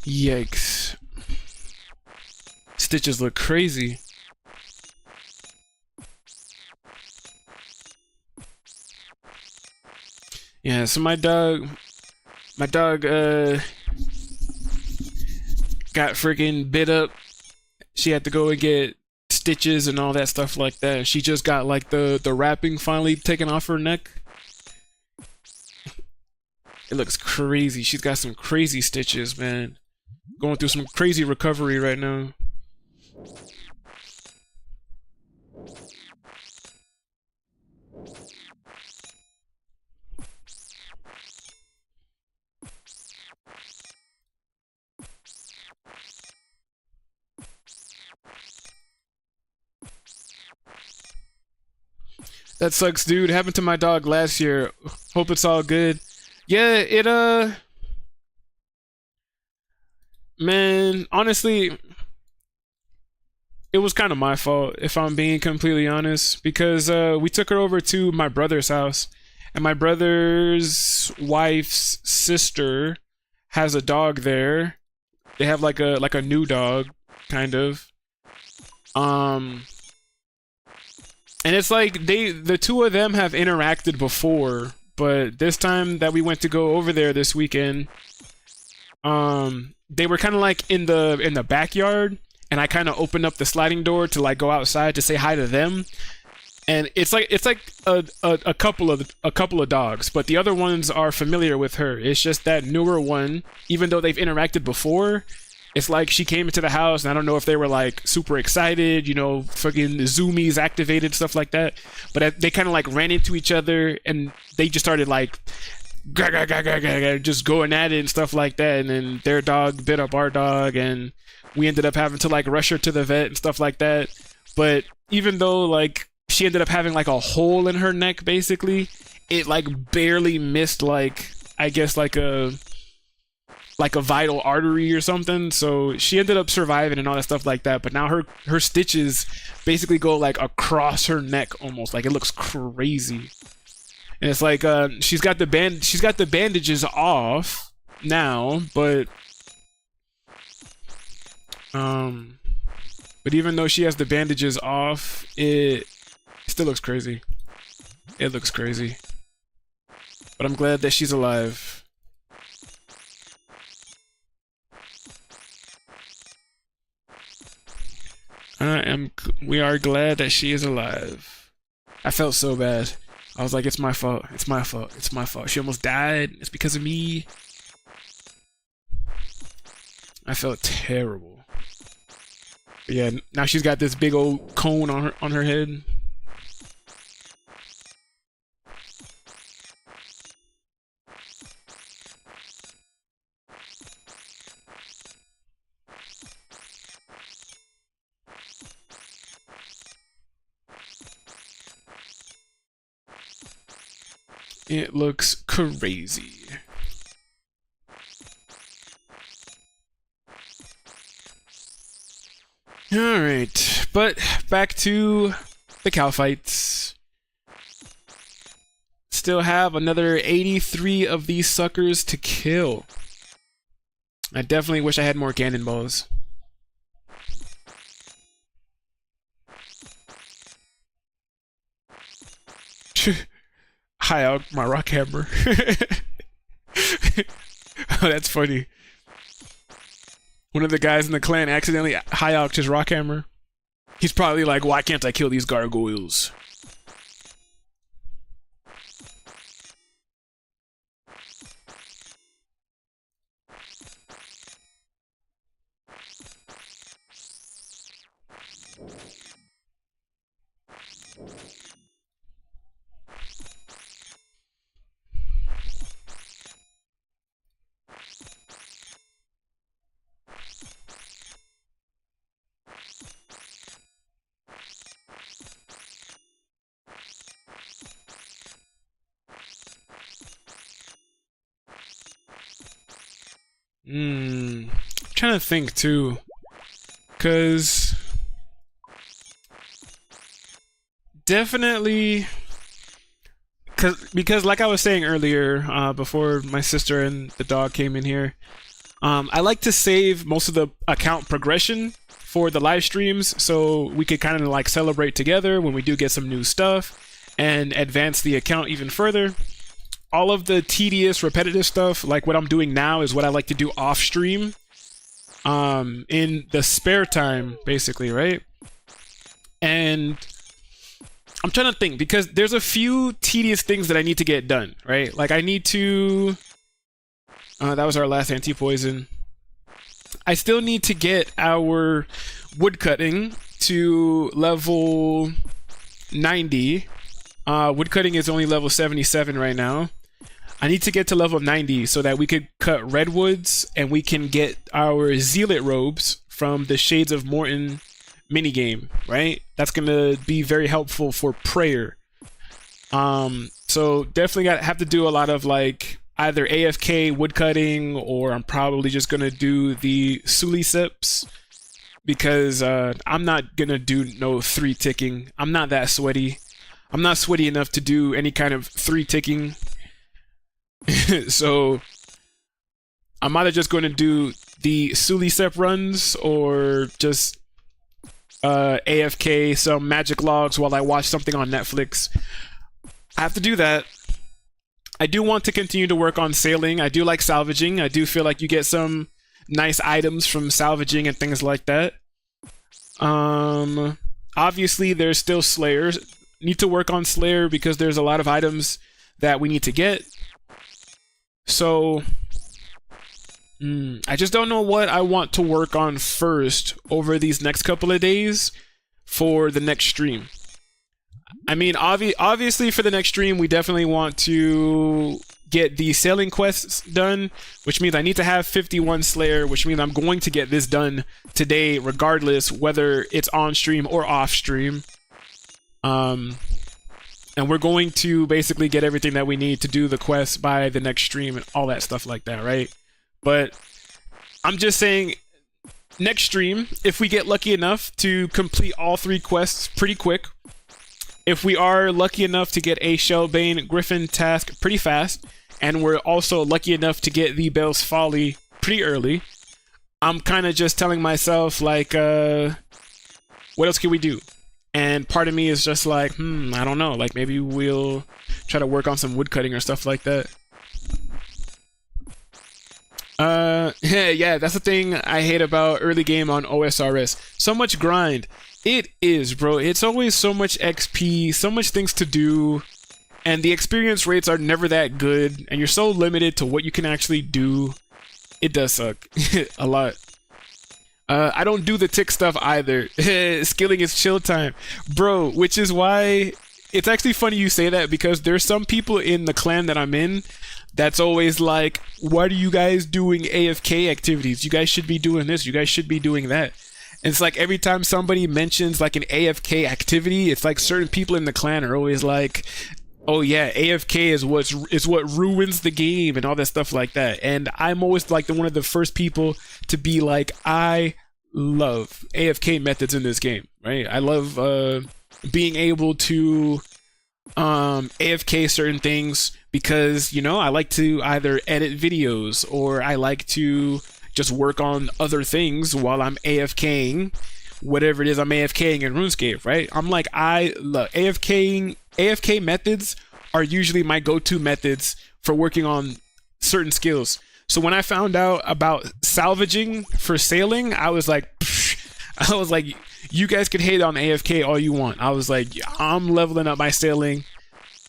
Yikes. Stitches look crazy. Yeah, so my dog got freaking bit up. She had to go and get stitches and all that stuff like that. She just got like the wrapping finally taken off her neck. It looks crazy. She's got some crazy stitches, man. Going through some crazy recovery right now. That sucks, dude. Happened to my dog last year. Hope it's all good. Yeah, man, honestly, it was kind of my fault, if I'm being completely honest, because we took her over to my brother's house, and my brother's wife's sister has a dog there. They have like a new dog, kind of. And it's like the two of them have interacted before, but this time that we went to go over there this weekend, they were kind of like in the backyard, and I kind of opened up the sliding door to like go outside to say hi to them. And it's like a couple of dogs, but the other ones are familiar with her. It's just that newer one, even though they've interacted before, it's like she came into the house, and I don't know if they were like super excited, you know, fucking zoomies activated, stuff like that. But they kind of like ran into each other, and they just started like just going at it and stuff like that. And then their dog bit up our dog, and we ended up having to like rush her to the vet and stuff like that. But even though like she ended up having like a hole in her neck, basically, it like barely missed like, I guess like like a vital artery or something. So she ended up surviving and all that stuff like that. But now her stitches basically go like across her neck almost. Like it looks crazy. And it's like she's got the bandages off now, but even though she has the bandages off, it still looks crazy. It looks crazy. But I'm glad that she's alive. We are glad that she is alive. I felt so bad. I was like, it's my fault. It's my fault. It's my fault. She almost died. It's because of me. I felt terrible. But yeah, now she's got this big old cone on her head. It looks crazy. Alright, but back to the cow fights. Still have another 83 of these suckers to kill. I definitely wish I had more cannonballs. High out my rock hammer. Oh, that's funny. One of the guys in the clan accidentally high-alked his rock hammer. He's probably like, why can't I kill these gargoyles? I'm trying to think too, because definitely, because like I was saying earlier, before my sister and the dog came in here, I like to save most of the account progression for the live streams, so we could kind of like celebrate together when we do get some new stuff and advance the account even further. All of the tedious, repetitive stuff, like what I'm doing now, is what I like to do off stream, in the spare time, basically, right? And I'm trying to think, because there's a few tedious things that I need to get done, right? Like I need to... that was our last anti-poison. I still need to get our woodcutting to level 90. Woodcutting is only level 77 right now. I need to get to level 90 so that we could cut redwoods and we can get our zealot robes from the Shades of Morton minigame, right? That's gonna be very helpful for prayer. So definitely have to do a lot of like either AFK woodcutting, or I'm probably just gonna do the Suliceps, because I'm not gonna do no 3 ticking. I'm not that sweaty. I'm not sweaty enough to do any kind of 3 ticking. So I'm either just going to do the Sulicep runs, or just AFK some magic logs while I watch something on Netflix. I have to do that. I do want to continue to work on sailing. I do like salvaging. I do feel like you get some nice items from salvaging and things like that. Obviously there's still Slayers. Need to work on Slayer because there's a lot of items that we need to get. So I just don't know what I want to work on first over these next couple of days for the next stream. I mean, obviously for the next stream, we definitely want to get the sailing quests done, which means I need to have 51 Slayer, which means I'm going to get this done today, regardless whether it's on stream or off stream. And we're going to basically get everything that we need to do the quest by the next stream and all that stuff like that, right? But I'm just saying, next stream, if we get lucky enough to complete all 3 quests pretty quick, if we are lucky enough to get a Shellbane Griffin task pretty fast, and we're also lucky enough to get the Bell's Folly pretty early, I'm kind of just telling myself, like, what else can we do? And part of me is just like, I don't know, like maybe we'll try to work on some woodcutting or stuff like that. Yeah, that's the thing I hate about early game on OSRS. So much grind. It is, bro. It's always so much XP, so much things to do, and the experience rates are never that good, and you're so limited to what you can actually do. It does suck. A lot. I don't do the tick stuff either. Skilling is chill time. Bro, which is why it's actually funny you say that, because there's some people in the clan that I'm in that's always like, what are you guys doing AFK activities? You guys should be doing this. You guys should be doing that. And it's like every time somebody mentions like an AFK activity, it's like certain people in the clan are always like, oh yeah, AFK is what ruins the game and all that stuff like that. And I'm always like one of the first people to be like, I love AFK methods in this game, right? I love being able to AFK certain things because, you know, I like to either edit videos or I like to just work on other things while I'm AFKing whatever it is I'm AFKing in RuneScape, right? I'm like, I love AFKing. AFK methods are usually my go-to methods for working on certain skills. So when I found out about salvaging for sailing, I was like, you guys can hate on AFK all you want. I was like, I'm leveling up my sailing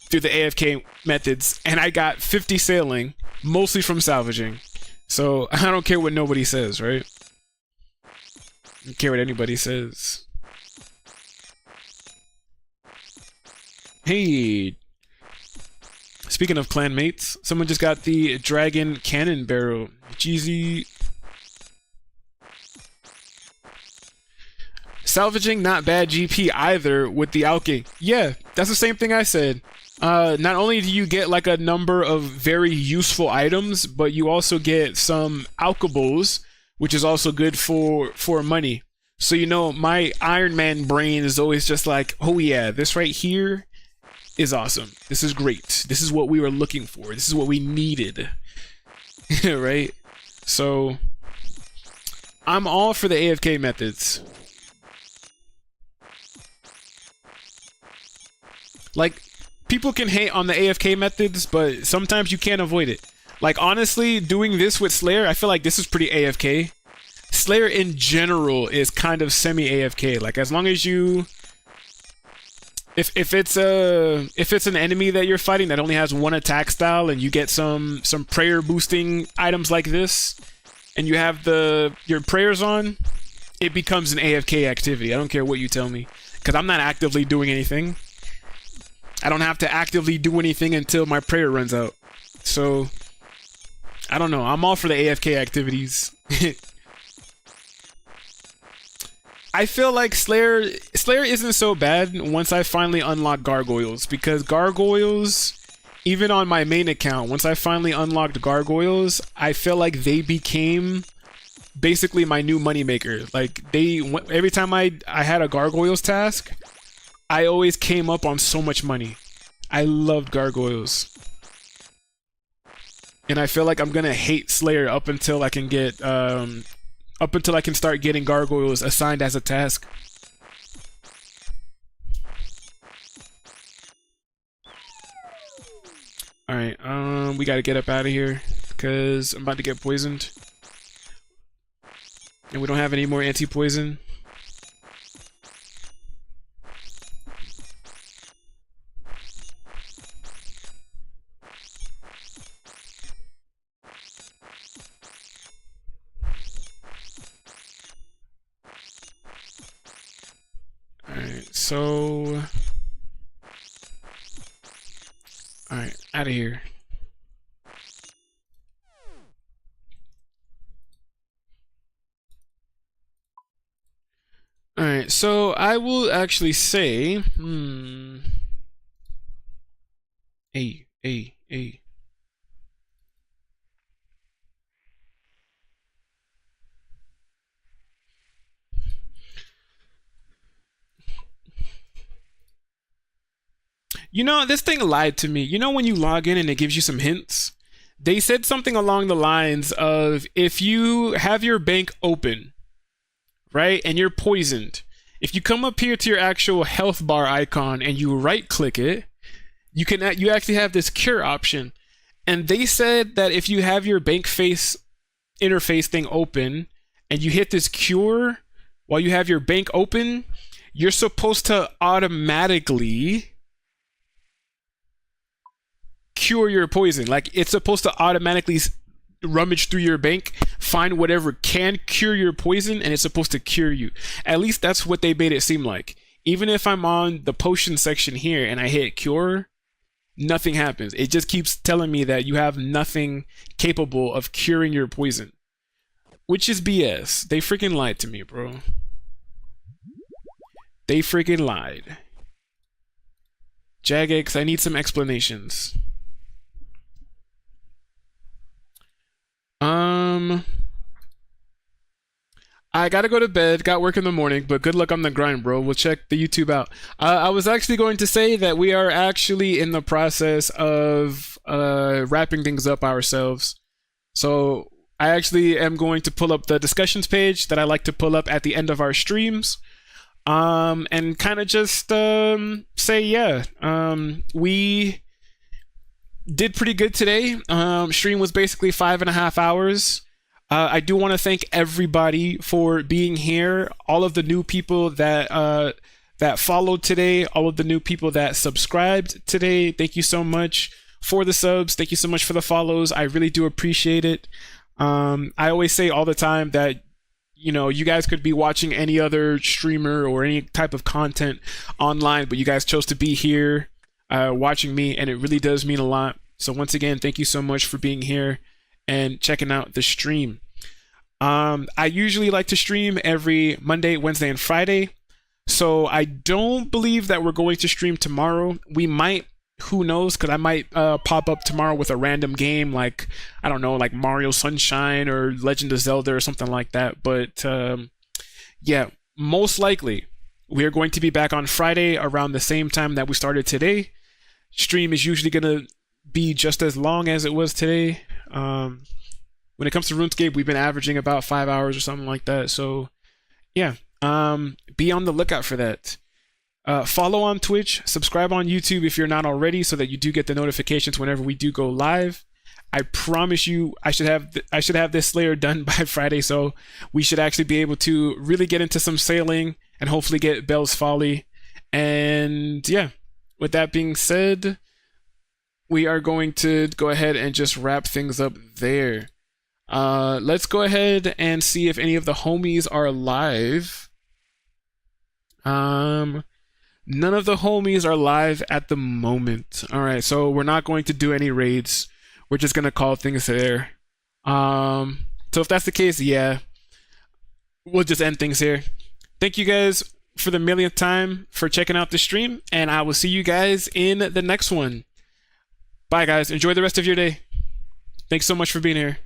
through the AFK methods, and I got 50 sailing, mostly from salvaging. So I don't care what nobody says, right? I don't care what anybody says. Hey, speaking of clan mates, someone just got the dragon cannon barrel. Jeezy. Salvaging, not bad GP either with the alchemy. Yeah, that's the same thing I said. Not only do you get like a number of very useful items, but you also get some alchables, which is also good for money. So, you know, my Iron Man brain is always just like, oh yeah, this right here is awesome. This is great. This is what we were looking for. This is what we needed. Right? So, I'm all for the AFK methods. Like, people can hate on the AFK methods, but sometimes you can't avoid it. Like, honestly, doing this with Slayer, I feel like this is pretty AFK. Slayer in general is kind of semi-AFK. Like, as long as you... If it's an enemy that you're fighting that only has one attack style and you get some prayer boosting items like this, and you have your prayers on, it becomes an AFK activity. I don't care what you tell me. Because I'm not actively doing anything. I don't have to actively do anything until my prayer runs out. So, I don't know. I'm all for the AFK activities. I feel like Slayer isn't so bad once I finally unlock Gargoyles. Because Gargoyles, even on my main account, once I finally unlocked Gargoyles, I feel like they became basically my new moneymaker. Like, every time I had a Gargoyles task, I always came up on so much money. I loved Gargoyles. And I feel like I'm gonna hate Slayer up until I can get, up until I can start getting Gargoyles assigned as a task. Alright, we gotta get up out of here, because I'm about to get poisoned. And we don't have any more anti-poison. So, alright, out of here. Alright, so I will actually say, hey. You know, this thing lied to me. You know when you log in and it gives you some hints? They said something along the lines of if you have your bank open, right, and you're poisoned, if you come up here to your actual health bar icon and you right click it, you actually have this cure option. And they said that if you have your bank face interface thing open and you hit this cure while you have your bank open, you're supposed to automatically cure your poison. Like, it's supposed to automatically rummage through your bank, find whatever can cure your poison, and it's supposed to cure you. At least that's what they made it seem like. Even if I'm on the potion section here and I hit cure, nothing happens. It just keeps telling me that you have nothing capable of curing your poison, which is BS. They freaking lied to me, bro. They freaking lied. Jagex, I need some explanations. I gotta go to bed, got work in the morning, but good luck on the grind, bro. We'll check the YouTube out. I was actually going to say that we are actually in the process of wrapping things up ourselves. So I actually am going to pull up the discussions page that I like to pull up at the end of our streams. And kind of just say, yeah, we did pretty good today. Stream was basically 5.5 hours. I do want to thank everybody for being here. All of the new people that followed today, all of the new people that subscribed today. Thank you so much for the subs. Thank you so much for the follows. I really do appreciate it. I always say all the time that, you know, you guys could be watching any other streamer or any type of content online, but you guys chose to be here watching me, and it really does mean a lot. So once again, thank you so much for being here and checking out the stream. I usually like to stream every Monday, Wednesday, and Friday. So I don't believe that we're going to stream tomorrow. We might, who knows, because I might pop up tomorrow with a random game like, I don't know, like Mario Sunshine or Legend of Zelda or something like that. But yeah, most likely we are going to be back on Friday around the same time that we started today. Stream is usually going to be just as long as it was today. When it comes to RuneScape, we've been averaging about 5 hours or something like that. So yeah, be on the lookout for that. Follow on Twitch, subscribe on YouTube if you're not already, so that you do get the notifications whenever we do go live. I promise you, I should have this Slayer done by Friday, so we should actually be able to really get into some sailing and hopefully get Bell's Folly. And yeah, with that being said, we are going to go ahead and just wrap things up there. Let's go ahead and see if any of the homies are live. None of the homies are live at the moment. All right, so we're not going to do any raids. We're just gonna call things there. So if that's the case, yeah, we'll just end things here. Thank you guys for the millionth time for checking out the stream, and I will see you guys in the next one. Bye, guys. Enjoy the rest of your day. Thanks so much for being here.